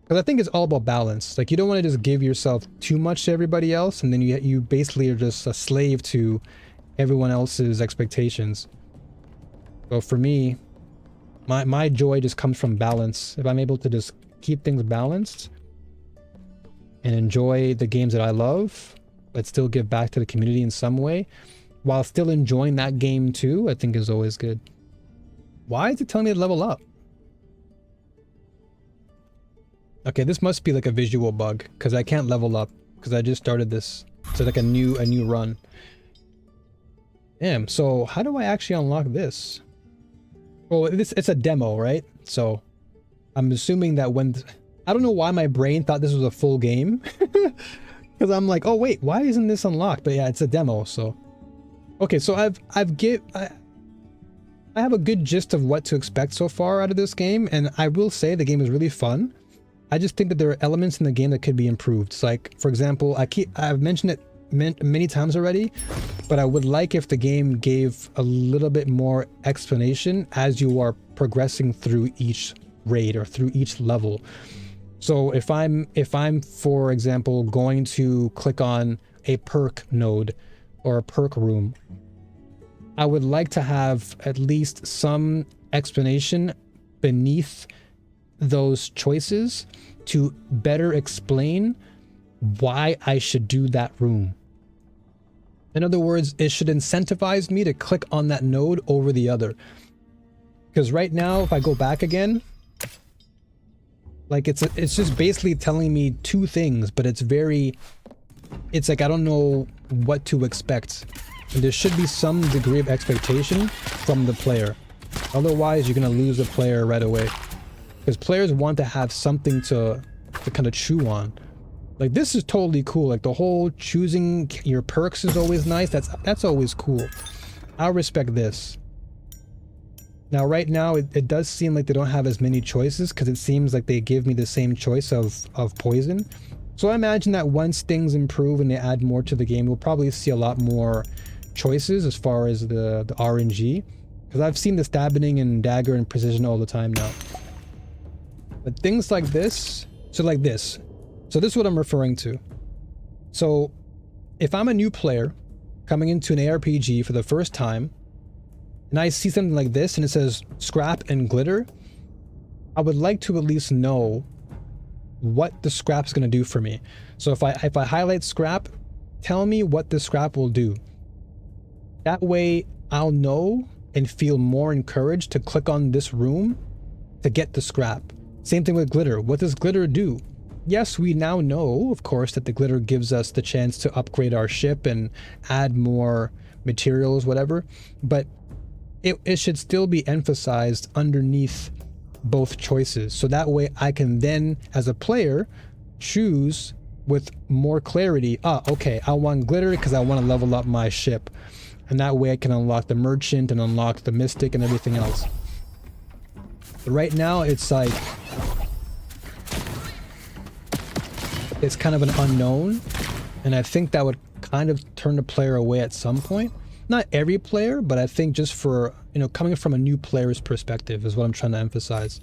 Because I think it's all about balance. Like you don't want to just give yourself too much to everybody else, and then you basically are just a slave to everyone else's expectations. So for me, my joy just comes from balance. If I'm able to just keep things balanced and enjoy the games that I love, but still give back to the community in some way, while still enjoying that game too, I think is always good. Why is it telling me to level up? Okay, this must be like a visual bug, because I can't level up, because I just started this. So like a new run. Damn, so how do I actually unlock this? Well, it's a demo, right? So I'm assuming that when... I don't know why my brain thought this was a full game. Because I'm like, oh wait, why isn't this unlocked? But yeah, it's a demo, so. Okay, so I have a good gist of what to expect so far out of this game, and I will say the game is really fun. I just think that there are elements in the game that could be improved. It's like, for example, I've mentioned it many times already, but I would like if the game gave a little bit more explanation as you are progressing through each raid or through each level. So if I'm for example going to click on a perk node or a perk room, I would like to have at least some explanation beneath those choices to better explain why I should do that room. In other words, it should incentivize me to click on that node over the other. Because right now, if I go back again, like it's just basically telling me two things, but it's like I don't know what to expect. And there should be some degree of expectation from the player. Otherwise, you're gonna lose the player right away. Because players want to have something to kind of chew on. Like this is totally cool. Like the whole choosing your perks is always nice. That's always cool. I'll respect this. Now right now it does seem like they don't have as many choices because it seems like they give me the same choice of poison. So I imagine that once things improve and they add more to the game, we'll probably see a lot more choices as far as the RNG. Because I've seen the stabbing and dagger and precision all the time now. But things like this, so like this. So this is what I'm referring to. So if I'm a new player coming into an ARPG for the first time, and I see something like this and it says scrap and glitter, I would like to at least know what the scrap's going to do for me. So if I highlight scrap, tell me what the scrap will do. That way I'll know and feel more encouraged to click on this room to get the scrap. Same thing with glitter. What does glitter do? Yes, we now know, of course, that the glitter gives us the chance to upgrade our ship and add more materials, whatever, but it should still be emphasized underneath both choices. So that way I can then, as a player, choose with more clarity. Okay, I want glitter because I want to level up my ship. And that way I can unlock the merchant and unlock the mystic and everything else. But right now it's like, it's kind of an unknown. And I think that would kind of turn the player away at some point. Not every player, but I think just for, coming from a new player's perspective is what I'm trying to emphasize.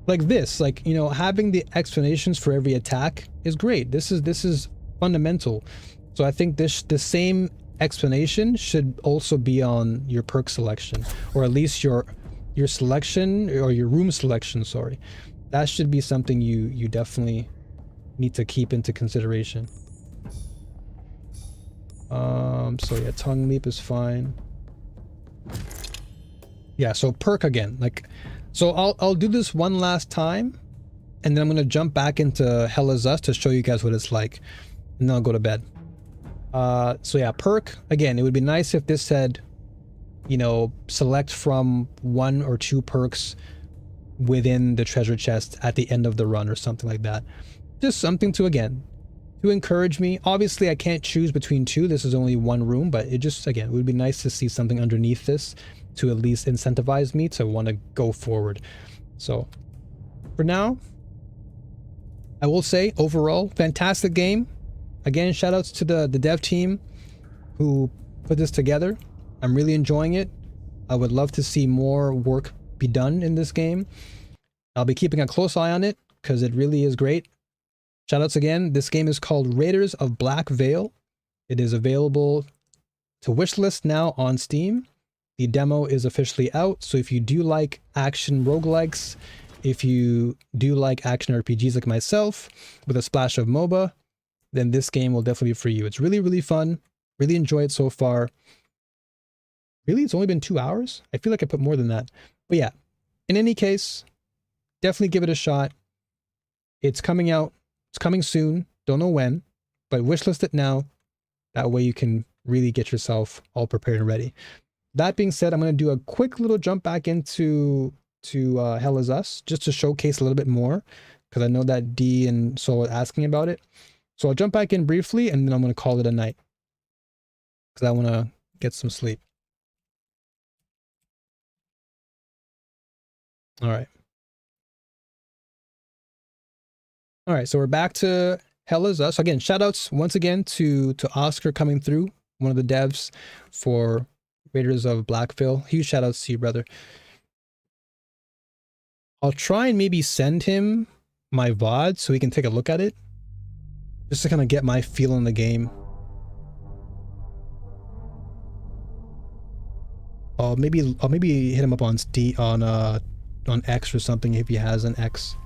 Like this, having the explanations for every attack is great. This is fundamental. So I think the same explanation should also be on your perk selection, or at least your selection, or your room selection, sorry. That should be something you definitely need to keep into consideration. So yeah, tongue leap is fine. Yeah, so perk again, so I'll do this one last time, and then I'm gonna jump back into Hell Is Us to show you guys what it's like, and then I'll go to bed. So yeah, perk again. It would be nice if this said, select from 1 or 2 perks within the treasure chest at the end of the run or something like that. Just something to encourage me. Obviously I can't choose between 2. This is only 1 room, but it would be nice to see something underneath this to at least incentivize me to want to go forward. So for now, I will say overall, fantastic game. Again, shout outs to the dev team who put this together. I'm really enjoying it. I would love to see more work be done in this game. I'll be keeping a close eye on it because it really is great. Shoutouts again. This game is called Raiders of Blackveil. It is available to wishlist now on Steam. The demo is officially out, so if you do like action roguelikes, if you do like action RPGs like myself with a splash of MOBA, then this game will definitely be for you. It's really, really fun. Really enjoy it so far. Really, it's only been 2 hours? I feel like I put more than that. But yeah, in any case, definitely give it a shot. It's coming out. It's coming soon. Don't know when, but wishlist it now. That way you can really get yourself all prepared and ready. That being said, I'm going to do a quick little jump back into Hell Is Us just to showcase a little bit more, because I know that D and Soul are asking about it. So I'll jump back in briefly and then I'm going to call it a night. Because I want to get some sleep. Alright. Alright, so we're back to Hell Is Us. Again, shoutouts once again to Oscar coming through, one of the devs for Raiders of Blackveil. Huge shoutouts to you, brother. I'll try and maybe send him my VOD so he can take a look at it. Just to kind of get my feel in the game. I'll maybe hit him up on on X or something if he has an X.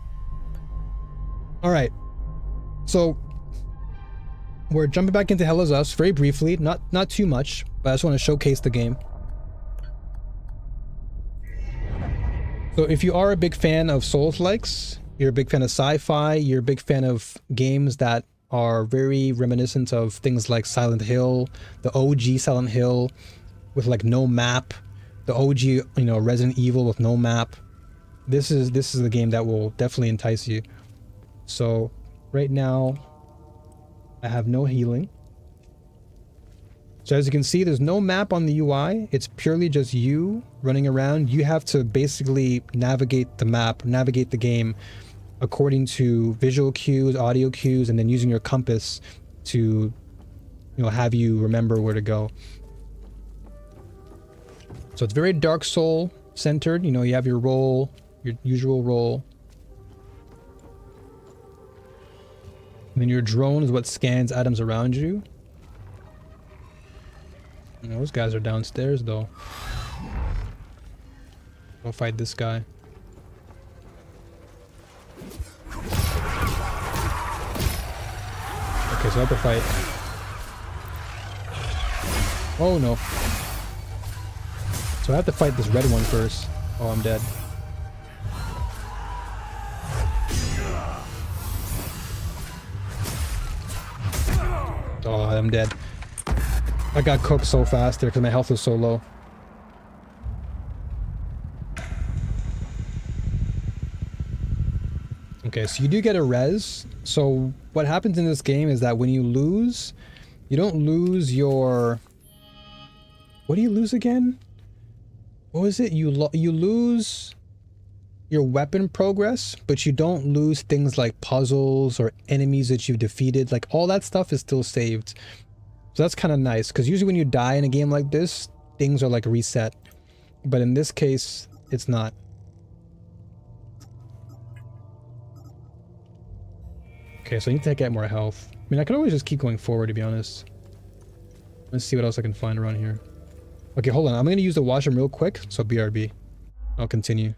All right, so we're jumping back into Hell Is Us very briefly, not too much, but I just want to showcase the game. So if you are a big fan of Souls-likes, you're a big fan of sci-fi, you're a big fan of games that are very reminiscent of things like Silent Hill, the OG Silent Hill with like no map, the OG, you know, Resident Evil with no map. This is the game that will definitely entice you. So right now I have no healing. So as you can see, there's no map on the UI. It's purely just you running around. You have to basically navigate the map, navigate the game according to visual cues, audio cues, and then using your compass to, you know, have you remember where to go. So it's very Dark Soul centered. You know, you have your role, your usual role. And then your drone is what scans items around you. And those guys are downstairs though. Go fight this guy. Okay, so I have to fight. Oh no. So I have to fight this red one first. Oh, I'm dead. Oh, I'm dead. I got cooked so fast there because my health was so low. Okay, so you do get a res. So what happens in this game is that when you lose, you don't lose your... What do you lose again? What was it? You lose your weapon progress, but you don't lose things like puzzles or enemies that you've defeated. Like all that stuff is still saved. So that's kind of nice, because usually when you die in a game like this, things are like reset. But in this case, it's not. Okay, so I need to get more health. I mean, I can always just keep going forward, to be honest. Let's see what else I can find around here. Okay, hold on. I'm going to use the washroom real quick, so BRB. I'll continue.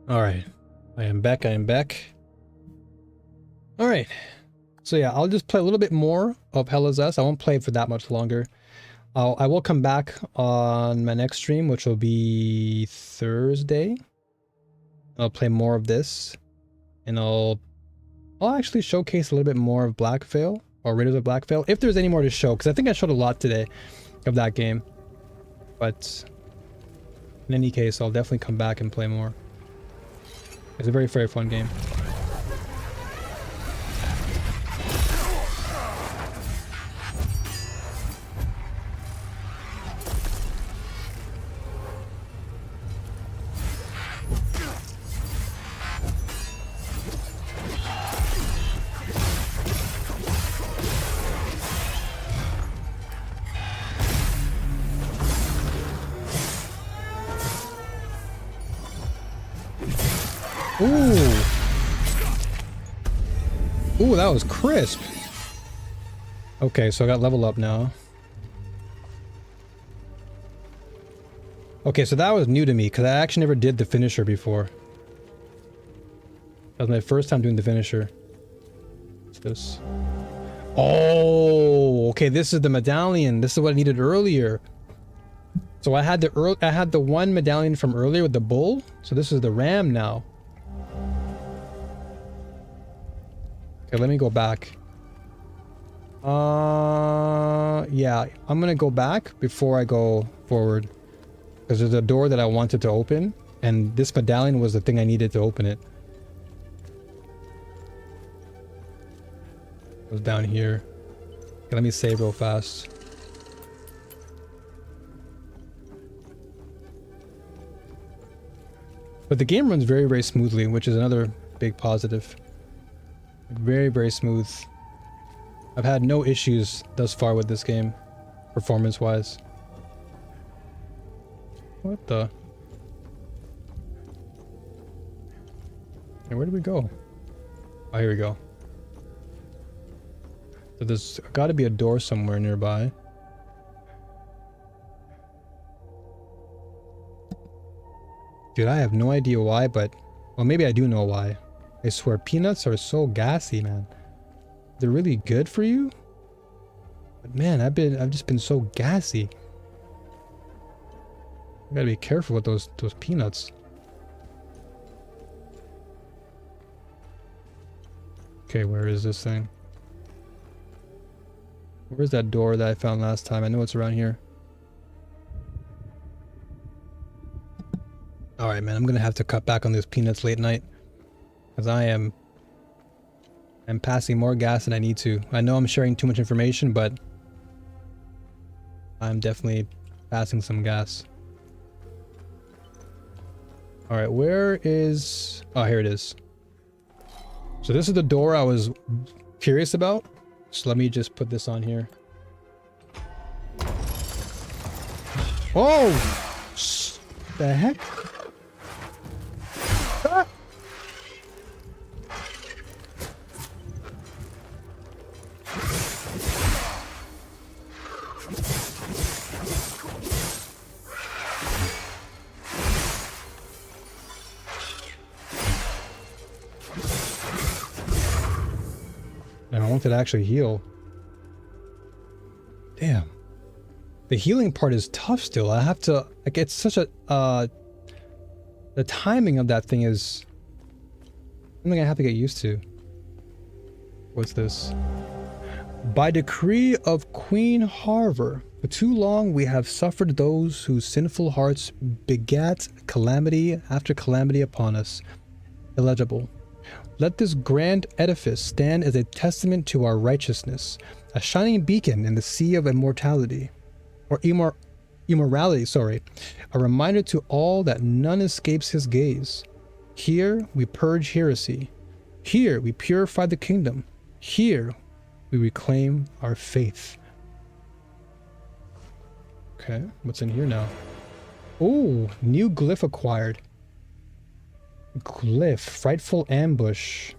Alright, I am back, Alright, so yeah, I'll just play a little bit more of Hell Is Us. I won't play it for that much longer. I will come back on my next stream, which will be Thursday. I'll play more of this, and I'll I'll actually showcase a little bit more of Blackveil, or Raiders of Blackveil, if there's any more to show, because I think I showed a lot today of that game. But in any case, I'll definitely come back and play more. It's a very, very fun game. Ooh. Ooh, that was crisp. Okay, so I got level up now. Okay, so that was new to me, because I actually never did the finisher before. That was my first time doing the finisher. What's this? Oh, okay, this is the medallion. This is what I needed earlier. So I had the one medallion from earlier with the bull. So this is the ram now. Okay, let me go back. Yeah, I'm gonna go back before I go forward. Because there's a door that I wanted to open, and this medallion was the thing I needed to open it. It was down here. Okay, let me save real fast. But the game runs very, very smoothly, which is another big positive. Very, very smooth. I've had no issues thus far with this game, performance-wise. What the? Hey, where did we go? Oh, here we go. So there's got to be a door somewhere nearby. Dude, I have no idea why, but... Well, maybe I do know why. I swear, peanuts are so gassy, man. They're really good for you? But man, I've just been so gassy. I gotta be careful with those peanuts. Okay, where is this thing? Where's that door that I found last time? I know it's around here. Alright, man, I'm gonna have to cut back on those peanuts late night. Because I'm passing more gas than I need to. I know I'm sharing too much information, but I'm definitely passing some gas. Alright, where is... Oh, here it is. So this is the door I was curious about. So let me just put this on here. Oh! The heck? Ah! I wanted to actually heal. Damn. The healing part is tough still. I have to... Like, it's such a... the timing of that thing is... something I have to get used to. What's this? By decree of Queen Harver, for too long we have suffered those whose sinful hearts begat calamity after calamity upon us. Illegible. Let this grand edifice stand as a testament to our righteousness, a shining beacon in the sea of immortality, or immorality, sorry, a reminder to all that none escapes his gaze. Here we purge heresy. Here we purify the kingdom. Here we reclaim our faith. Okay, what's in here now? Oh, new glyph acquired. Glyph, frightful ambush.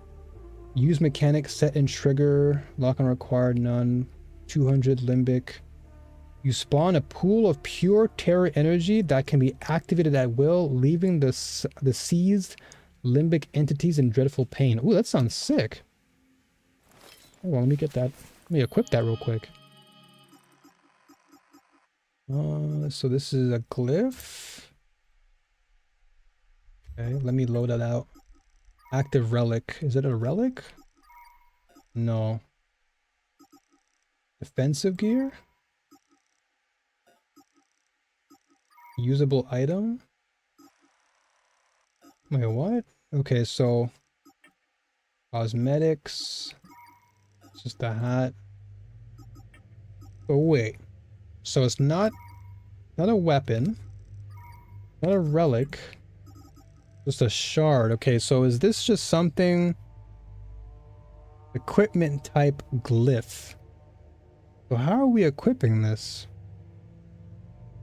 Use mechanic, set and trigger, lock on required, none. 200 limbic. You spawn a pool of pure terror energy that can be activated at will, leaving the seized limbic entities in dreadful pain. Ooh, that sounds sick. Oh, well, let me get that. Let me equip that real quick. So this is a glyph. Okay, let me load that out. Active relic. Is it a relic? No. Defensive gear? Usable item? Wait, what? Okay, so cosmetics. It's just a hat. Oh wait. So it's not a weapon. Not a relic. Just a shard. Okay, so is this just something? Equipment type glyph. So how are we equipping this?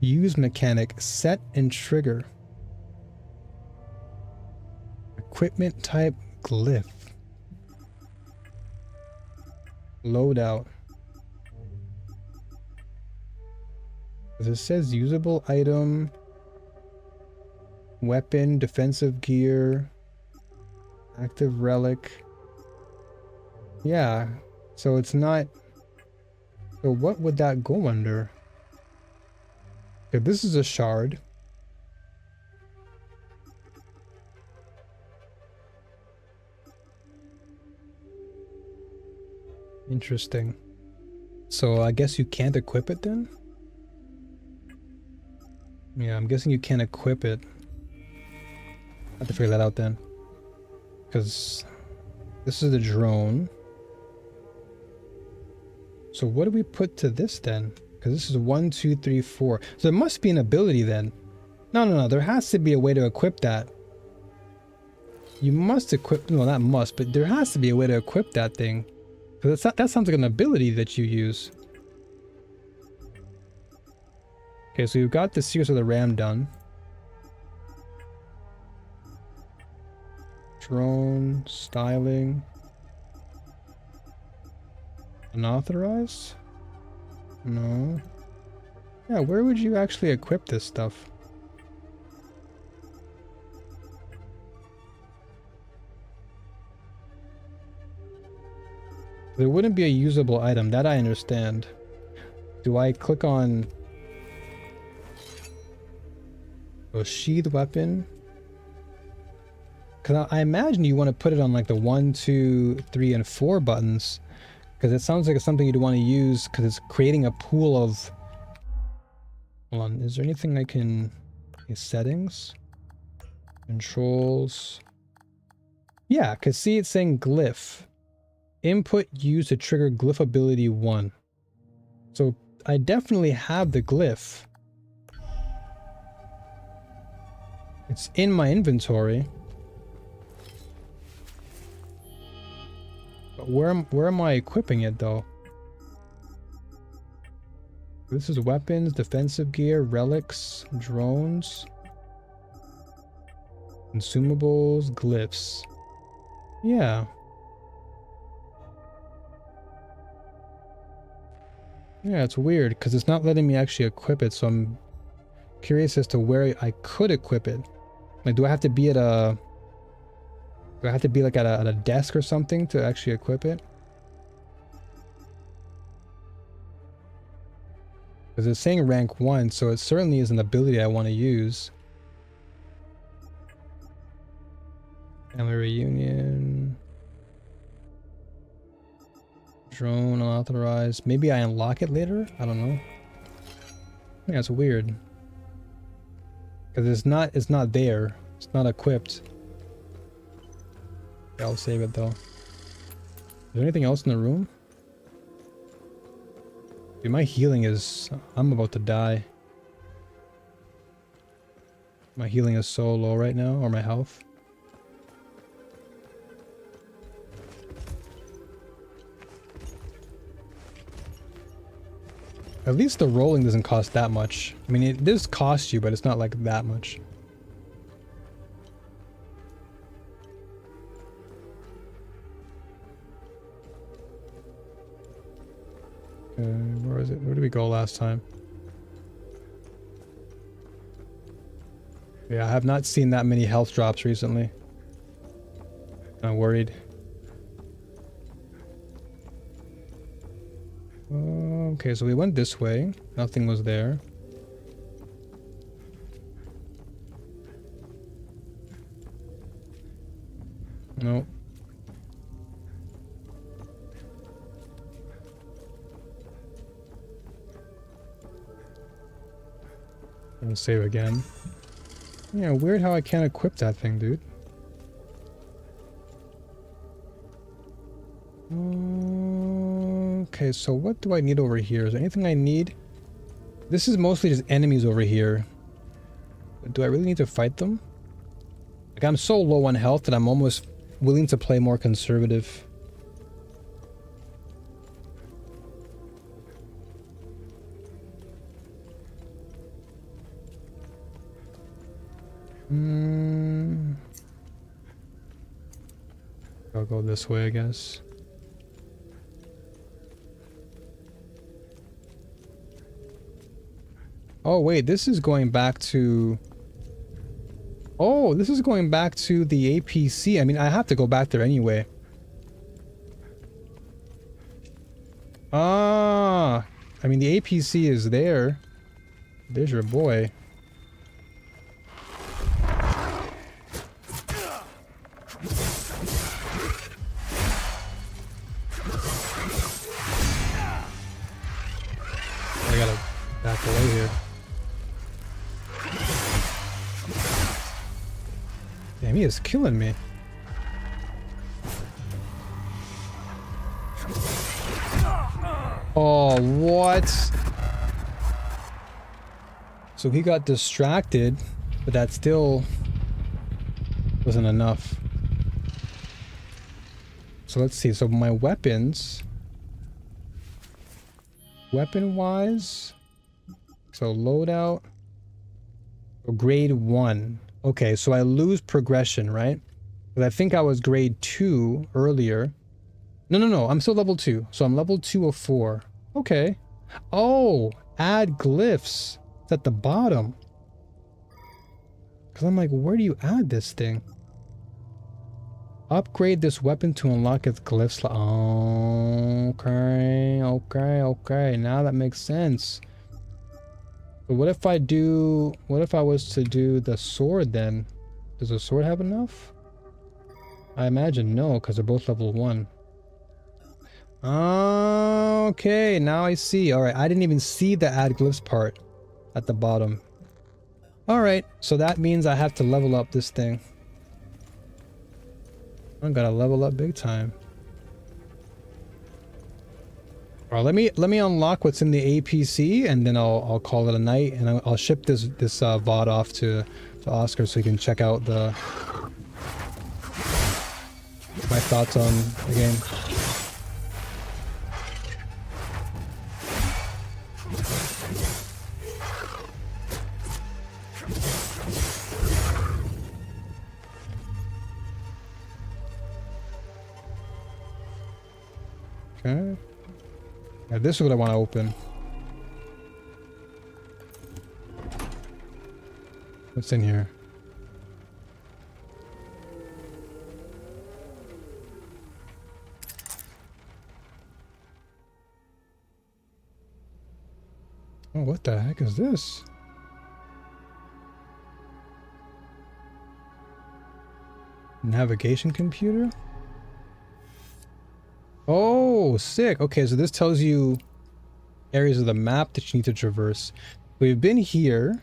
Use mechanic, set and trigger. Equipment type glyph. Loadout. It says usable item, weapon, defensive gear, active relic. Yeah, so it's not. So what would that go under? Okay, this is a shard. Interesting. So I guess you can't equip it then? Yeah, I'm guessing you can't equip it. I have to figure that out then. Because this is the drone. So what do we put to this then? Because this is 1, 2, 3, 4. So there must be an ability then. No. There has to be a way to equip that. You must equip... No, not must, but there has to be a way to equip that thing. Because that sounds like an ability that you use. Okay, so you've got the Secrets of the Ram done. Drone, styling. Unauthorized? No. Yeah, where would you actually equip this stuff? There wouldn't be a usable item, that I understand. Do I click on... a sheath weapon? Because I imagine you want to put it on like the 1, 2, 3, and 4 buttons. Because it sounds like it's something you'd want to use because it's creating a pool of... Hold on, is there anything I can... Okay, settings? Controls... Yeah, because see it's saying glyph. Input used to trigger glyph ability 1. So I definitely have the glyph. It's in my inventory. But where am I equipping it though? This is weapons, defensive gear, relics, drones, consumables, glyphs. Yeah. Yeah, it's weird because it's not letting me actually equip it, so I'm curious as to where I could equip it. Like, do I have to be at a... Do I have to be like at a desk or something to actually equip it? Because it's saying rank 1, so it certainly is an ability I want to use. Family reunion. Drone unauthorized. Maybe I unlock it later? I don't know. Yeah, it's weird. Because it's not there. It's not equipped. Yeah, I'll save it though. Is there anything else in the room? Dude, my healing is... I'm about to die. My healing is so low right now, or my health. At least the rolling doesn't cost that much. I mean, it does cost you, but it's not like that much. Where is it? Where did we go last time? Yeah, I have not seen that many health drops recently. I'm worried. Okay, so we went this way. Nothing was there. Nope. Let's save again. Yeah, weird how I can't equip that thing, dude. Okay, so what do I need over here? Is there anything I need? This is mostly just enemies over here. Do I really need to fight them? Like, I'm so low on health that I'm almost willing to play more conservative. I'll go this way, I guess. Oh, wait, this is going back to... Oh, this is going back to the APC. I mean, I have to go back there anyway. Ah, I mean, the APC is there. There's your boy. I gotta back away here. Damn, he is killing me. Oh, what? So he got distracted, but that still wasn't enough. So let's see. So my weapons... Weapon-wise... So loadout... Grade 1. Okay, so I lose progression, right? Because I think I was grade 2 earlier. No, I'm still level 2. So I'm level 2 of 4. Okay. Oh, add glyphs. It's at the bottom. Because I'm like, where do you add this thing? Upgrade this weapon to unlock its glyphs. Oh, okay. Now that makes sense. But what if I was to do the sword then? Does the sword have enough? I imagine no, because they're both level 1. Okay, now I see. Alright, I didn't even see the add glyphs part at the bottom. Alright, so that means I have to level up this thing. I gotta level up big time. Alright, let me unlock what's in the APC, and then I'll call it a night, and I'll ship this VOD off to Oscar so he can check out my thoughts on the game. Okay. Yeah, this is what I want to open. What's in here? Oh, what the heck is this? Navigation computer? Oh, sick. Okay, so this tells you areas of the map that you need to traverse. We've been here.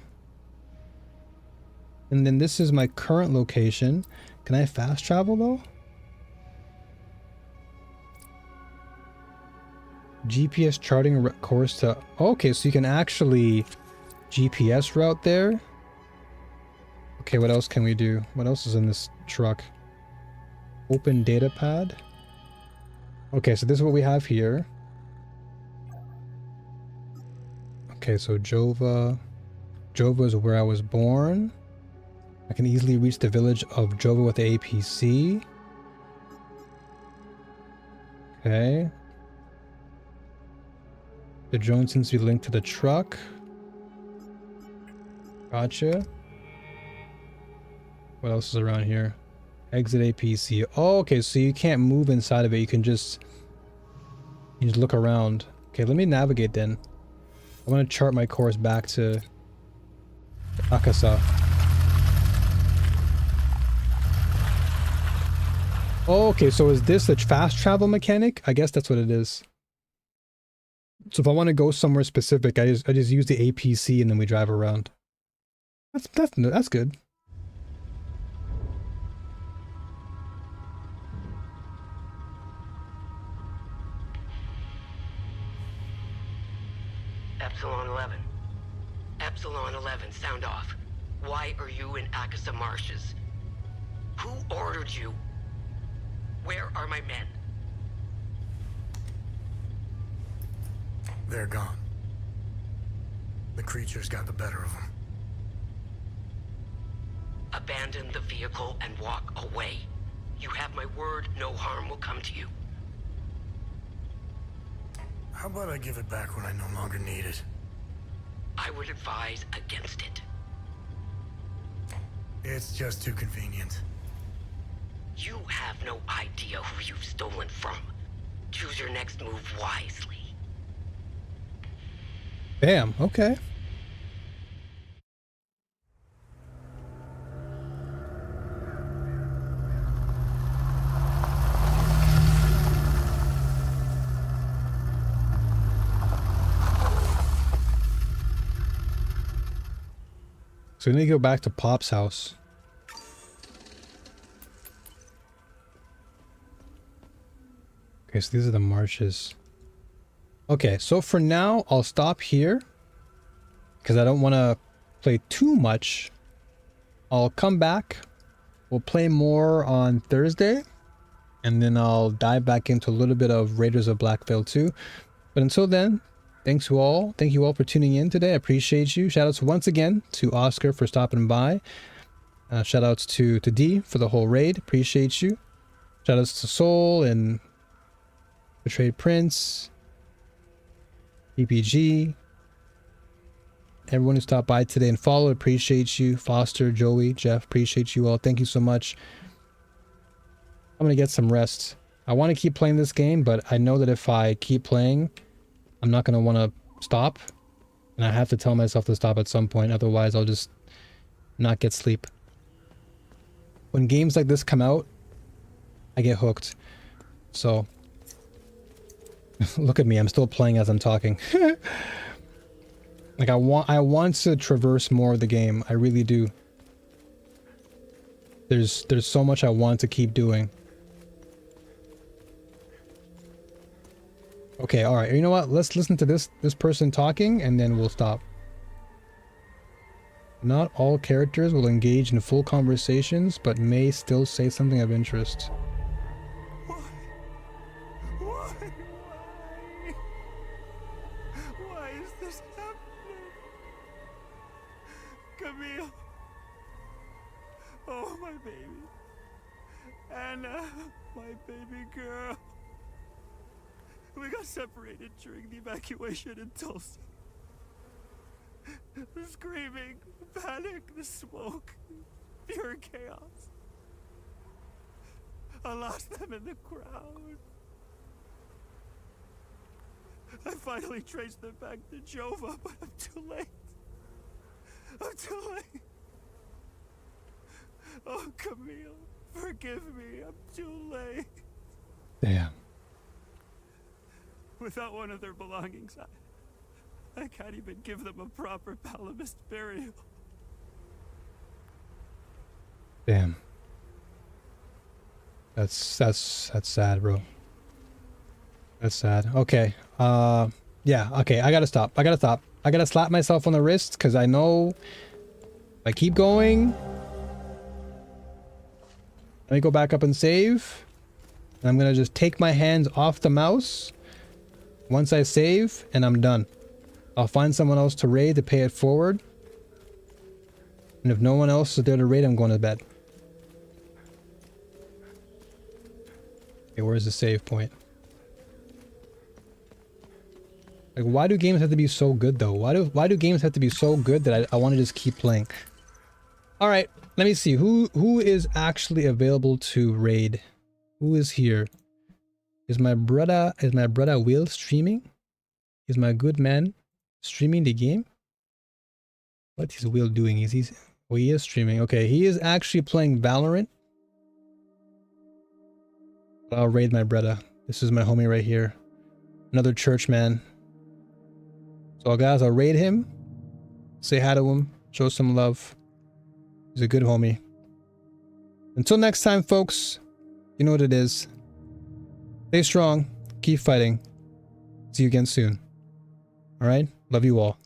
And then this is my current location. Can I fast travel though? GPS charting course to... Okay, so you can actually GPS route there. Okay, what else can we do? What else is in this truck? Open data pad. Okay, so this is what we have here. Okay, so Jova. Jova is where I was born. I can easily reach the village of Jova with the APC. Okay. The drone seems to be linked to the truck. Gotcha. What else is around here? Exit APC. Oh, okay, so you can't move inside of it. You just look around. Okay, let me navigate then. I want to chart my course back to Akasa. Oh, okay, so is this a fast travel mechanic? I guess that's what it is. So if I want to go somewhere specific, I just use the APC and then we drive around. That's good. Epsilon 11. Epsilon 11, sound off. Why are you in Akasa Marshes? Who ordered you? Where are my men? They're gone. The creatures got the better of them. Abandon the vehicle and walk away. You have my word, no harm will come to you. How about I give it back when I no longer need it? I would advise against it. It's just too convenient. You have no idea who you've stolen from. Choose your next move wisely. Damn, okay. So we need to go back to Pop's house. Okay, so these are the marshes. Okay, so for now, I'll stop here. Because I don't want to play too much. I'll come back. We'll play more on Thursday. And then I'll dive back into a little bit of Raiders of Blackveil 2. But until then, thank you all for tuning in today. I appreciate you. Shoutouts once again to Oscar for stopping by. Shoutouts to D for the whole raid. Appreciate you. Shoutouts to Soul and Betrayed Prince, PPG, everyone who stopped by today and followed. Appreciate you. Foster, Joey, Jeff, appreciate you all. Thank you so much. I'm gonna get some rest. I want to keep playing this game, but I know that if I keep playing, I'm not gonna want to stop, and I have to tell myself to stop at some point. Otherwise, I'll just not get sleep. When games like this come out, I get hooked. So look at me, I'm still playing as I'm talking. Like I want to traverse more of the game. I really do. There's so much I want to keep doing. Okay, all right. You know what? Let's listen to this person talking and then we'll stop. Not all characters will engage in full conversations, but may still say something of interest. Why is this happening? Camille. Oh, my baby. Anna, my baby girl. We got separated during the evacuation in Tulsa. The screaming, panic, the smoke, pure chaos. I lost them in the crowd. I finally traced them back to Jova, but I'm too late. I'm too late. Oh, Camille, forgive me. I'm too late. Damn. Without one of their belongings, I can't even give them a proper Palamist burial. Damn. That's sad, bro. That's sad. Okay. Yeah, okay, I gotta stop. I gotta slap myself on the wrist because I know if I keep going. Let me go back up and save. And I'm gonna just take my hands off the mouse once I save, and I'm done. I'll find someone else to raid to pay it forward. And if no one else is there to raid, I'm going to bed. Okay, where's the save point? Like, why do games have to be so good, though? Why do games have to be so good that I want to just keep playing? All right, let me see. Who is actually available to raid? Who is here? Is my brother Will streaming? Is my good man streaming the game? What is Will doing? Oh, he is streaming. Okay, he is actually playing Valorant. I'll raid my brother. This is my homie right here. Another church man. So guys, I'll raid him. Say hi to him. Show some love. He's a good homie. Until next time, folks, you know what it is. Stay strong. Keep fighting. See you again soon. All right? Love you all.